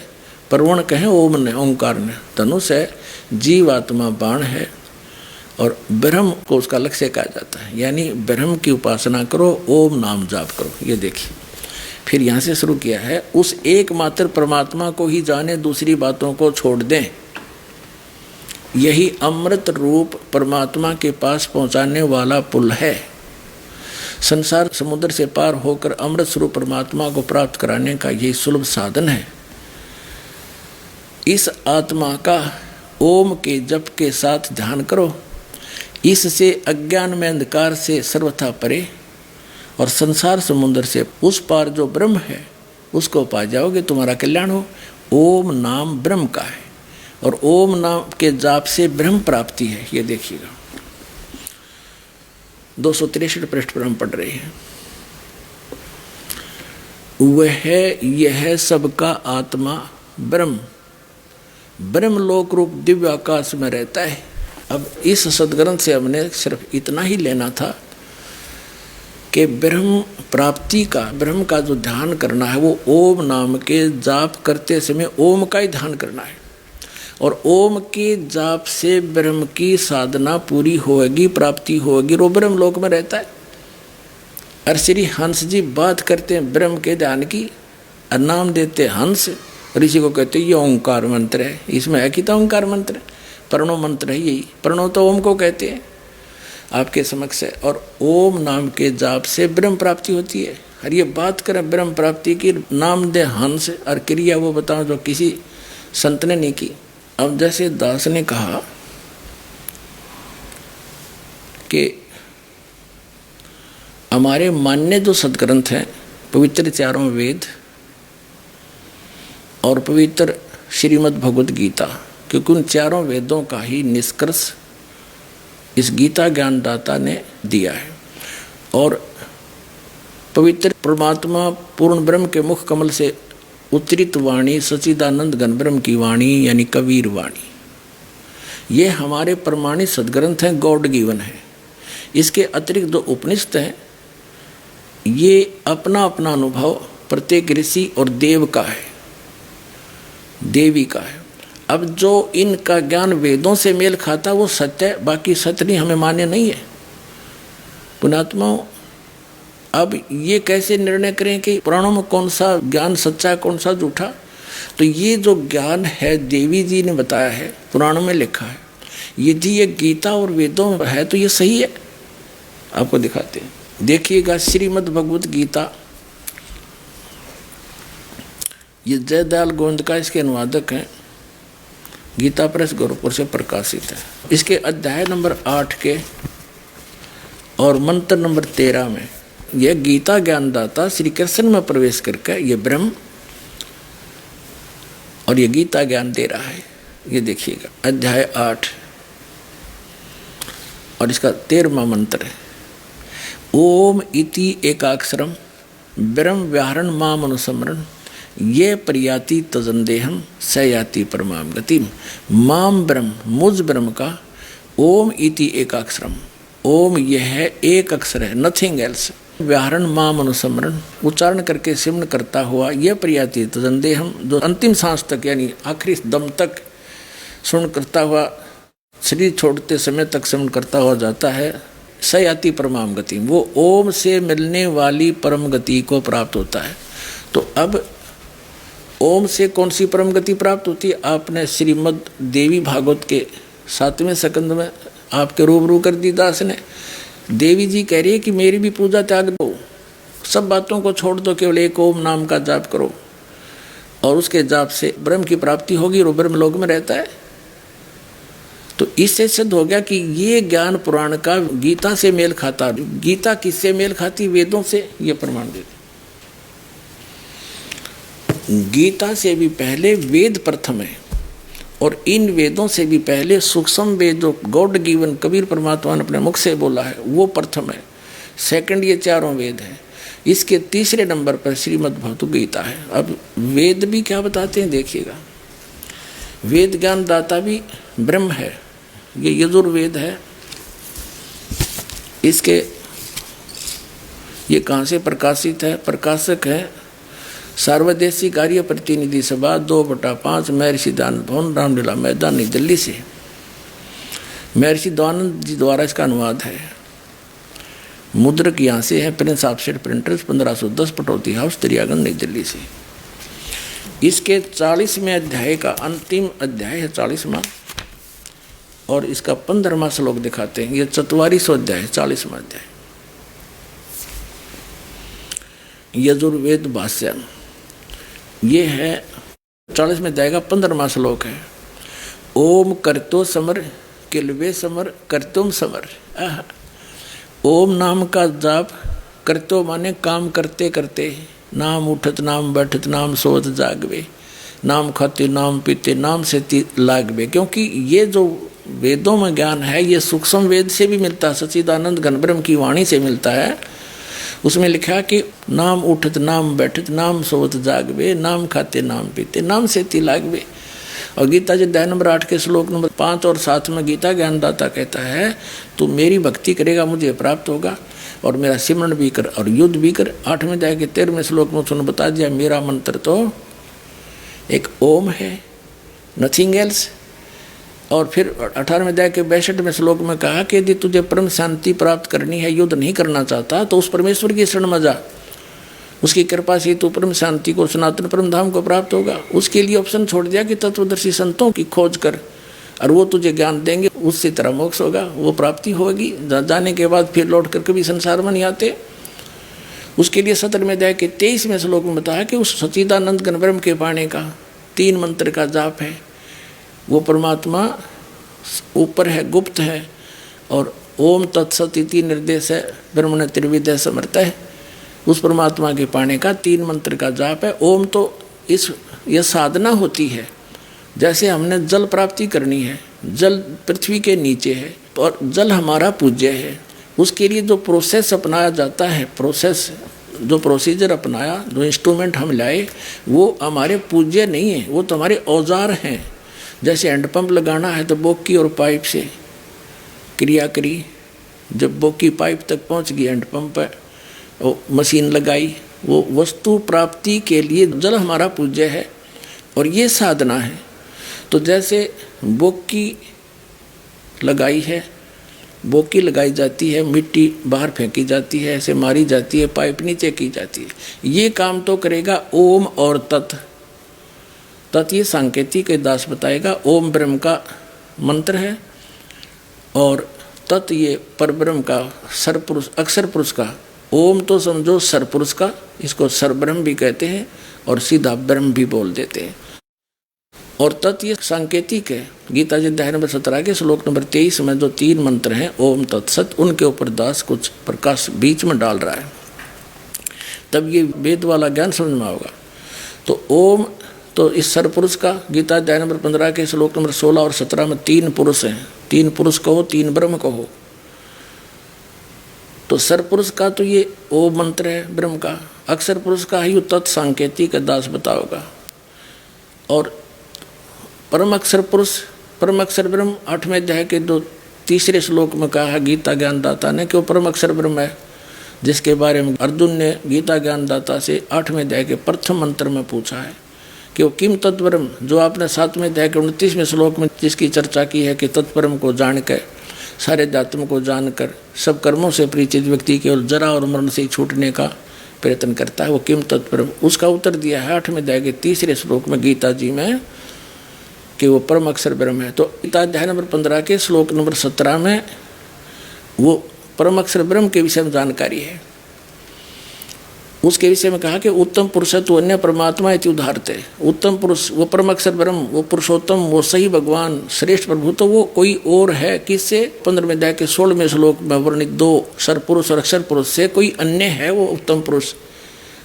परवण कहें ओम ने, ओंकार ने, धनुष है, जीवात्मा बाण है और ब्रह्म को उसका लक्ष्य कहा जाता है। यानी ब्रह्म की उपासना करो, ओम नाम जाप करो। ये देखिए फिर यहाँ से शुरू किया है, उस एकमात्र परमात्मा को ही जाने, दूसरी बातों को छोड़ दें। यही अमृत रूप परमात्मा के पास पहुँचाने वाला पुल है। संसार समुद्र से पार होकर अमृत स्वरूप परमात्मा को प्राप्त कराने का यही सुलभ साधन है। इस आत्मा का ओम के जप के साथ ध्यान करो। इससे अज्ञान में अंधकार से सर्वथा परे और संसार समुद्र से उस पार जो ब्रह्म है उसको पा जाओगे, तुम्हारा कल्याण हो। ओम नाम ब्रह्म का है और ओम नाम के जाप से ब्रह्म प्राप्ति है। ये देखिएगा 263 पृष्ठ पर हम पढ़ रहे हैं। वह यह सबका आत्मा ब्रह्म ब्रह्म लोक रूप दिव्य आकाश में रहता है। अब इस सदग्रंथ से हमने सिर्फ इतना ही लेना था कि ब्रह्म प्राप्ति का, ब्रह्म का जो ध्यान करना है वो ओम नाम के जाप करते समय ओम का ही ध्यान करना है और ओम के जाप से ब्रह्म की साधना पूरी होगी, प्राप्ति होगी, वो ब्रह्म लोक में रहता है। और श्री हंस जी बात करते हैं ब्रह्म के ध्यान की और नाम देते हंस, ऋषि को कहते ये ओंकार मंत्र है। इसमें है कि तो ओंकार मंत्र है, प्रणव मंत्र है यही। प्रणव तो ओम को कहते हैं आपके समक्ष है। और ओम नाम के जाप से ब्रह्म प्राप्ति होती है। और ये बात करें ब्रह्म प्राप्ति की, नाम दे हंस और क्रिया वो बताओ जो किसी संत ने नहीं की। अब जैसे दास ने कहा कि हमारे मान्य जो सदग्रंथ हैं पवित्र चारों वेद और पवित्र श्रीमद् भगवद गीता, क्योंकि उन चारों वेदों का ही निष्कर्ष इस गीता ज्ञानदाता ने दिया है। और पवित्र परमात्मा पूर्ण ब्रह्म के मुख कमल से उत्तरित वाणी सच्चिदानंद घन ब्रह्म की वाणी यानी कबीर वाणी, ये हमारे प्रमाणित सदग्रंथ हैं, गॉड गिवन है। इसके अतिरिक्त जो उपनिषद हैं ये अपना अपना अनुभव प्रत्येक ऋषि और देव का है, देवी का है। अब जो इनका ज्ञान वेदों से मेल खाता वो सत्य है, बाकी सत्य नहीं हमें मान्य नहीं है। पुण्यात्माओं, अब ये कैसे निर्णय करें कि पुराणों में कौन सा ज्ञान सच्चा है कौन सा झूठा? तो ये जो ज्ञान है देवी जी ने बताया है, पुराणों में लिखा है, यदि ये गीता और वेदों में है तो ये सही है। आपको दिखाते हैं, देखिएगा श्रीमद् भगवद गीता, ये जयदयाल गोविंद का इसके अनुवादक हैं, गीता प्रेस गोरखपुर से प्रकाशित है। इसके अध्याय नंबर 8 के और मंत्र नंबर 13 में यह गीता ज्ञानदाता श्री कृष्ण में प्रवेश करके ये ब्रह्म और ये गीता ज्ञान दे रहा है। ये देखिएगा अध्याय 8 और इसका 13वां मंत्र है, ओम इति एकाक्षरम ब्रह्म व्याहरण माम अनुस्मरण ये प्रयाति तजंदेहम स याति परमाम गतिम। माम ब्रह्म, मुझ ब्रह्म का ओम इति एकाक्षरम, ओम यह है एक अक्षर है, नथिंग एल्स। व्याहरण माम अनुस्मरण, उच्चारण करके सिमरण करता हुआ, यह प्रयाति तजंदेहम, जो अंतिम सांस तक यानी आखिरी दम तक सुन करता हुआ शरीर छोड़ते समय तक सिमरण करता हुआ जाता है, स याति परमाम गति, वो ओम से मिलने वाली परम गति को प्राप्त होता है। तो अब ओम से कौन सी परम गति प्राप्त होती है? आपने श्रीमद् देवी भागवत के 7वें स्कंद में आपके रूबरू कर दी दास ने। देवी जी कह रही है कि मेरी भी पूजा त्याग दो, सब बातों को छोड़ दो, केवल एक ओम नाम का जाप करो और उसके जाप से ब्रह्म की प्राप्ति होगी, वो ब्रह्म लोक में रहता है। तो इससे सिद्ध हो गया कि ये ज्ञान पुराण का गीता से मेल खाता। गीता किससे मेल खाती? वेदों से। ये प्रमाण देते, गीता से भी पहले वेद प्रथम है और इन वेदों से भी पहले सूक्ष्म वेद जो गॉड गिवन कबीर परमात्मा ने अपने मुख से बोला है वो प्रथम है। सेकंड ये चारों वेद हैं। इसके तीसरे नंबर पर श्रीमद् भगवत गीता है। अब वेद भी क्या बताते हैं देखिएगा। वेद ज्ञान दाता भी ब्रह्म है, ये यजुर्वेद है। इसके ये कहाँ से प्रकाशित है? प्रकाशक है सार्वदेशिक कार्य प्रतिनिधि सभा 2/5 महर्षि दयानंद भवन रामलीला मैदान नई दिल्ली से। महर्षि दयानंद जी द्वारा इसका अनुवाद है। मुद्रक यहाँ से है, prince offset printers 1510 Pataudi house Daryaganj Nai Delhi से। इसके 40वें अध्याय का अंतिम अध्याय है 40वां, और इसका 15वां श्लोक दिखाते हैं। ये 44वां अध्याय है, 40वां अध्याय यजुर्वेद भाष्य। ये है 40वें अध्याय का 15वां श्लोक है। ओम करतो समर किलवे समर करतुम समर। ओम नाम का जाप करतो माने काम करते करते, नाम उठत नाम बैठत नाम सोत जागवे, नाम खाते नाम पीते नाम से लागवे। क्योंकि ये जो वेदों में ज्ञान है ये सूक्ष्म वेद से भी मिलता है, सच्चिदानंद घनब्रह्म की वाणी से मिलता है। उसमें लिखा कि नाम उठत नाम बैठत नाम सोत जागवे, नाम खाते नाम पीते नाम से लागवे। और गीता जी अध्याय नंबर 8 के श्लोक नंबर 5 और 7 में गीता ज्ञानदाता कहता है तू मेरी भक्ति करेगा मुझे प्राप्त होगा, और मेरा सिमरण भी कर और युद्ध भी कर। 8वें अध्याय के 13वें श्लोक में उसने बता दिया मेरा मंत्र तो एक ओम है, नथिंग एल्स। और फिर 18वें अध्याय के 62वें श्लोक में कहा कि यदि तुझे परम शांति प्राप्त करनी है, युद्ध नहीं करना चाहता, तो उस परमेश्वर की शरण में जा, उसकी कृपा से तू परम शांति को सनातन परम धाम को प्राप्त होगा। उसके लिए ऑप्शन छोड़ दिया कि तत्वदर्शी संतों की खोज कर और वो तुझे ज्ञान देंगे, उससे तेरा मोक्ष होगा, वो प्राप्ति होगी। जाने के बाद फिर लौट कर कभी संसार में नहीं आते। उसके लिए 17वें अध्याय के 23वें श्लोक में बताया कि उस सच्चिदानंद घनब्रह्म के पाने का 3 मंत्र का जाप है। वो परमात्मा ऊपर है, गुप्त है, और ओम तत्सत इति निर्देश है, ब्रह्मण त्रिविधय समर्थ है। उस परमात्मा के पाने का 3 मंत्र का जाप है। ओम तो यह साधना होती है। जैसे हमने जल प्राप्ति करनी है, जल पृथ्वी के नीचे है और जल हमारा पूज्य है। उसके लिए जो प्रोसेस अपनाया जाता है, जो प्रोसीजर अपनाया, जो इंस्ट्रूमेंट हम लाए, वो हमारे पूज्य नहीं है, वो तो हमारे औजार हैं। जैसे हैंडपंप लगाना है तो बोकी और पाइप से क्रिया करी, जब बोकी पाइप तक पहुंच गई, हैंडपंप है वो मशीन लगाई। वो वस्तु प्राप्ति के लिए जल हमारा पूज्य है और ये साधना है। तो जैसे बोकी लगाई है, बोकी लगाई जाती है, मिट्टी बाहर फेंकी जाती है, ऐसे मारी जाती है, पाइप नीचे की जाती है। ये काम तो करेगा ओम और तत्। तत् ये सांकेतिक के दास बताएगा। ओम ब्रह्म का मंत्र है और तत् ये परब्रह्म का सरपुरुष, अक्षर पुरुष का। ओम तो समझो सरपुरुष का, इसको सरब्रह्म भी कहते हैं और सीधा ब्रह्म भी बोल देते हैं। और तत् ये सांकेतिक है। गीता जी अध्याय नंबर 17 के श्लोक नंबर 23 में जो 3 मंत्र हैं ओम तत्सत, उनके ऊपर दास कुछ प्रकाश बीच में डाल रहा है, तब ये वेद वाला ज्ञान समझ में आएगा। तो ओम तो इस सरपुरुष का, गीता अध्याय नंबर 15 के श्लोक नंबर 16 और 17 में 3 पुरुष हैं। 3 पुरुष कहो, 3 ब्रह्म कहो। तो सरपुरुष का तो ये ओम मंत्र है ब्रह्म का, अक्षर पुरुष का ही तत्सांकेतिक दास बताओगा। और परम अक्षर पुरुष, परम अक्षर ब्रह्म 8वें अध्याय के 3 श्लोक में कहा गीता ज्ञानदाता ने कि वो परम अक्षर ब्रह्म है, जिसके बारे में अर्जुन ने गीता ज्ञानदाता से 8वें अध्याय के प्रथम मंत्र में पूछा है कि वो किम तत्परम, जो आपने 7वें अध्याय के 29वें श्लोक में जिसकी चर्चा की है कि तत्परम को जानकर, सारे अध्यात्म को जानकर सब कर्मों से परिचित व्यक्ति केवल जरा और मरण से छूटने का प्रयत्न करता है, वो किम तत्परम। उसका उत्तर दिया है 8वें अध्याय के 3 श्लोक में गीता जी में कि वो परम अक्षर ब्रह्म है। तो गीता अध्याय नंबर 15 के श्लोक नंबर 17 में वो परम अक्षर ब्रह्म के विषय में जानकारी है। उसके विषय में कहा कि उत्तम पुरुषत्व अन्य परमात्मा इति उदाहरते। उत्तम पुरुष वो परम अक्षर ब्रह्म, वो पुरुषोत्तम, वो सही भगवान, श्रेष्ठ प्रभु, तो वो कोई और है किससे? 15वें अध्याय के 16वें श्लोक में वर्णित 2 सरपुरुष और अक्षर पुरुष से कोई अन्य है वो उत्तम पुरुष,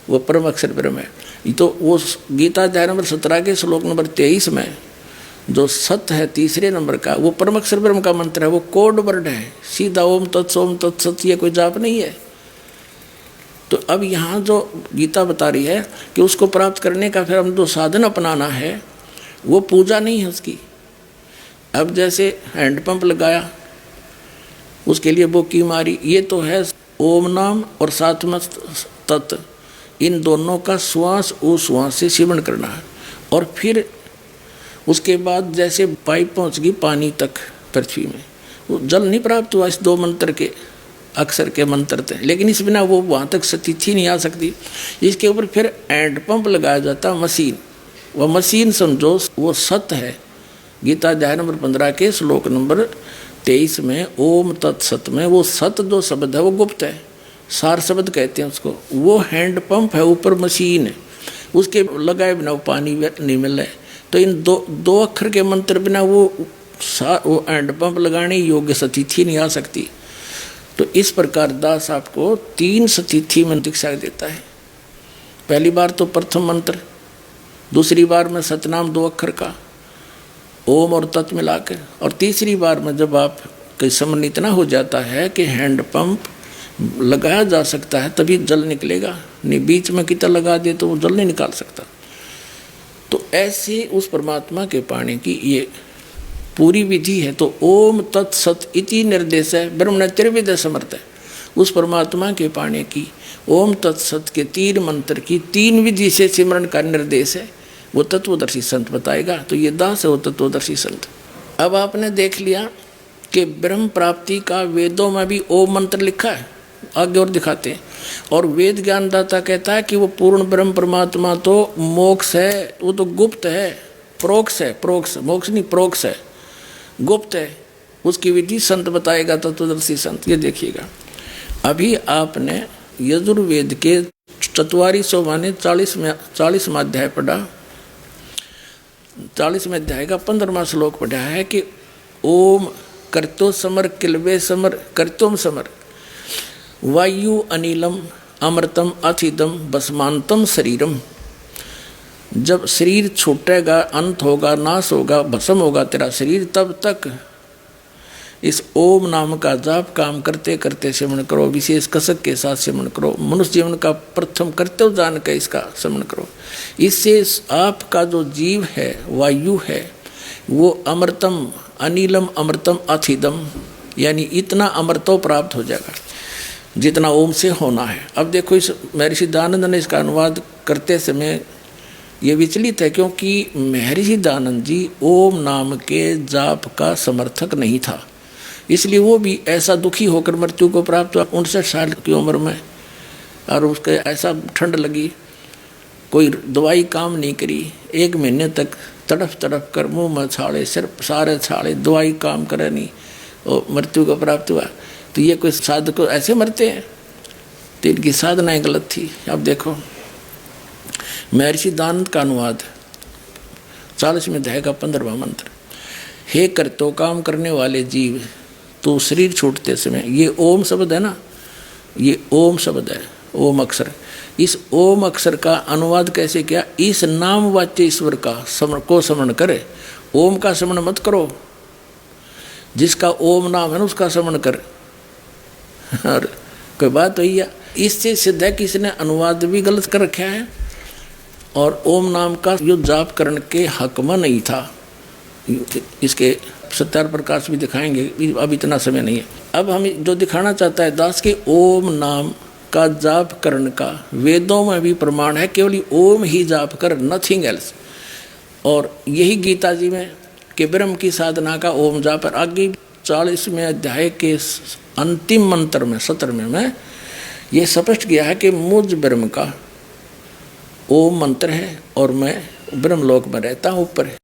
वो परम अक्षर ब्रह्म है। तो वो गीता अध्याय नंबर 17 के श्लोक नंबर 23 में जो सत है 3 नंबर का, वो परम अक्षर ब्रह्म का मंत्र है, वो कोड वर्ड है, सीधा ओम तत्सोम तत्सत, ये कोई जाप नहीं है। तो अब यहाँ जो गीता बता रही है कि उसको प्राप्त करने का फिर हम जो साधन अपनाना है वो पूजा नहीं है उसकी। अब जैसे हैंडपंप लगाया, उसके लिए बोकी मारी, ये तो है ओम नाम और सात्म तत्व, इन दोनों का श्वास उश्वास से सेवन करना है। और फिर उसके बाद जैसे पाइप पहुंच गई पानी तक पृथ्वी में, वो जल नहीं प्राप्त हुआ इस 2 मंत्र के अक्षर के मंत्र थे, लेकिन इस बिना वो वहाँ तक स्थिति नहीं आ सकती। इसके ऊपर फिर हैंडपंप लगाया जाता मशीन, वह मशीन समझो वो सत है। गीता अध्याय नंबर 15 के श्लोक नंबर 23 में ओम तत्सत में वो सत जो शब्द है वो गुप्त है, सार शब्द कहते हैं उसको। वो हैंडपंप है, ऊपर मशीन है, उसके लगाए बिना वो पानी नहीं मिल रहा है। तो इन दो अक्षर के मंत्र बिना वो हैंडपंप लगाने योग्य स्थिति नहीं आ सकती। तो इस प्रकार दास आपको 3 स्थिति में दीक्षा देता है। पहली बार तो प्रथम मंत्र, दूसरी बार में सतनाम 2 अक्षर का ओम और तत् मिलाकर, और तीसरी बार में जब आप कई समन इतना हो जाता है कि हैंडपंप लगाया जा सकता है तभी जल निकलेगा, नहीं बीच में कितना लगा दे तो वो जल नहीं निकाल सकता। तो ऐसे उस परमात्मा के पाने की ये पूरी विधि है। तो ओम तत्सत इति निर्देश है, ब्रह्म ने त्रिविध समर्थ है। उस परमात्मा के पाने की ओम तत्सत के 3 मंत्र की 3 विधि से सिमरन का निर्देश है, वो तत्वदर्शी संत बताएगा। तो ये दास है वो तत्वदर्शी संत। अब आपने देख लिया कि ब्रह्म प्राप्ति का वेदों में भी ओम मंत्र लिखा है, आगे और दिखाते हैं। और वेद ज्ञानदाता कहता है कि वो पूर्ण ब्रह्म परमात्मा तो मोक्ष है, वो तो गुप्त है, प्रोक्ष है, प्रोक्ष मोक्ष नहीं प्रोक्ष है, गुप्त है। उसकी विधि संत बताएगा तत्वदर्शी संत। ये देखिएगा, अभी आपने यजुर्वेद के 4400 माने 40वां अध्याय पढ़ा, 40वें अध्याय का 15वां श्लोक पढ़ा है कि ओम कर्तो समर किलवे समर कर्तुम समर वायु अनिलम अमृतम अथिदम भस्मांतम शरीरम। जब शरीर छूटेगा, अंत होगा, नाश होगा, भस्म होगा तेरा शरीर, तब तक इस ओम नाम का जाप काम करते करते सेवन करो, विशेष कसक के साथ सेवन करो। मनुष्य जीवन का प्रथम कर्तव्य जान के इसका सेवन करो। इससे आपका जो जीव है, वायु है, वो अमृतम अनिलम अमृतम अथिदम, यानी इतना अमृतो प्राप्त हो जाएगा जितना ओम से होना है। अब देखो, इस महर्षि दयानंद ने इसका अनुवाद करते समय ये विचलित है, क्योंकि महर्षि दयानंद जी ओम नाम के जाप का समर्थक नहीं था, इसलिए वो भी ऐसा दुखी होकर मृत्यु को प्राप्त हुआ 59 साल की उम्र में। और उसके ऐसा ठंड लगी, कोई दवाई काम नहीं करी, 1 महीने तक तड़फ तड़फ कर मुँह में छाले, सिर सारे छाले, दवाई काम करे नहीं, और मृत्यु को प्राप्त हुआ। तो ये कोई साधक ऐसे मरते हैं? तो इनकी साधनाएं गलत थी। अब देखो, महर्षि दयानंद का अनुवाद 40वें अध्याय का 15वां मंत्र, हे कर्तो काम करने वाले जीव, तो शरीर छूटते समय, ये ओम शब्द है ना, ये ओम शब्द है, ओम अक्षर। इस ओम अक्षर का अनुवाद कैसे किया? इस नाम वाच्य ईश्वर का को स्मरण करे। ओम का स्मरण मत करो, जिसका ओम नाम है ना उसका स्मरण कर। और कोई बात हुई है, इससे सिद्ध है कि इसने अनुवाद भी गलत कर रखा है, और ओम नाम का जो जाप करने के हक में नहीं था। इसके सत्यार प्रकाश भी दिखाएंगे, अब इतना समय नहीं है। अब हम जो दिखाना चाहता है दास के ओम नाम का जाप करने का वेदों में भी प्रमाण है, केवल ओम ही जाप कर, नथिंग एल्स। और यही गीता जी में कि ब्रह्म की साधना का ओम जाप है। आगे 40वें अध्याय के अंतिम मंत्र में 17वें में ये स्पष्ट किया है कि मुझ ब्रह्म का ओम मंत्र है और मैं ब्रह्मलोक में रहता हूँ ऊपर।